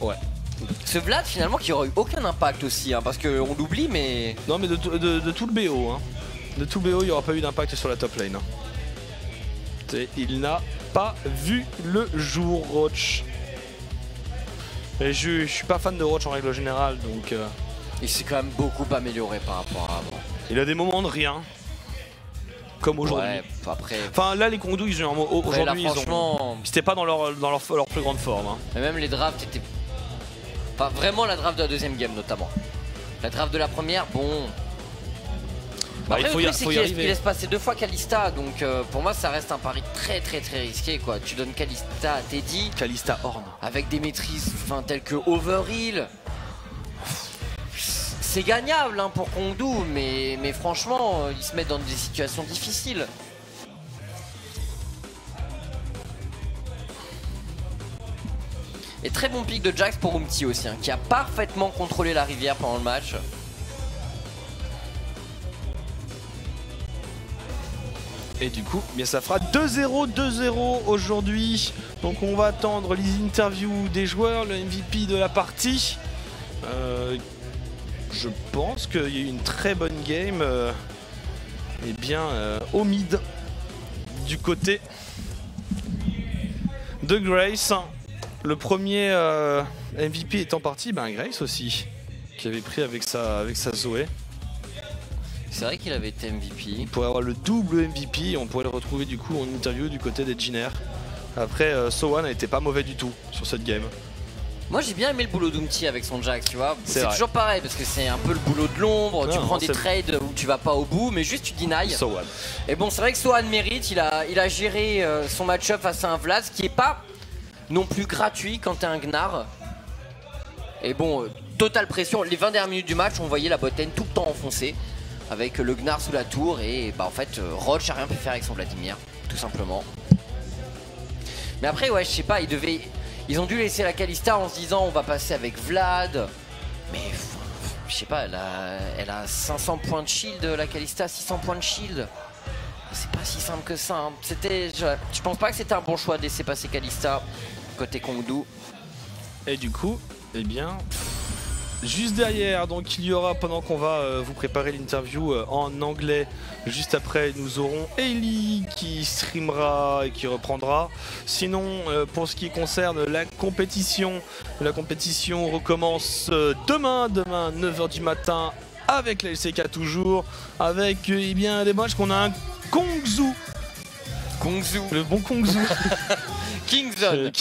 Ouais. Ce Vlad finalement qui aurait eu aucun impact aussi, hein, parce qu'on l'oublie mais... Non mais de tout le BO, hein. De tout le BO, il n'y aura pas eu d'impact sur la top lane. Hein. Il n'a pas vu le jour, Roach. Et je suis pas fan de Roach en règle générale, donc... Il s'est quand même beaucoup amélioré par rapport à avant. Il a des moments de rien. Comme aujourd'hui. Ouais, après... Enfin là les Kongdoo ils ont aujourd'hui franchement... C'était pas dans leur plus grande forme. Hein. Et même les drafts étaient... Enfin vraiment la draft de la deuxième game notamment. La draft de la première, bon... Bah, après, il faut y arriver. Il laisse passer 2 fois Kalista, donc pour moi ça reste un pari très risqué quoi. Tu donnes Kalista à Teddy. Kalista Horn. Avec des maîtrises telles que Overheal. C'est gagnable hein, pour Kongdoo, mais franchement, ils se mettent dans des situations difficiles. Et très bon pick de Jax pour Umti aussi, hein, qui a parfaitement contrôlé la rivière pendant le match. Et du coup, bien ça fera 2-0, 2-0 aujourd'hui. Donc on va attendre les interviews des joueurs, le MVP de la partie. Je pense qu'il y a eu une très bonne game. Et bien au mid du côté de Grace. Le premier MVP étant parti, Grace aussi, qui avait pris avec sa Zoé. C'est vrai qu'il avait été MVP. Il pourrait avoir le double MVP et on pourrait le retrouver du coup en interview du côté des Jiner. Après, So1 n'a été pas mauvais du tout sur cette game. Moi j'ai bien aimé le boulot d'Umti avec son Jax, tu vois. C'est vrai. toujours pareil parce que c'est un peu le boulot de l'ombre. Tu prends des trades où tu vas pas au bout, mais juste tu deny. So1. Et bon, c'est vrai que So1 mérite. Il a géré son match-up face à un Vlad, ce qui est pas non plus gratuit quand t'es un Gnar. Et bon, totale pression. Les 20 dernières minutes du match, on voyait la botlane tout le temps enfoncée. Avec le Gnar sous la tour et en fait Roach a rien pu faire avec son Vladimir, tout simplement. Mais après ouais je sais pas, ils ont dû laisser la Kalista en se disant on va passer avec Vlad. Mais je sais pas, elle a 500 points de shield la Kalista, 600 points de shield. C'est pas si simple que ça. Hein. Je pense pas que c'était un bon choix de laisser passer Kalista côté Kongdoo. Et du coup, eh bien... Juste derrière, donc il y aura, pendant qu'on va vous préparer l'interview en anglais, juste après nous aurons Ellie qui streamera et qui reprendra. Sinon, pour ce qui concerne la compétition recommence demain 9h du matin avec la LCK toujours, avec eh bien des matchs qu'on a un Kongzoo. Le bon Kongzoo. Kingzone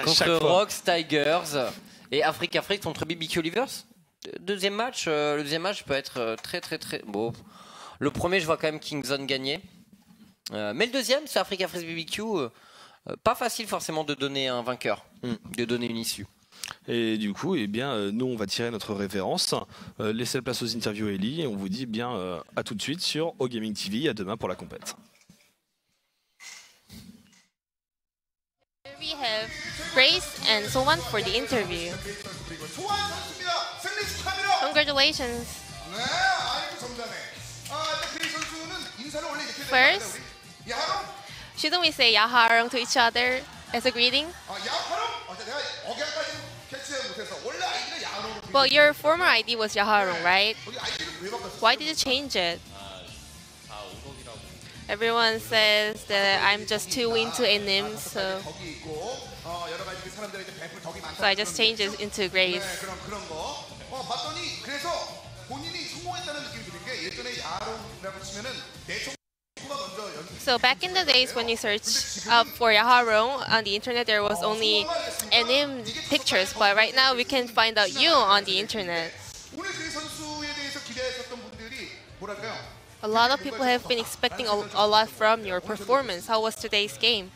contre Rocks Tigers. Et Afrique contre BBQ Olivers. Deuxième match, le deuxième match peut être très beau. Le premier, je vois quand même Kingzone gagner. Mais le deuxième, c'est Afrique BBQ. Pas facile forcément de donner un vainqueur, de donner une issue. Et du coup, eh bien, nous, on va tirer notre révérence, laisser la place aux interviews Ellie, et on vous dit bien à tout de suite sur OGaming TV. À demain pour la compète. We have Grace and So1 for the interview. Congratulations. First, shouldn't we say Yaharong to each other as a greeting? Well, your former ID was Yaharong, right? Why did you change it? Everyone says that I'm just too into NIM, so I just changed it into Grace. So back in the days when you search up for Yaharong on the internet, there was only anime pictures, but right now we can find out you on the internet. 오늘 그 선수에 대해서 기대하셨던 분들이 뭐랄까요? A lot of people have been expecting a lot from your performance. How was today's game?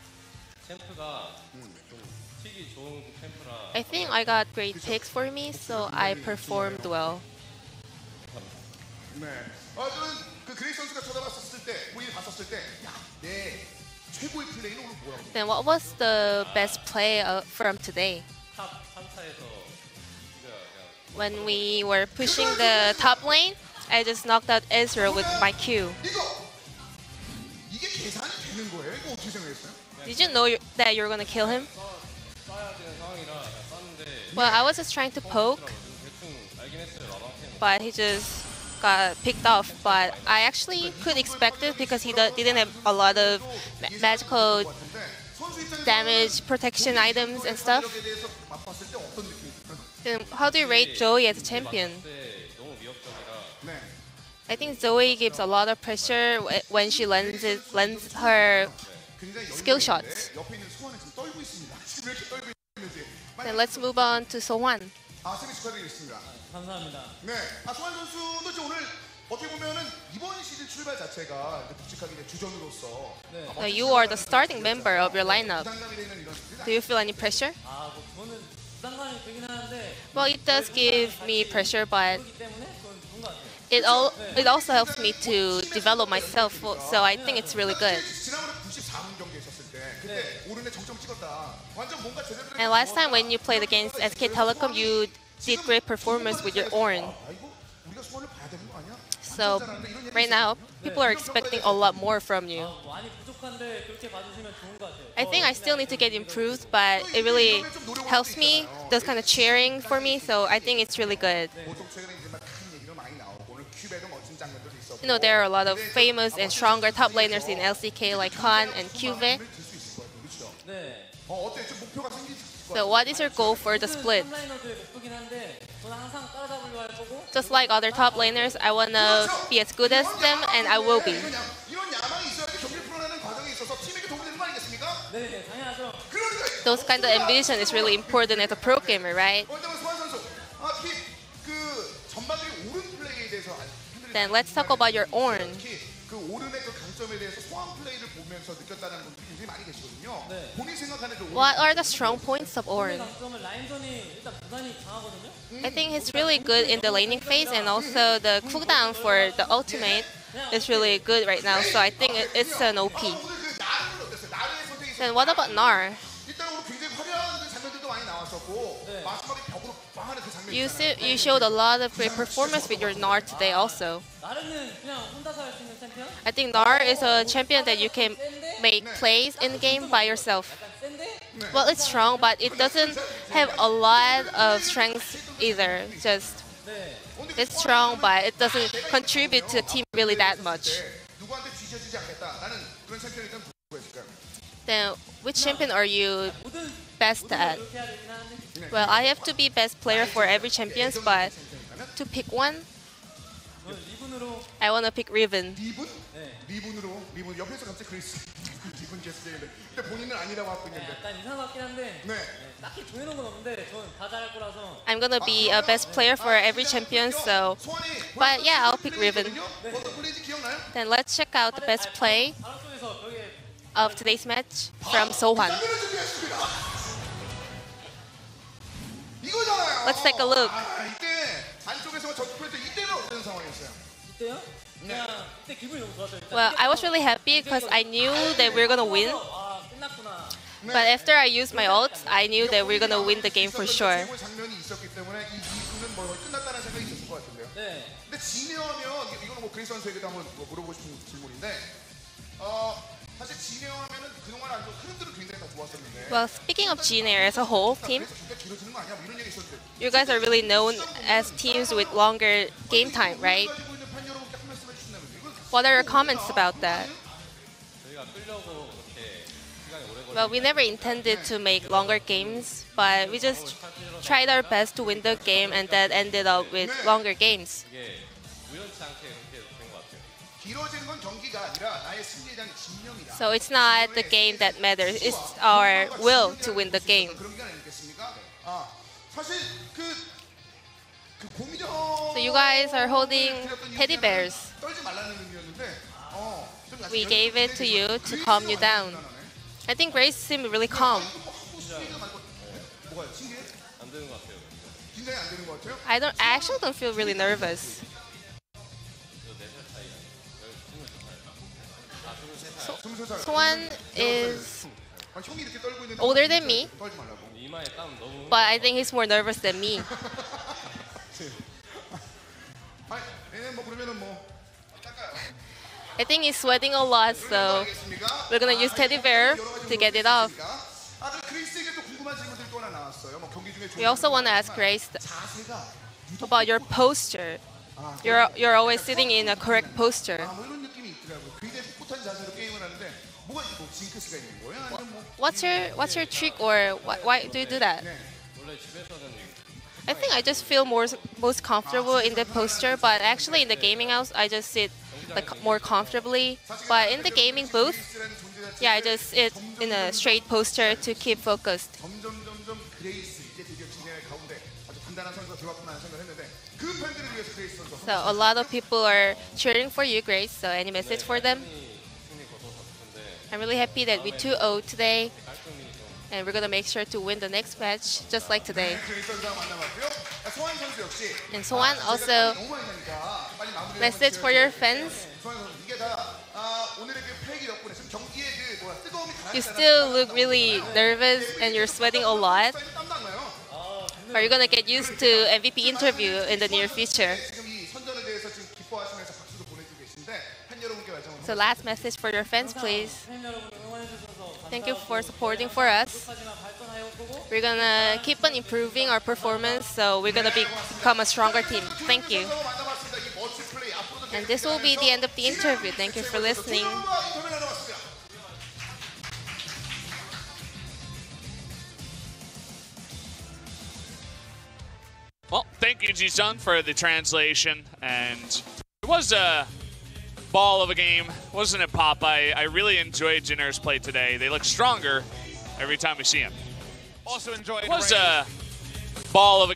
I think I got great picks for me, so I performed well. 네. 저는 그 그레이 선수가 쳐다봤었을 때, 보이를 봤었을 때, 야, 내 최고의 플레이는 오늘 뭐라고? Then what was the best play from today? When we were pushing the top lane, I just knocked out Ezreal with my Q. 이게 계산이 되는 거예요? 이거 어떻게 생각했어요? Did you know that you were gonna kill him? Well, I was just trying to poke, but he just got picked off. But I actually could expect it because he didn't have a lot of magical damage protection items and stuff. Then how do you rate Zoe as a champion? I think Zoe gives a lot of pressure when she lends her skill shots. Then let's move on to Sohwan. 승리 축하드리겠습니다. 감사합니다. 네, 소환 선수도 이제 오늘 어떻게 보면은 이번 시즌 출발 자체가 묵직하게 주전으로서 You are the starting member of your lineup. Do you feel any pressure? Well, it does give me pressure, but it also helps me to develop myself. So I think it's really good. 지난번에 94분 경기 했었을 때 그때 오른에 정점 찍었다. 완전 뭔가 제대로 된 And last time when you played against SK Telecom, you did great performance with your Ornn. 이거 우리가 소환을 봐야 되는 거 아니야? So right now, people are expecting a lot more from you. I think I still need to get improved, but it really helps me, does kind of cheering for me, so I think it's really good. 보통 최근에 이제 막 큰 얘기로 많이 나오고 오늘 큐베도 멋진 장면들도 있었고 You know, there are a lot of famous and stronger top laners in LCK like Khan and Kyuve. 들수 있을 것 같아요. 그렇죠? 네. 어때? 좀 목표가 생길 수 있을 것 So what is your goal for the split? Just like other top laners, I want to be as good as them, and I will be. 이런 야망이 있어야지 경기를 풀어내는 과정에 있어서 팀에게 도움이 되는 거 아니겠습니까? 네, 당연하죠. 그러니까 Those kind of ambition is really important as a pro gamer, right? 소환 선수, 특히 그 전반적인 오른 플레이에 대해서 Then let's talk about your Ornn. 특히 그 오른의 그 강점에 대해서 소환 플레이를 보면서 느꼈다는 분들이 굉장히 많이 계시거든요. 본인 생각하는 그 What are the strong points of Ornn? I think he's really good in the laning phase, and also the cooldown for the ultimate is really good right now. So I think it's an OP. 오늘 그 나를 어땠어요? 나를 선택해서 Then what about Gnar? 일단 오늘 굉장히 화려한 장면들도 많이 나왔었고 마지막에 벽으로 빵하는 그 장면 You showed a lot of great performance with your Gnar today also. I think Gnar is a champion that you can make plays in the game by yourself. Well, it's strong, but it doesn't have a lot of strength either. Just it's strong, but it doesn't contribute to the team really that much. 누구한테 뒤처지지 않겠다. 나는 그런 챔피언이 좀 누구였을까요? Then, which champion are you best at? Well, I have to be best player for every champions, but to pick one, I want to pick Riven. 리븐? 리븐 옆에서 갑자기 그랬어. 리븐 제스인데 근데 본인은 아니라고 하고 있는데. 약간 이상한 것 같긴 한데 네. 딱히 정해놓은 건 없는데 저는 다 잘할 거라서 I'm gonna be a best player for every champion, so. But yeah, I'll pick Riven. 어떤 플레이인지 기억나요? Then let's check out the best play 바람 속에서 벽에 of today's match from Sohwan. 장면을 준비했습니다. 이거잖아요. Let's take a look. 이때 안쪽에서 저쪽에서 이때는 어떤 상황이었어요? 이때요? 그냥 그때 기분이 너무 좋았어요. 일단 Well, I was really happy because I knew that we were gonna win. 아 끝났구나. But after I used my ult, I knew that we were gonna win the game for sure. 최고의 장면이 있었기 때문에 이 이후는 뭐 끝났다는 생각이 있었을 것 같은데요. 네. 근데 지네어면 이거는 뭐 그레이스 선수에게도 한번 물어보고 싶은 질문인데 사실 지네어하면은 그동안 안 좋은 흐름들은 굉장히 다 좋았었는데 Well, speaking of Gnair as a whole team, 그래서 진짜 길어지는 거 아니야? 뭐 이런 얘기 있었는데 you guys are really known as teams with longer game time, right? 가지고 있는 팬 여러분께 한 말씀 해주신다면 이건 What are your comments about that? Well, we never intended to make longer games, but we just tried our best to win the game, and that ended up with longer games. So it's not the game that matters, it's our will to win the game. So you guys are holding teddy bears. We gave it to you to calm you down. I think Grace seemed really calm. I actually don't feel really nervous. Swan is older than me, but I think he's more nervous than me. I think he's sweating a lot, so we're gonna use teddy bear to get it off. We also want to ask Grace about your posture. You're always sitting in a correct posture. What's your trick, or why do you do that? I think I just feel most comfortable in the posture, but actually in the gaming house I just sit like more comfortably. But in the gaming booth, yeah, I just sit in a straight posture to keep focused. So a lot of people are cheering for you, Grace. So any message for them? I'm really happy that we 2-0 today, and we're gonna make sure to win the next match just like today. And Swan also, message for your fans. You still look really nervous and you're sweating a lot. Are you gonna get used to MVP interview in the near future? So last message for your fans, please. Thank you for supporting for us. We're gonna keep on improving our performance, so we're gonna become a stronger team. Thank you. And this will be the end of the interview. Thank you for listening. Well, thank you, Ji-Sung, for the translation. And it was a ball of a game, wasn't it, Pop? I really enjoyed Jinner's play today. They look stronger every time we see him. Also enjoyed. It was a ball of a